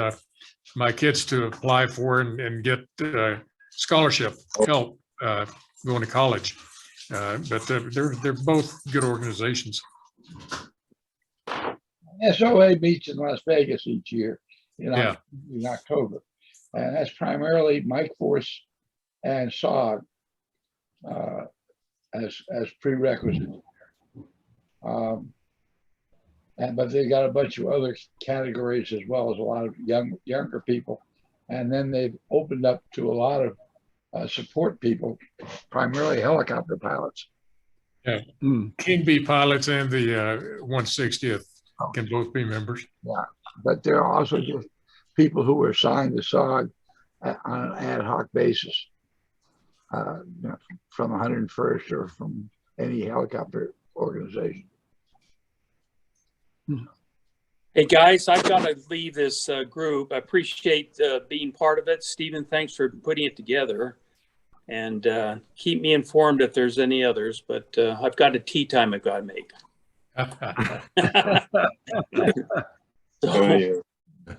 my kids to apply for and get scholarship help going to college. But they're both good organizations. SOA meets in Las Vegas each year in Yeah. October. And that's primarily Mike Force and SOG as prerequisites. But they got a bunch of other categories as well as a lot of younger people. And then they've opened up to a lot of support people, primarily helicopter pilots. Yeah. King Bee pilots and the 160th can both be members. Yeah, but there are also just people who are assigned to SOG on an ad hoc basis, from 101st or from any helicopter organization. Hey guys, I've got to leave this group. I appreciate being part of it. Stephen, thanks for putting it together, and keep me informed if there's any others, but I've got a tea time I've got to make.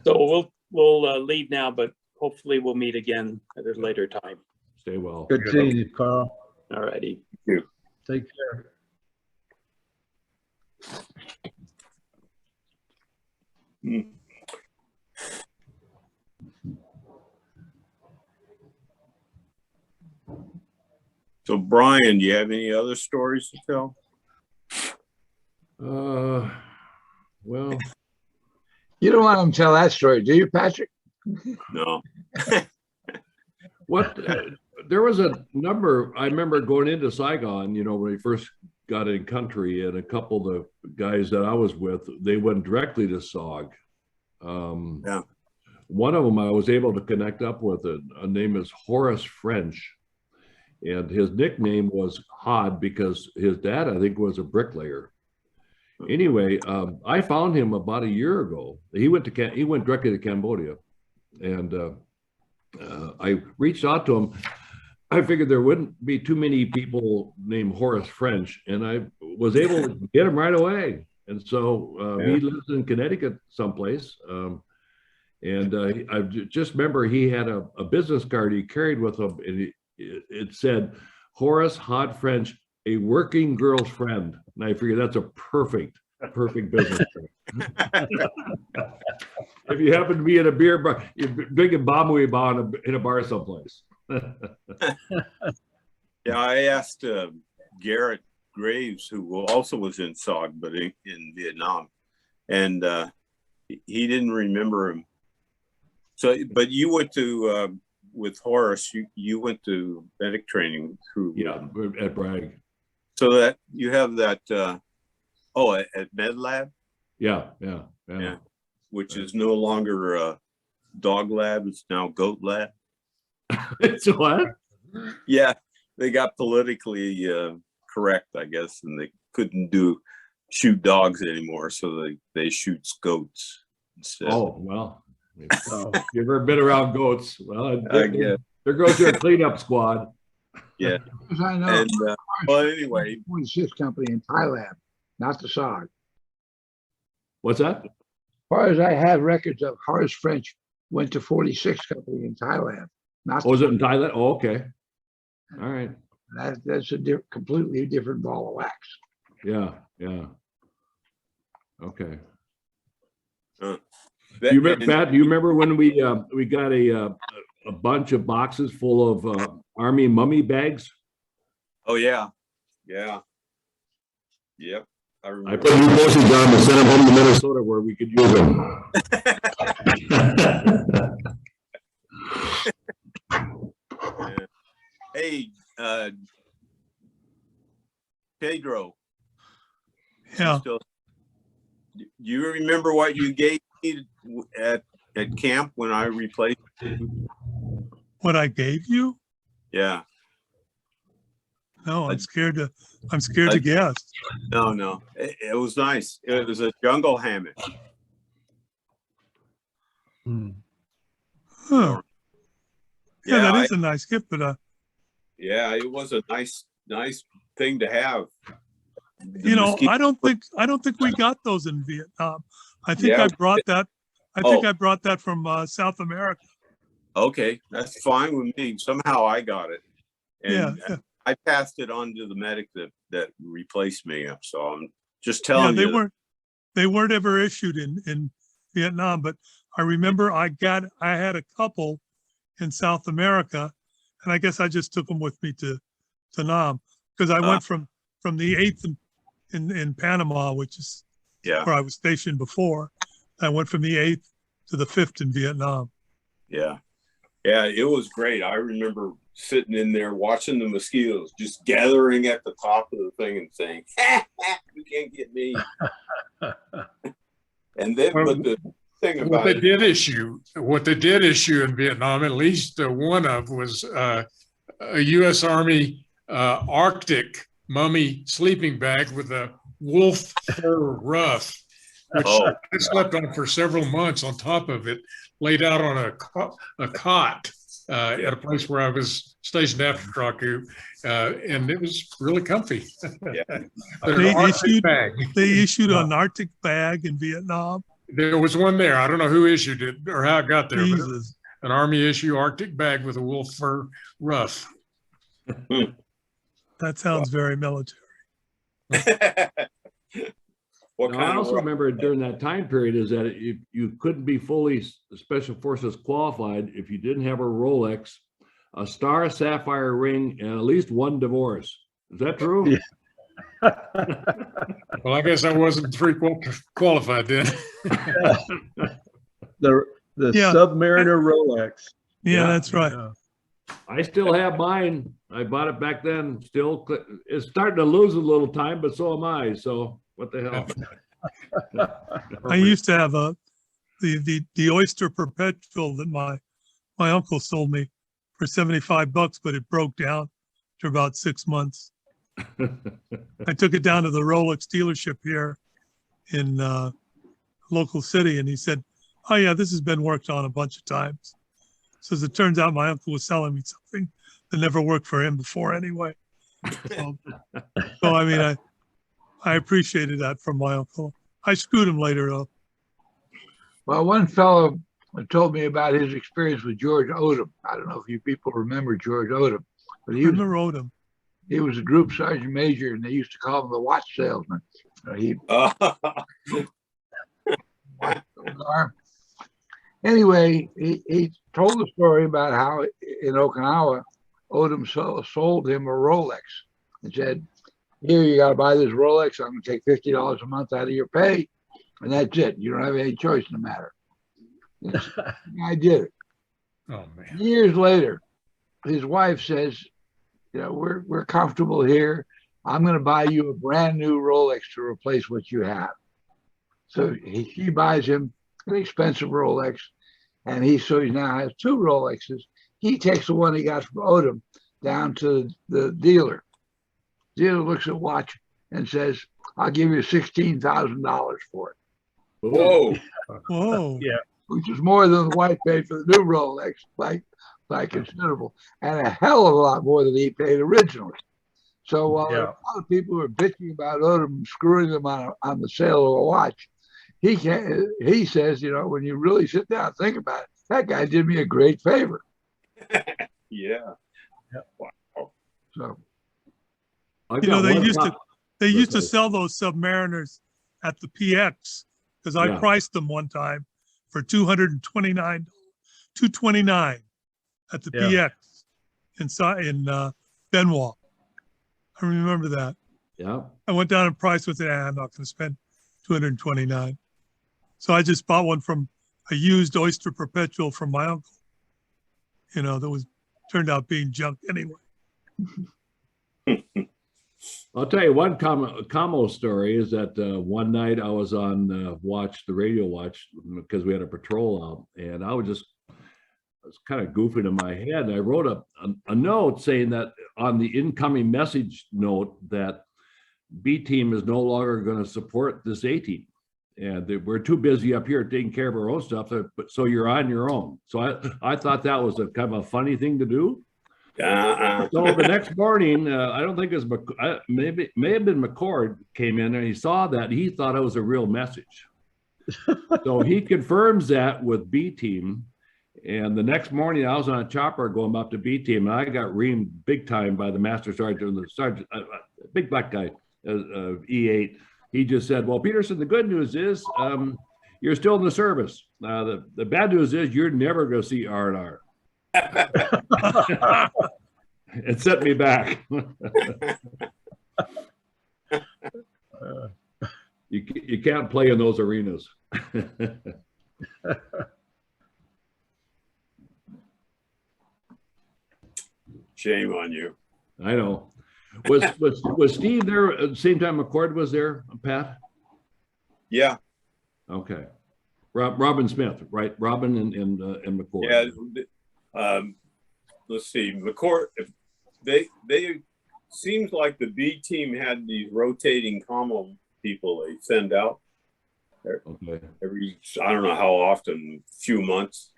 So we'll leave now, but hopefully we'll meet again at a later time. Stay well. Good seeing you, Carl. All righty. Take care. So Brian, do you have any other stories to tell? Well, You don't want to tell that story, do you, Patrick? No. what there was a number. I remember going into Saigon, when we first got in country, and a couple of the guys that I was with, they went directly to SOG. Yeah. One of them I was able to connect up with. A name is Horace French, and his nickname was Hod because his dad, I think, was a bricklayer. Anyway, I found him about a year ago. He went directly to Cambodia, and I reached out to him. I figured there wouldn't be too many people named Horace French, and I was able to get him right away. And so he lives in Connecticut someplace. And I just remember he had a business card he carried with him, and it said, Horace Hod French, a working girl's friend. And I figured that's a perfect business card. If you happen to be in a beer bar, you're drinking Bamui Ba in a bar someplace. Yeah, I asked Garrett Graves, who also was in SOG, but in Vietnam, and he didn't remember him. So, but you went to with Horace. You went to medic training through at Bragg. So that you have that. At Med Lab. Yeah. Which is no longer Dog Lab; it's now Goat Lab. It's what? Yeah, they got politically correct, I guess, and they couldn't shoot dogs anymore, so they shoot goats instead. Oh well, you ever been around goats? Well, there goes your cleanup squad. Yeah, As I know. And well, anyway, 46 company in Thailand, not the SOG. What's that? As far as I have records of, Horace French went to 46 company in Thailand. Was it in Thailand? Oh, okay. All right. That's a completely different ball of wax. Yeah. Okay. Pat, do you remember when we got a bunch of boxes full of Army mummy bags? Oh yeah. Yep. I put new postage on to send them home to Minnesota where we could use them. Hey, Pedro. Yeah. you remember what you gave me at camp when I replaced? What I gave you? Yeah. No, I'm scared to guess. No. It was nice. It was a jungle hammock. Hmm. Huh. Yeah, Yeah, that is a nice gift, but yeah, it was a nice thing to have. The you know, mosquito- I don't think we got those in Vietnam. I think Yeah. I brought that. I think I brought that from South America. Okay, that's fine with me. Somehow I got it, and Yeah. I passed it on to the medic that replaced me. So I'm just Yeah, telling they you. weren't ever issued in Vietnam, but I remember I had a couple in South America, and I guess I just took them with me to Nam because I went from the 8th in Panama, which is Yeah, where I was stationed before. I went from the 8th to the 5th in Vietnam. yeah, it was great. I remember sitting in there watching the mosquitoes just gathering at the top of the thing and saying, "You can't get me." And then, but the thing about what they did issue in Vietnam, at least one of, was a U.S. Army Arctic mummy sleeping bag with a wolf fur ruff, which I slept on for several months on top of it, laid out on a cot at a place where I was stationed after Traku, and it was really comfy. Yeah. They issued an Arctic bag in Vietnam. There was one there. I don't know who issued it or how it got there. Jesus. But an Army issue Arctic bag with a wolf fur ruff. That sounds very military. What Now, kind I of also world? remember during that time period is that you couldn't be fully special forces qualified if you didn't have a Rolex, a star sapphire ring, and at least one divorce. Is that true? Yeah. Well, I guess I wasn't qualified then. The Yeah. Submariner Rolex. Yeah, that's right. Yeah. I still have mine. I bought it back then. Still, it's starting to lose a little time, but so am I. So what the hell? I used to have the Oyster Perpetual that my uncle sold me for $75, but it broke down after about 6 months. I took it down to the Rolex dealership here in local city, and he said, "Oh yeah, this has been worked on a bunch of times." So as it turns out, my uncle was selling me something that never worked for him before anyway. So I mean, I appreciated that from my uncle. I screwed him later though. Well, one fellow told me about his experience with George Odom. I don't know if you people remember George Odom, but I remember Odom. he was a group sergeant major, and they used to call him the watch salesman. Anyway, he told a story about how in Okinawa, Odom sold him a Rolex and said, "Here, you got to buy this Rolex. I'm going to take $50 a month out of your pay, and that's it. You don't have any choice in the matter." I did it. Oh man! Years later, his wife says, "You know, we're comfortable here. I'm going to buy you a brand new Rolex to replace what you have." So he buys him an expensive Rolex, and he now has two Rolexes. He takes the one he got from Odom down to the dealer. The dealer looks at the watch and says, "I'll give you $16,000 for it." Whoa! Whoa! Yeah. Which is more than the wife paid for the new Rolex, by considerable, and a hell of a lot more than he paid originally. So while there are a lot of people who are bitching about Odom screwing them on the sale of a watch, he says, you know, when you really sit down and think about it, that guy did me a great favor. Yeah. Wow. So You know, they used to sell those Submariners at the PX because I priced them one time for $229 at the PX in Benoit. I remember that. Yeah. I went down and priced with it. I'm not going to spend $229. So I just bought one from a used Oyster Perpetual from my uncle. You know, that turned out being junk anyway. I'll tell you one Camo story is that one night I was on watch, the radio watch, because we had a patrol out, and I was kind of goofing in my head. And I wrote a note saying that on the incoming message note that B team is no longer going to support this A team. And we're too busy up here taking care of our own stuff, so you're on your own. So I thought that was a kind of a funny thing to do. So the next morning, I don't think it was may have been McCord came in and he saw that, he thought it was a real message. So he confirms that with B team. And the next morning I was on a chopper going up to B team, and I got reamed big time by the master sergeant, the sergeant, big black guy, E8. He just said, well, Peterson, the good news is you're still in the service. The bad news is you're never going to see R&R. It set me back. You can't play in those arenas. Shame on you. I know. Was Steve there at the same time McCord was there, Pat? Yeah. Okay. Robin Smith, right? Robin and McCord. Yeah. Let's see. McCord. They seems like the B team had these rotating comm people they send out. Okay. Every, I don't know how often, few months.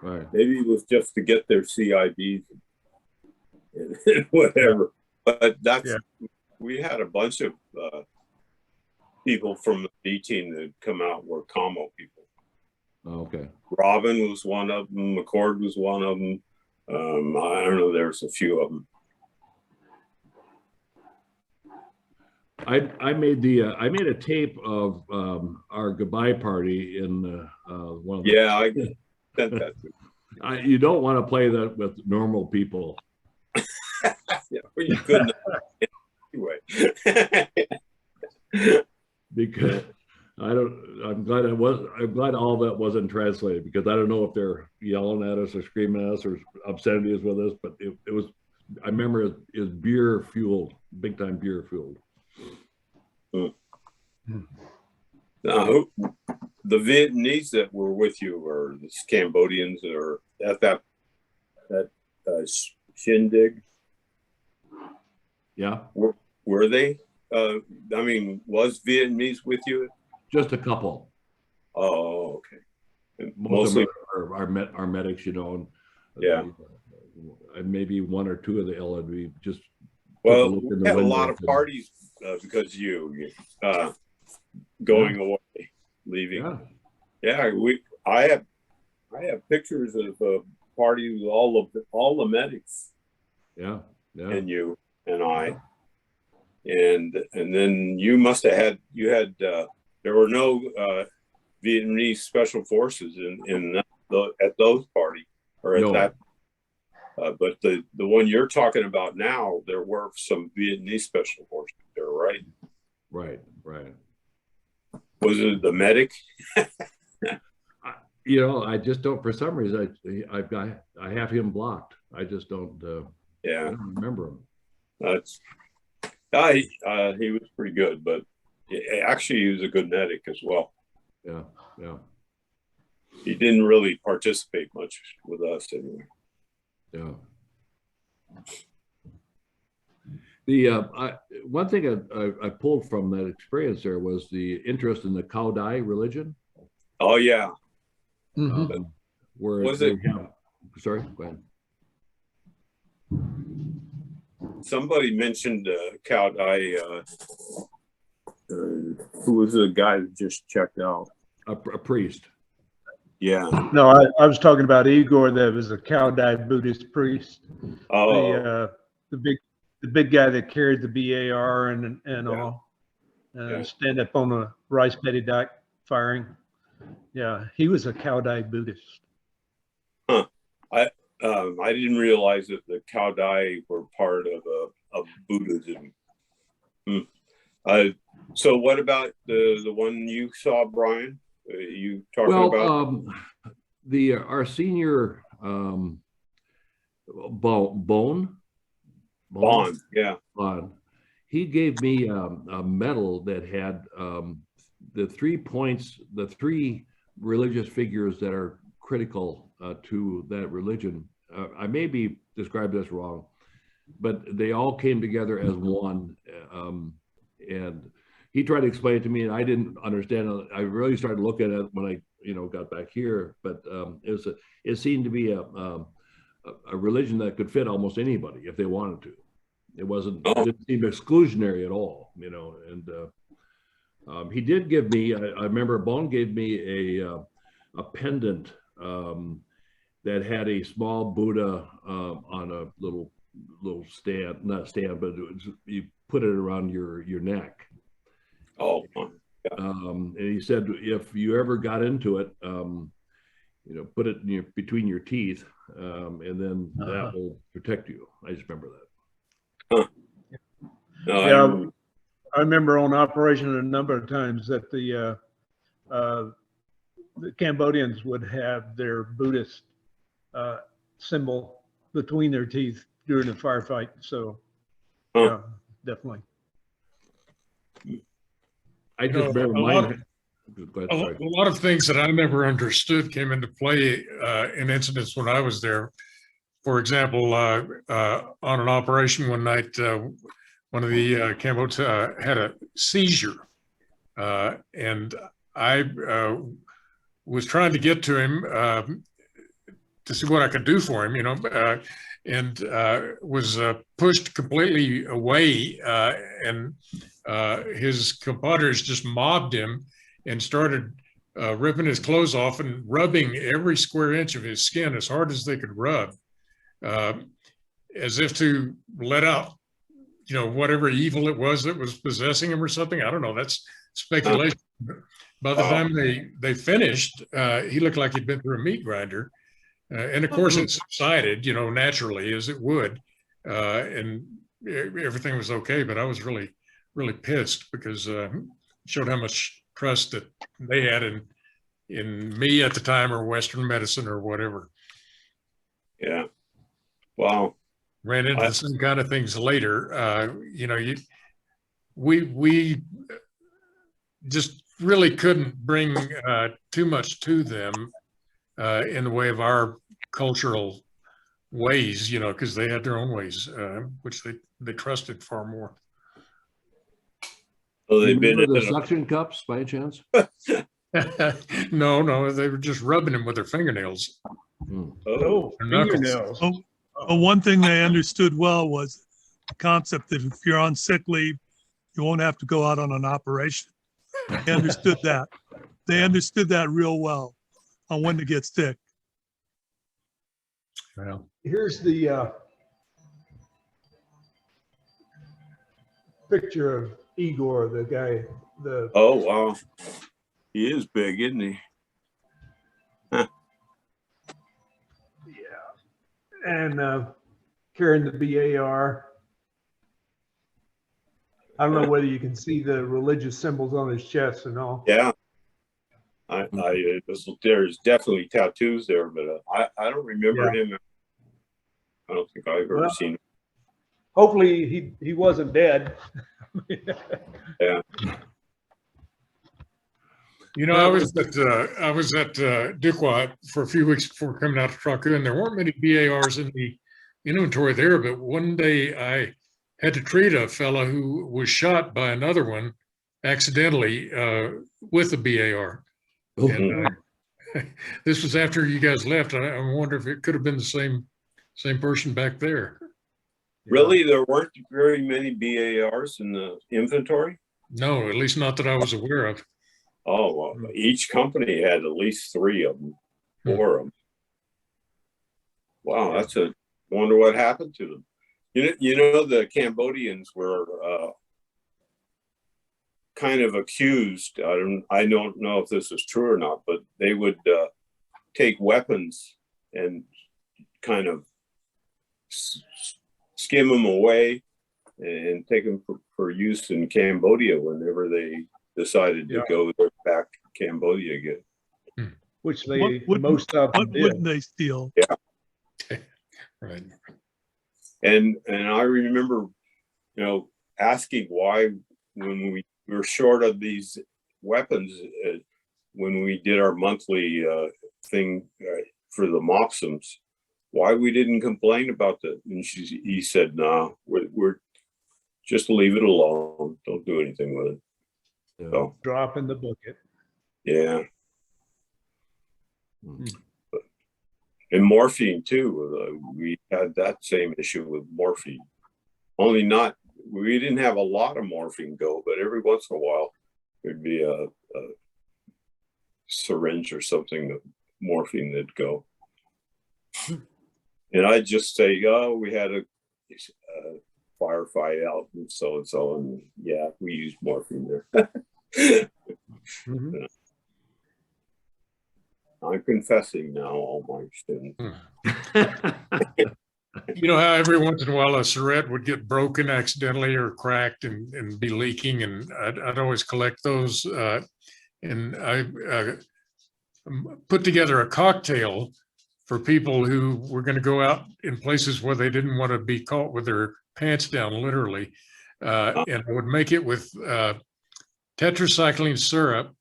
Right. Maybe it was just to get their CIBs and whatever. But that's, we had a bunch of people from the B team that come out were commo people. Okay. Robin was one of them. McCord was one of them. I don't know. There's a few of them. I made a tape of our goodbye party in one of the. Yeah, I sent that to you don't want to play that with normal people. Yeah, well, you couldn't anyway. Because I'm glad all that wasn't translated, because I don't know if they're yelling at us or screaming at us or obscenities with us, but it was, I remember it was beer fueled, big time beer fueled. Now, the Vietnamese that were with you, or the Cambodians, or at that shindig? Yeah. Were they? I mean, was Vietnamese with you? Just a couple. Oh, okay. And mostly our medics, you know. And, yeah. And maybe one or two of the LNV just. Well, we had a lot of parties because you going away, leaving. Yeah, I have pictures of a party with all the medics. Yeah. And you and I, and then you must have had there were no Vietnamese special forces at those parties or at that. But the one you're talking about now, there were some Vietnamese special forces there, right? Right. Was it the medic? You know, I just don't. For some reason, I have him blocked. I just don't. I don't remember him. He was pretty good, but actually, he was a good medic as well. Yeah. He didn't really participate much with us anyway. Yeah. The one thing I pulled from that experience there was the interest in the Cao Dai religion. Oh yeah. Where was it? Sorry, go ahead. Somebody mentioned Cao Dai. Who was the guy that just checked out? A priest. Yeah. No, I was talking about Igor. That was a Cao Dai Buddhist priest. Oh. The big guy that carried the BAR and all. Stand up on a rice paddy dyke firing. Yeah, he was a Cao Dai Buddhist. Huh. I didn't realize that the Cao Dai were part of Buddhism. So what about the one you saw, Brian? You talking about? Our senior Bond, yeah. Bond. he gave me a medal that had the 3 points, the 3 religious figures that are critical to that religion. I may be described this wrong, but they all came together as one. And he tried to explain it to me, and I didn't understand it. I really started looking at it when I, got back here. But it seemed to be a religion that could fit almost anybody if they wanted to. It didn't seem exclusionary at all, And he did give me. I remember Bone gave me a pendant that had a small Buddha on a little stand, not stand, but you put it around your neck. Oh, yeah. And he said, if you ever got into it, put it between your teeth, and then that will protect you. I just remember that. Huh. No, Yeah, I remember on operation a number of times that the Cambodians would have their Buddhist symbol between their teeth during a firefight. So, yeah, definitely. I just remember mine. A lot of things that I never understood came into play in incidents when I was there. For example, on an operation one night, one of the Cambodians had a seizure, and I was trying to get to him to see what I could do for him, and was pushed completely away, and his compadres just mobbed him and started ripping his clothes off and rubbing every square inch of his skin as hard as they could rub, as if to let out, whatever evil it was that was possessing him or something. I don't know. That's speculation. By the time they finished, he looked like he'd been through a meat grinder. And of course it subsided, naturally as it would. And everything was okay, but I was really, really pissed because it showed how much trust that they had in me at the time, or Western medicine or whatever. Yeah. Wow. Ran into the same kind of things later. We just really couldn't bring too much to them in the way of our cultural ways, because they had their own ways, which they trusted far more. So they've been Remember the suction cups by chance? No, they were just rubbing him with their fingernails. Oh, fingernails. One thing they understood well was the concept that if you're on sick leave, you won't have to go out on an operation. They understood that. They understood that real well on when to get sick. Well, Here's the picture of Igor, the guy. Oh, wow. He is big, isn't he? Huh. Yeah. And carrying the BAR. I don't know whether you can see the religious symbols on his chest and all. Yeah. There's definitely tattoos there, but I don't remember him. I don't think I've ever seen him. Hopefully he wasn't dead. Yeah. I was at Duquois for a few weeks before coming out to Traku, and there weren't many BARs in the inventory there. But one day I had to treat a fellow who was shot by another one accidentally with a BAR. And this was after you guys left. I wonder if it could have been the same person back there. Really, there weren't very many BARs in the inventory? No, at least not that I was aware of. Oh, well, each company had at least 3 of them, 4 of them. Wow, wonder what happened to them. The Cambodians were kind of accused. I don't know if this is true or not, but they would take weapons and kind of skim them away and take them for use in Cambodia whenever they decided to go back to Cambodia again. Which most of them What did. wouldn't they steal? Yeah. Right. And I remember, asking why, when we were short of these weapons, when we did our monthly thing for the Mopsums, why we didn't complain about that. And he said, "No, we're just leave it alone. Don't do anything with it." Yeah. So Drop in the bucket. yeah. Mhm. And morphine too. We had that same issue with morphine. Only not, we didn't have a lot of morphine go, but every once in a while there'd be a syringe or something of morphine that'd go. And I'd just say, "Oh, we had a firefight out and so, and yeah, we used morphine there." Mhm. I'm confessing now all my sins. You know how every once in a while a Surette would get broken accidentally or cracked and be leaking, and I'd always collect those. And I put together a cocktail for people who were going to go out in places where they didn't want to be caught with their pants down, literally. And I would make it with tetracycline syrup.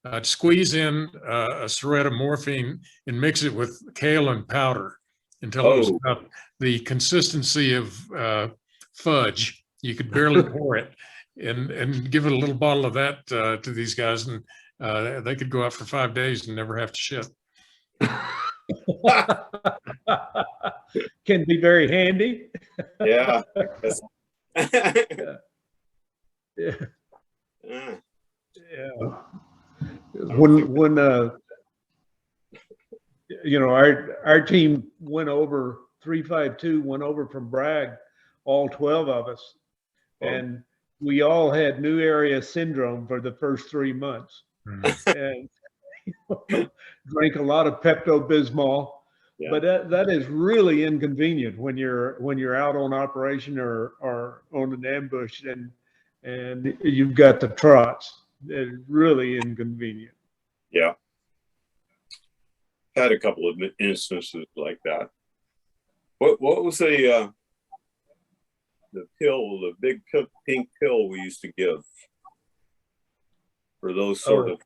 I'd squeeze in a Surette of morphine and mix it with kale and powder until it was about the consistency of fudge. You could barely pour it, and give it a little bottle of that to these guys, and they could go out for 5 days and never have to shit. Can be very handy. Yeah. Yeah. Yeah. Yeah. When our team went over 352, went over from Bragg, all 12 of us, and we all had new area syndrome for the first 3 months, and drank a lot of Pepto-Bismol. Yeah. But that is really inconvenient when you're out on operation or on an ambush and you've got the trots. It's really inconvenient. Yeah. Had a couple of instances like that. What was the pill, the big pink pill we used to give for those sort of?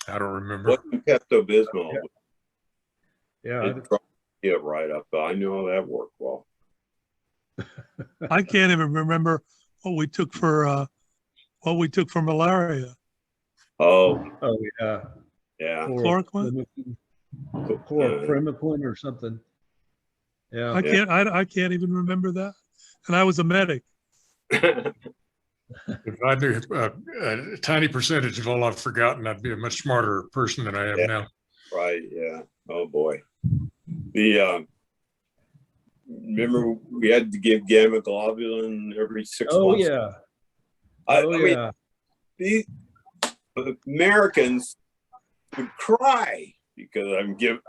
I don't remember. Wasn't Pepto-Bismol? Yeah. Yeah, right up. I know that worked well. I can't even remember what we took for malaria. Oh yeah. yeah. Chloroquine? Chlorprimiquine or something. Yeah. I can't even remember that. And I was a medic. If I knew a tiny percentage of all I've forgotten, I'd be a much smarter person than I am now. Right. Yeah. Oh boy. The remember we had to give gamma globulin every 6 months. Yeah. I mean, the Americans would cry because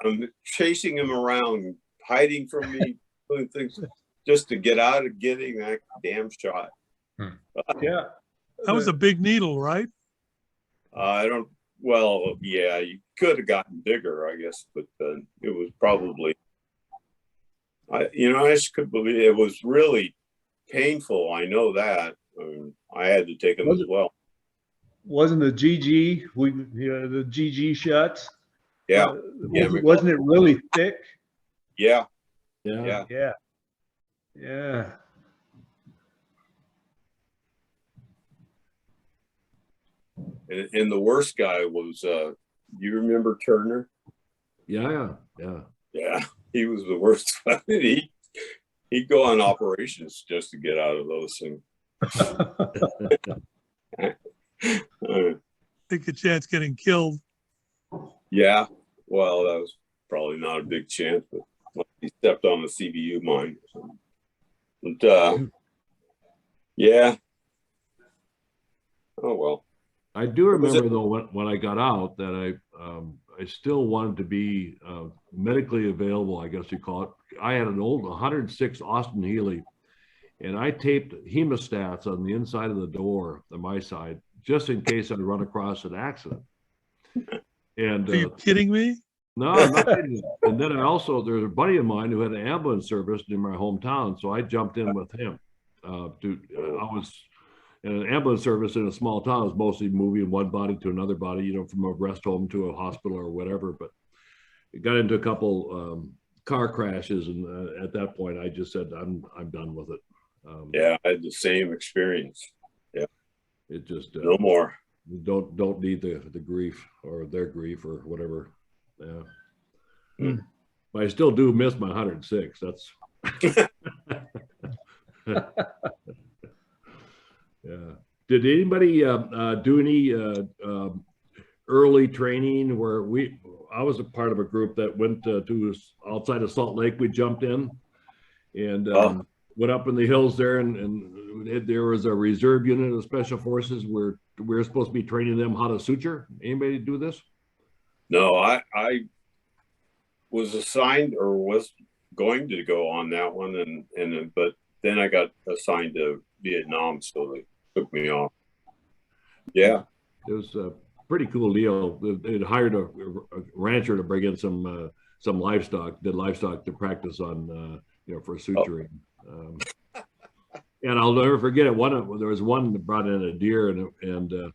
I'm chasing them around, hiding from me, doing things just to get out of getting that damn shot. Yeah. That was a big needle, right? Well, yeah, you could have gotten bigger, I guess, but it was probably, I just couldn't believe it. It was really painful. I know that. I had to take them as well. Wasn't the GG, the GG shots? Yeah. Wasn't it really thick? Yeah. Yeah. Yeah. Yeah. And the worst guy was, you remember Turner? Yeah. Yeah, he was the worst. He'd go on operations just to get out of those things. Take a chance getting killed. Yeah, well, that was probably not a big chance, but he stepped on the CBU mine or something. But yeah. Oh well. I do remember though when I got out that I still wanted to be medically available, I guess you call it. I had an old 106 Austin Healey, and I taped hemostats on the inside of the door on my side just in case I'd run across an accident. And are you kidding me? No, I'm not kidding you. And then there's a buddy of mine who had an ambulance service in my hometown, so I jumped in with him. I was in an ambulance service in a small town. I was mostly moving one body to another body, you know, from a rest home to a hospital or whatever. But it got into a couple car crashes, and at that point, I just said, "I'm done with it." Yeah, I had the same experience. Yeah, it just no more. Don't need the grief or their grief or whatever. Yeah. But I still do miss my 106. That's yeah. Did anybody do any early training where I was a part of a group that went to outside of Salt Lake. We jumped in and went up in the hills there, and there was a reserve unit of special forces where we were supposed to be training them how to suture. Anybody do this? No, I was assigned or was going to go on that one, but then I got assigned to Vietnam, so they took me off. Yeah, it was a pretty cool deal. They'd hired a rancher to bring in some livestock, did livestock to practice on, you know, for suturing. And I'll never forget it. There was one that brought in a deer, and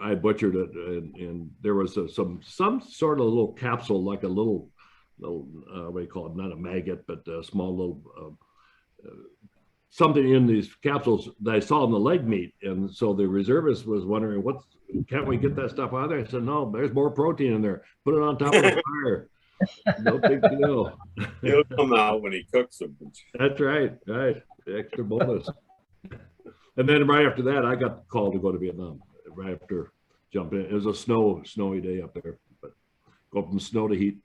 I butchered it, and there was some sort of little capsule, like a little what do you call it? Not a maggot, but a small little something in these capsules that I saw in the leg meat. And so the reservist was wondering, can't we get that stuff out of there? I said, no, there's more protein in there. Put it on top of the fire. No big deal. He'll come out when he cooks them. That's right. Right. Extra bonus. And then right after that, I got called to go to Vietnam. Right after jumping in. It was a snowy day up there, but go from snow to heat.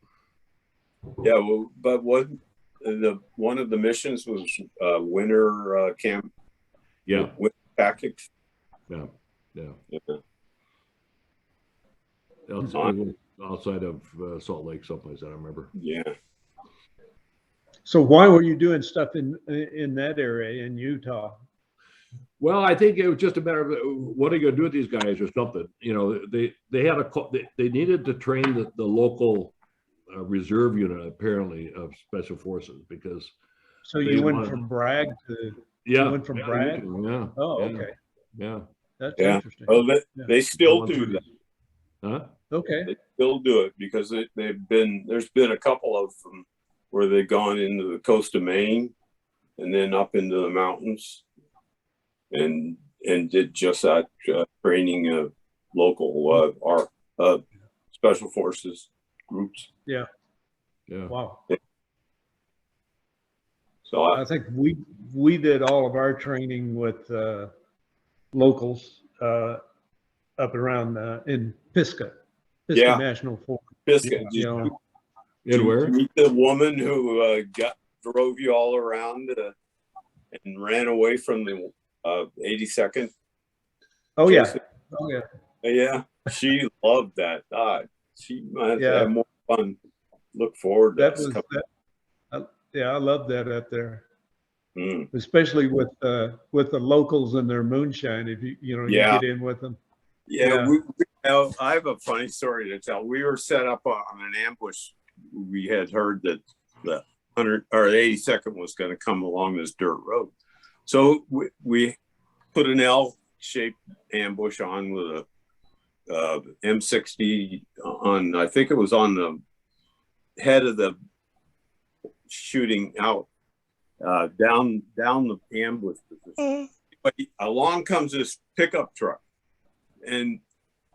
Yeah, well, but one of the missions was winter camp. Yeah, winter tactics. Yeah. Outside of Salt Lake, someplace I don't remember. Yeah. So why were you doing stuff in that area in Utah? Well, I think it was just a matter of what are you going to do with these guys or something. You know, they had they needed to train the local reserve unit apparently of special forces because. So you went from Bragg to. Yeah. You went from Bragg. Yeah. Oh, yeah, okay. Yeah. That's interesting. Oh, they still do that. Huh? Okay. They still do it because there's been a couple of them where they've gone into the coast of Maine and then up into the mountains and did just that training of local our special forces groups. Yeah. Yeah. Wow. So I think we did all of our training with locals up around in Pisgah National Forest. Pisgah. You know, In where? Meet the woman who drove you all around and ran away from the 82nd. Oh yeah. Oh yeah. Yeah, she loved that. She might have more fun. Look forward to that. I love that up there, especially with the locals and their moonshine. If you get in with them. Yeah, I have a funny story to tell. We were set up on an ambush. We had heard that the 82nd was going to come along this dirt road, so we put an L-shaped ambush on with a M60 on. I think it was on the head of the shooting out down the ambush position. But along comes this pickup truck, and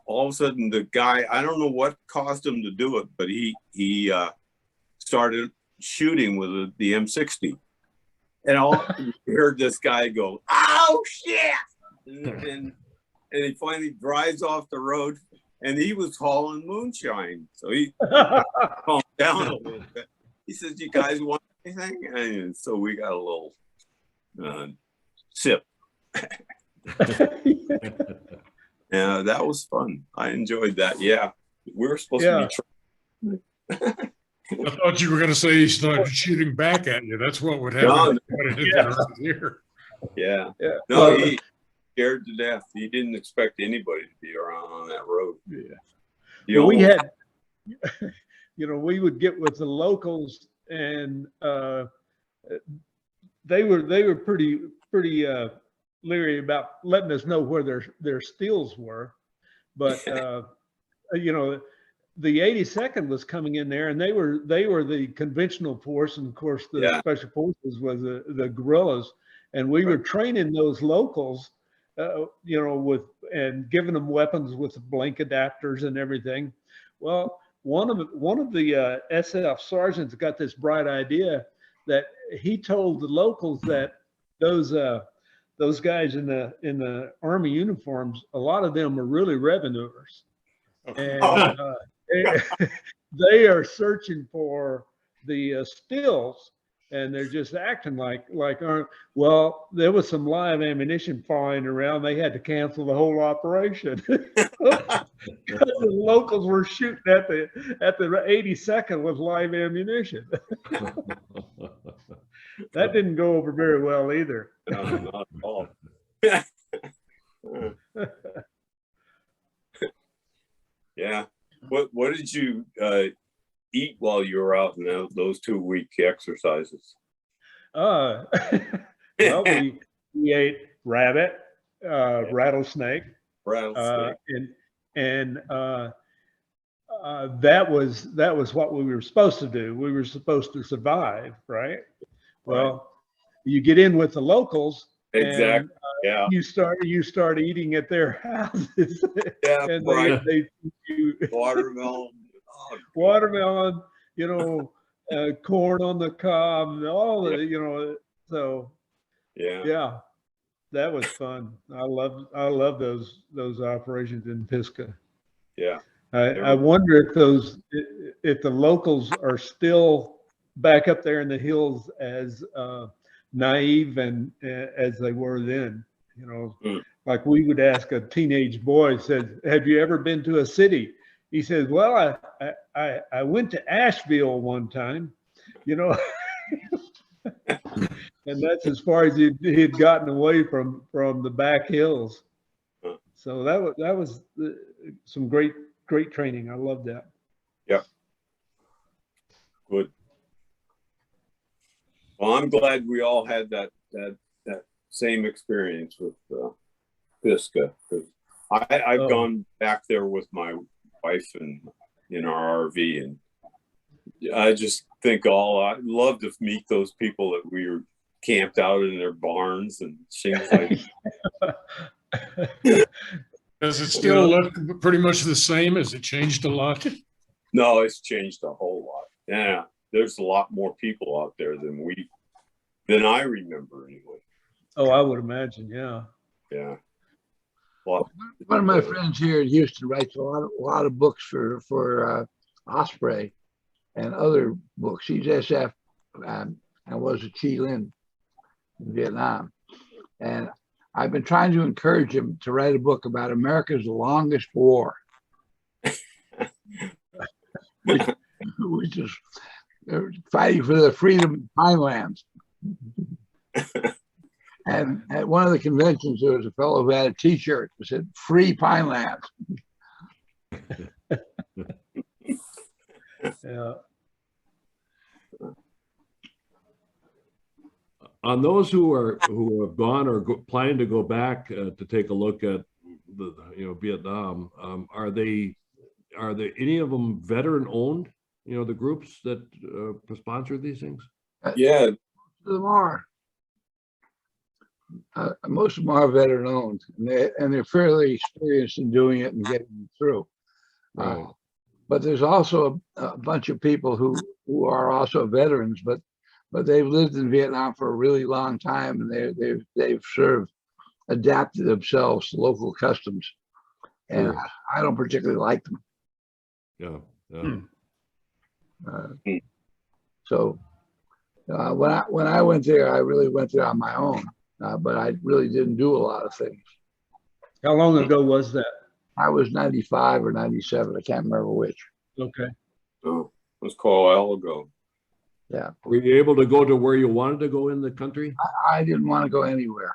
all of a sudden the guy, I don't know what caused him to do it, but he started shooting with the M60, and we heard this guy go, "Oh shit!" and he finally drives off the road, and he was hauling moonshine, so he calmed down a little bit. He says, "You guys want anything?" And so we got a little sip. Yeah, that was fun. I enjoyed that. Yeah, we were supposed to be. I thought you were going to say he started shooting back at you. That's what would happen. Yeah. No, he scared to death. He didn't expect anybody to be around on that road. Yeah. Well, we had, we would get with the locals, and they were pretty leery about letting us know where their stills were, but you know, the 82nd was coming in there, and they were the conventional force, and of course the special forces was the guerrillas, and we were training those locals, you know, and giving them weapons with blink adapters and everything. Well, one of the SF sergeants got this bright idea that he told the locals that those guys in the Army uniforms, a lot of them are really revenuers. And they are searching for the stills, and they're just acting like well, there was some live ammunition flying around. They had to cancel the whole operation. The locals were shooting at the 82nd with live ammunition. That didn't go over very well either. No, not at all. Yeah. What did you eat while you were out in those 2-week exercises? Well, we ate rabbit, rattlesnake, and that was what we were supposed to do. We were supposed to survive, right? Well, you get in with the locals. Exactly. And, you start eating at their houses. Yeah, and right. They feed you watermelon, watermelon, you know, corn on the cob, and all the, you know. So yeah, that was fun. I love those operations in Pisgah. Yeah. I wonder if the locals are still back up there in the hills as naive and as they were then. You know, like we would ask a teenage boy, said, "Have you ever been to a city?" He says, "Well, I went to Asheville one time," you know, and that's as far as he had gotten away from the back hills. So that was some great training. I love that. Yep. Good. Well, I'm glad we all had that same experience with Pisgah, because I've gone back there with my wife and in our RV, and I just think I'd love to meet those people that we were camped out in their barns and things like. Does it still look pretty much the same? Has it changed a lot? No, it's changed a whole lot. Yeah, there's a lot more people out there than I remember anyway. Oh, I would imagine, yeah. Yeah. Well, one of my friends here in Houston writes a lot of books for Osprey and other books. He's SF and was a Chi Lin in Vietnam. And I've been trying to encourage him to write a book about America's longest war, which is fighting for the freedom of Pinelands. And at one of the conventions, there was a fellow who had a T-shirt that said "Free Pinelands." Yeah. On those who have gone or planning to go back to take a look at Vietnam, are they any of them veteran owned? You know, the groups that sponsor these things. Yeah, most of them are. Most of them are veteran owned, and they're fairly experienced in doing it and getting it through. Right. But there's also a bunch of people who are also veterans, but they've lived in Vietnam for a really long time, and they've sort of adapted themselves to local customs, and I don't particularly like them. Yeah. So when I went there, I really went there on my own, but I really didn't do a lot of things. How long ago was that? I was 95 or 97. I can't remember which. Okay. oh, it was called a while ago. Yeah. Were you able to go to where you wanted to go in the country? I didn't want to go anywhere.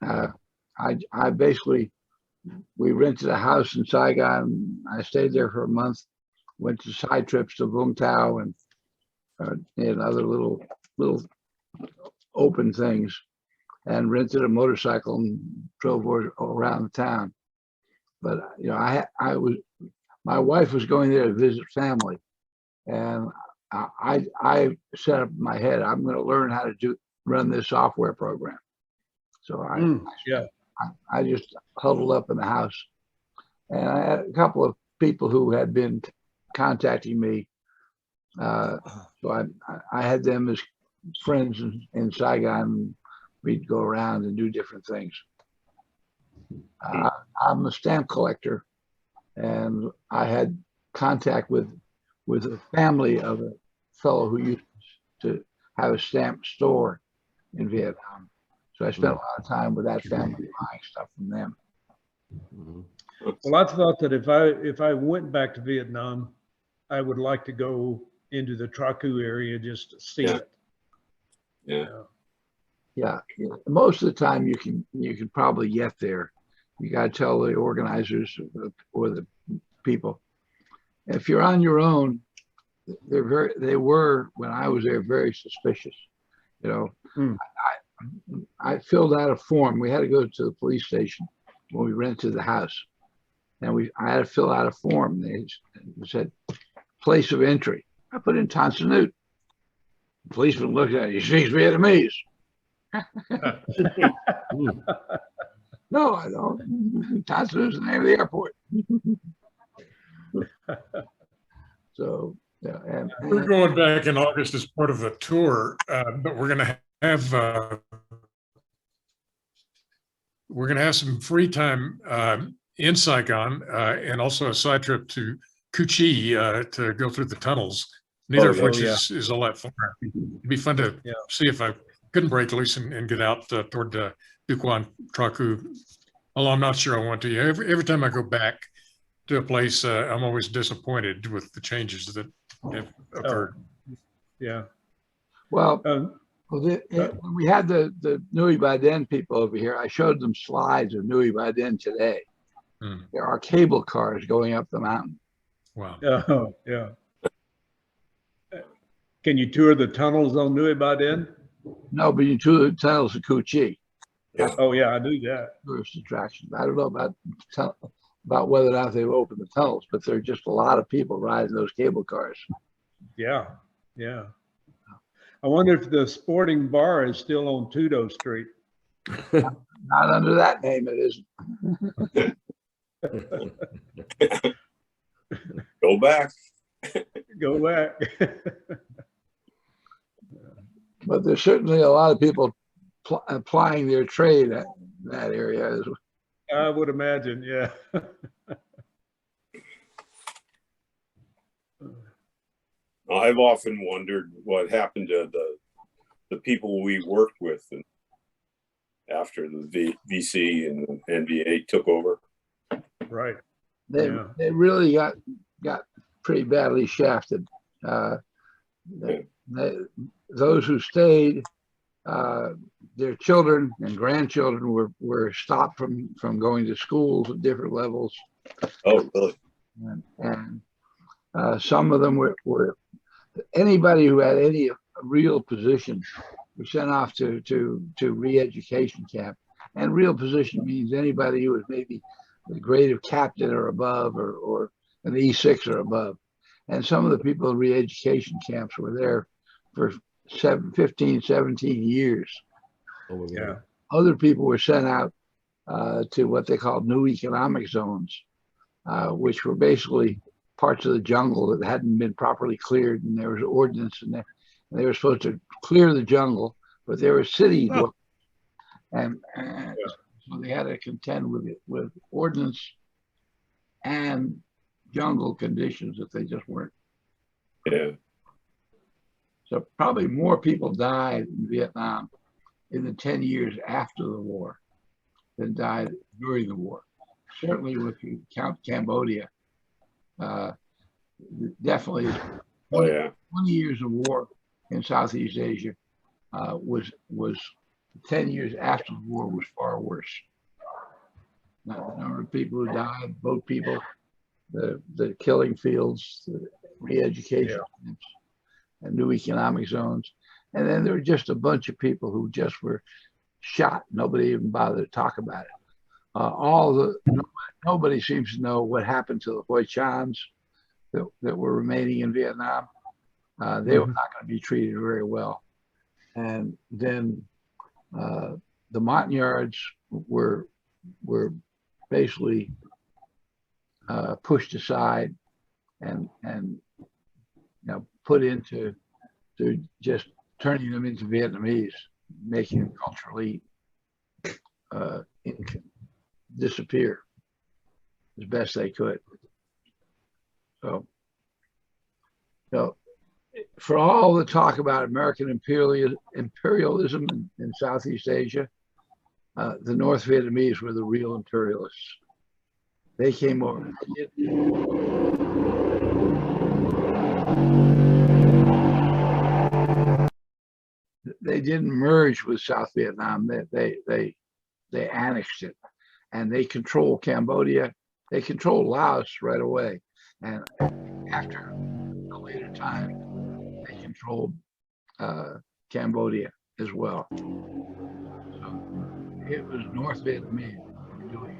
I basically, we rented a house in Saigon. I stayed there for a month, went to side trips to Vung Tau and other little open things, and rented a motorcycle and drove around the town. But you know, my wife was going there to visit family, and I set up in my head, I'm going to learn how to run this software program. So I just huddled up in the house, and I had a couple of people who had been contacting me. So I had them as friends in Saigon. We'd go around and do different things. I'm a stamp collector, and I had contact with the family of a fellow who used to have a stamp store in Vietnam. So I spent a lot of time with that family buying stuff from them. Well, I thought that if I went back to Vietnam, I would like to go into the Traku area just to see it. Yeah. Most of the time you can probably get there. You got to tell the organizers or the people. If you're on your own, they were, when I was there, very suspicious. You know, I filled out a form. We had to go to the police station when we rented the house, and I had to fill out a form. They said place of entry. I put in Tan Son Nhut. The policeman looked at it. He speaks Vietnamese. No, I don't. Tan Son Nhut is the name of the airport. So yeah, and we're going back in August as part of a tour, but we're going to have some free time in Saigon, and also a side trip to Cu Chi to go through the tunnels. Neither of which is all that far. It'd be fun to see if I couldn't break loose and get out toward Du Quan, Traku. Although I'm not sure I want to. Every time I go back to a place, I'm always disappointed with the changes that have occurred. Yeah. Well, when we had the Nui Ba Den people over here, I showed them slides of Nui Ba Den today. There are cable cars going up the mountain. Wow. Oh, yeah. Can you tour the tunnels on Nui Ba Den? No, but you tour the tunnels of Cu Chi. Oh yeah, I do that. Tourist attractions. I don't know about whether or not they've opened the tunnels, but there are just a lot of people riding those cable cars. Yeah, yeah. I wonder if the sporting bar is still on Tudo Street. Not under that name, it isn't. Go back. Go back. But there's certainly a lot of people applying their trade at that area as well. I would imagine, yeah. I've often wondered what happened to the people we worked with after the VC and the NVA took over. Right. They really got pretty badly shafted. Those who stayed, their children and grandchildren were stopped from going to schools at different levels. Oh, really? And some of them were anybody who had any real position were sent off to re-education camp. And real position means anybody who was maybe the grade of captain or above, or an E6 or above. And some of the people in re-education camps were there for 15, 17 years. Oh, yeah. Other people were sent out to what they called new economic zones, which were basically parts of the jungle that hadn't been properly cleared, and there was ordinance in there. And they were supposed to clear the jungle, but there were cities, and so they had to contend with ordinance and jungle conditions that they just weren't. Yeah. So probably more people died in Vietnam in the 10 years after the war than died during the war. Certainly, if you count Cambodia, definitely 20 years of war in Southeast Asia was 10 years after the war was far worse. Now, the number of people who died, boat people, the killing fields, the re-education camps, and new economic zones. And then there were just a bunch of people who just were shot. Nobody even bothered to talk about it. Nobody seems to know what happened to the Hoi Chans that were remaining in Vietnam. They were not going to be treated very well. And then the Montagnards were basically pushed aside and put into just turning them into Vietnamese, making them culturally disappear as best they could. So, for all the talk about American imperialism in Southeast Asia, the North Vietnamese were the real imperialists. They came over. They didn't merge with South Vietnam. They annexed it, and they control Cambodia. They control Laos right away, and after a later time, they controlled Cambodia as well. So it was North Vietnamese who were doing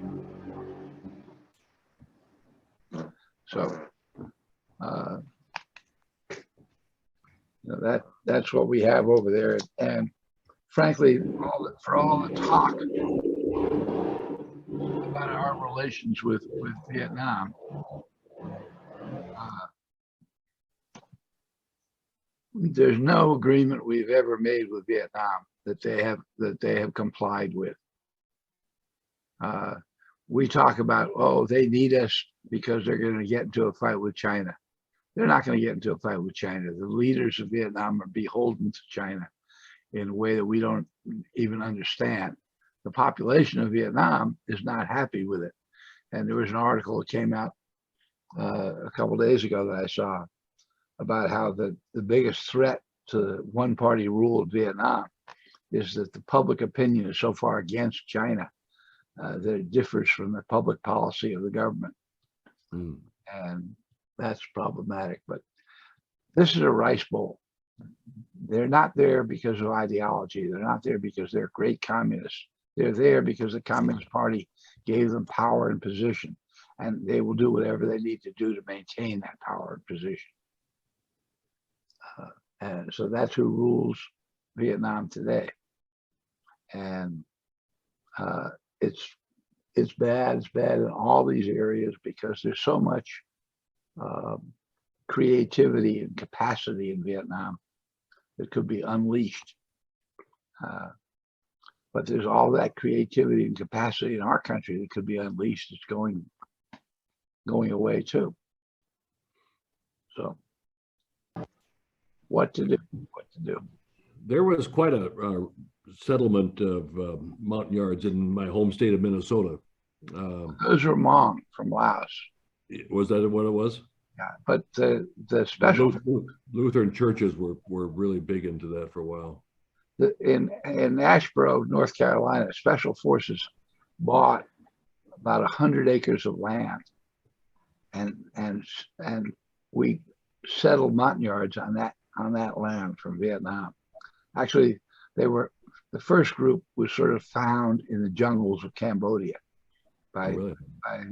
it. So that's what we have over there, and frankly, for all the talk about our relations with Vietnam, there's no agreement we've ever made with Vietnam that they have complied with. We talk about, oh, they need us because they're going to get into a fight with China. They're not going to get into a fight with China. The leaders of Vietnam are beholden to China in a way that we don't even understand. The population of Vietnam is not happy with it. And there was an article that came out a couple of days ago that I saw about how the biggest threat to one-party rule of Vietnam is that the public opinion is so far against China that it differs from the public policy of the government. And that's problematic. But this is a rice bowl. They're not there because of ideology. They're not there because they're great communists. They're there because the Communist Party gave them power and position, and they will do whatever they need to do to maintain that power and position. And so that's who rules Vietnam today. And it's bad. It's bad in all these areas because there's so much creativity and capacity in Vietnam that could be unleashed. But there's all that creativity and capacity in our country that could be unleashed. It's going away too. So what to do? There was quite a settlement of Montagnards in my home state of Minnesota. Those were Hmong from Laos. Was that what it was? Yeah, but the special Lutheran churches were really big into that for a while. In Asheboro, North Carolina, Special Forces bought about 100 acres of land, and we settled Montagnards on that land from Vietnam. Actually, the first group was sort of found in the jungles of Cambodia by an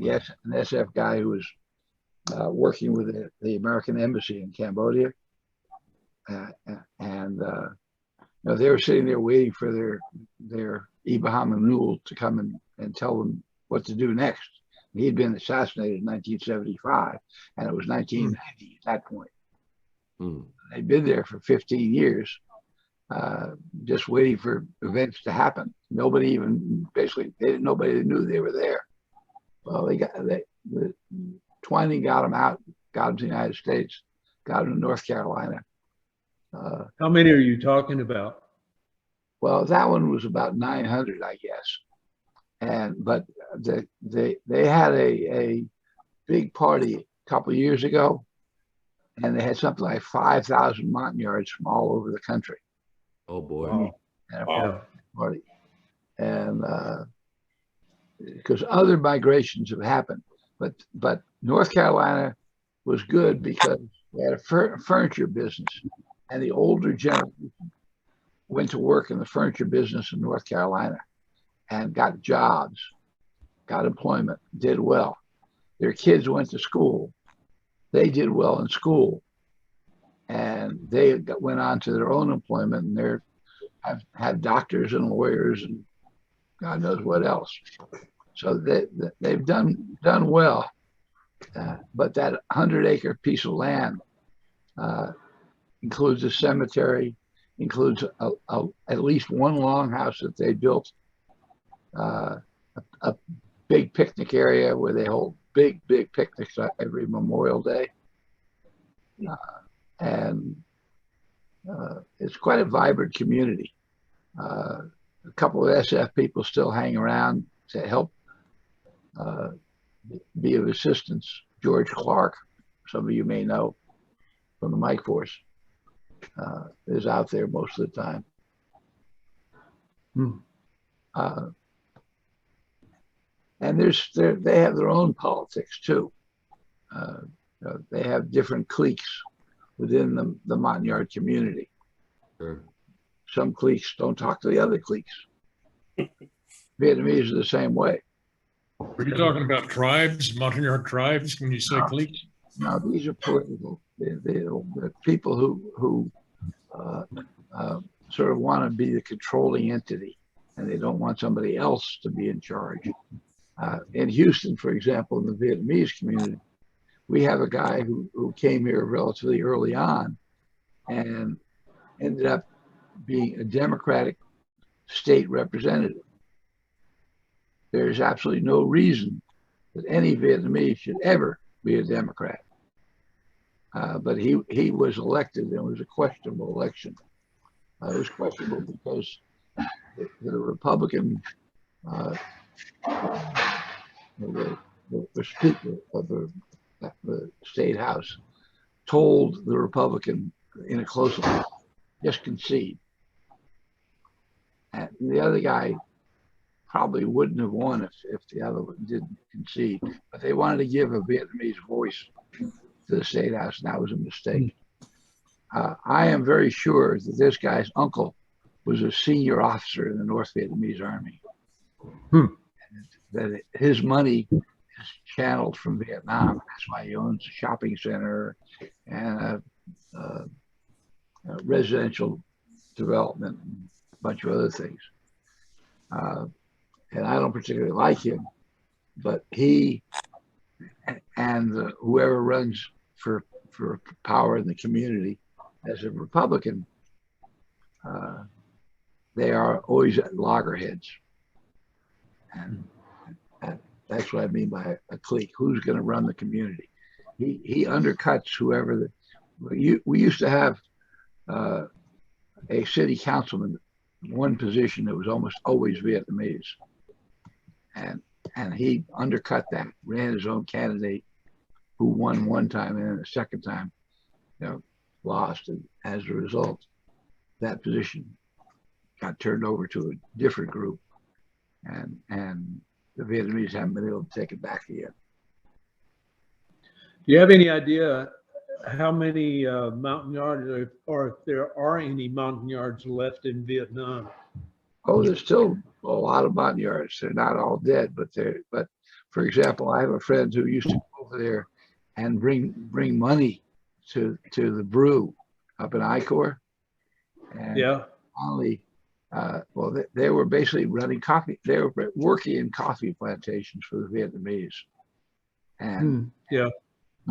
SF guy who was working with the American embassy in Cambodia, and they were sitting there waiting for their Ibrahim Nul to come and tell them what to do next. He'd been assassinated in 1975, and it was 1990 at that point. They'd been there for 15 years, just waiting for events to happen. Nobody knew they were there. Well, Twining got them out, got them to the United States, got them to North Carolina. How many are you talking about? Well, that one was about 900, I guess. But they had a big party a couple of years ago, and they had something like 5,000 Montagnards from all over the country. Oh boy! Wow. Party, and because other migrations have happened, but North Carolina was good because they had a furniture business, and the older generation went to work in the furniture business in North Carolina and got jobs, got employment, did well. Their kids went to school. They did well in school. And they went on to their own employment, and have had doctors and lawyers and God knows what else. So they've done well. But that 100-acre piece of land includes a cemetery, includes at least one longhouse that they built, a big picnic area where they hold big picnics every Memorial Day. And it's quite a vibrant community. A couple of SF people still hang around to help be of assistance. George Clark, some of you may know from the Mike Force, is out there most of the time. And they have their own politics too. They have different cliques within the Montagnard community. Sure. Some cliques don't talk to the other cliques. Vietnamese are the same way. Are you talking about tribes, Montagnard tribes, when you say cliques? No, these are political. They're people who sort of want to be the controlling entity, and they don't want somebody else to be in charge. In Houston, for example, in the Vietnamese community, we have a guy who came here relatively early on and ended up being a Democratic state representative. There's absolutely no reason that any Vietnamese should ever be a Democrat. But he was elected, and it was a questionable election. It was questionable because the Republican, the Speaker of the State House told the Republican in a close election, just concede. And the other guy probably wouldn't have won if the other one didn't concede. But they wanted to give a Vietnamese voice to the State House, and that was a mistake. I am very sure that this guy's uncle was a senior officer in the North Vietnamese Army. That his money is channeled from Vietnam. That's why he owns a shopping center and a residential development and a bunch of other things. And I don't particularly like him, but he and whoever runs for power in the community as a Republican, they are always at loggerheads. And that's what I mean by a clique. Who's going to run the community? He undercuts whoever. We used to have a city councilman, one position that was almost always Vietnamese, and he undercut that, ran his own candidate, who won one time, and then the second time, lost, and as a result, that position got turned over to a different group, and the Vietnamese haven't been able to take it back yet. Do you have any idea how many Montagnards, or if there are any Montagnards left in Vietnam? Oh, there's still a lot of Montagnards. They're not all dead, but for example, I have a friend who used to go over there and bring money to the brew up in Icor. And yeah. Finally, they were basically running coffee. They were working in coffee plantations for the Vietnamese. And yeah.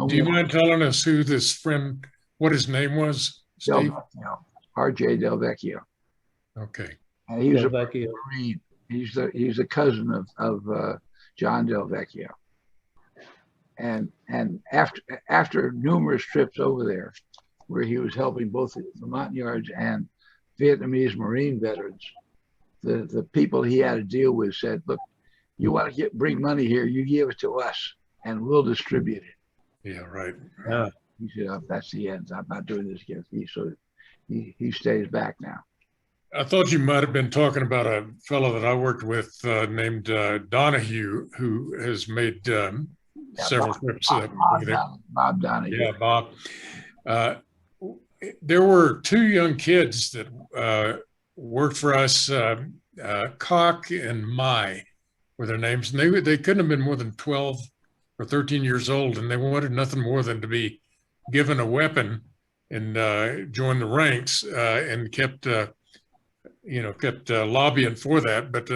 Do you mind telling us who this friend, what his name was, Steve? R.J. Del Vecchio. Okay. And he was a Marine. He's the cousin of John Del Vecchio. And after numerous trips over there, where he was helping both the Montagnards and Vietnamese Marine veterans, the people he had to deal with said, "Look, you want to bring money here, you give it to us, and we'll distribute it." Yeah, right. He said, "Oh, that's the end. I'm not doing this again." So he stays back now. I thought you might have been talking about a fellow that I worked with named Donahue, who has made several trips. Bob Donahue. Yeah, Bob. There were two young kids that worked for us. Cock and Mai were their names, and they couldn't have been more than 12 or 13 years old, and they wanted nothing more than to be given a weapon and join the ranks, and kept lobbying for that. But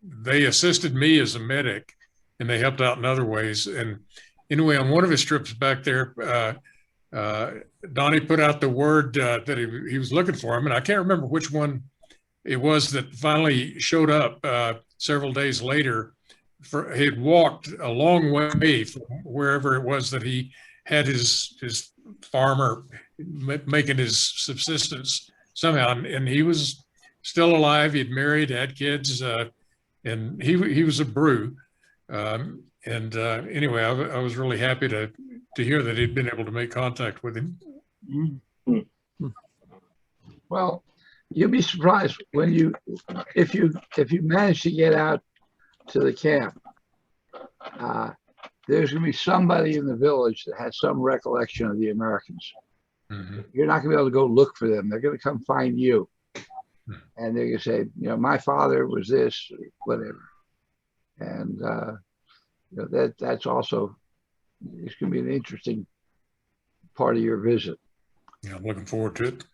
they assisted me as a medic, and they helped out in other ways. And anyway, on one of his trips back there, Donnie put out the word that he was looking for him, and I can't remember which one it was that finally showed up several days later. He had walked a long way from wherever it was that he had his farm or making his subsistence somehow, and he was still alive. He'd married, had kids, and he was a brew. Anyway, I was really happy to hear that he'd been able to make contact with him. Well, you'll be surprised when if you manage to get out to the camp. There's going to be somebody in the village that has some recollection of the Americans. Mm-hmm. You're not going to be able to go look for them. They're going to come find you, and they're going to say, my father was this, or whatever. And that's also, it's going to be an interesting part of your visit. Yeah, I'm looking forward to it.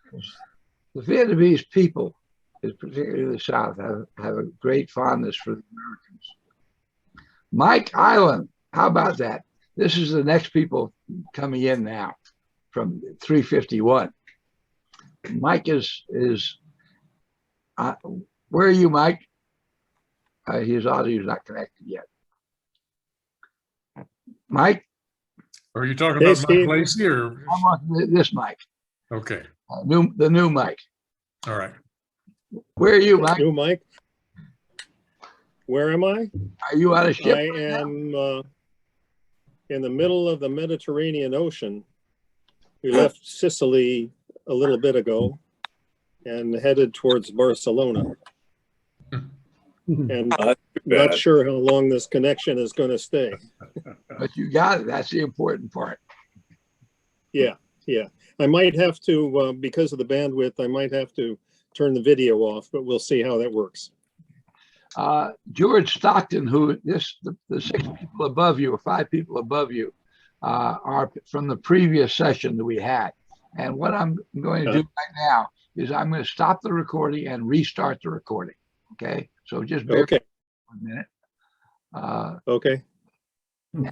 The Vietnamese people, particularly the South, have a great fondness for the Americans. Mike Island, how about that? This is the next people coming in now from 351. Mike is where are you, Mike? He's not connected yet. Mike? Are you talking about Mike Lacey or? I want this Mike. Okay. The new Mike. All right. Where are you, Mike? New Mike. Where am I? Are you on a ship? I am in the middle of the Mediterranean Ocean. We left Sicily a little bit ago and headed towards Barcelona. And not sure how long this connection is going to stay. But you got it. That's the important part. Yeah. I might have to, because of the bandwidth, I might have to turn the video off, but we'll see how that works. George Stockton, the 6 people above you or 5 people above you are from the previous session that we had. And what I'm going to do right now is I'm going to stop the recording and restart the recording. Okay. So just bear with me for a minute. Okay. And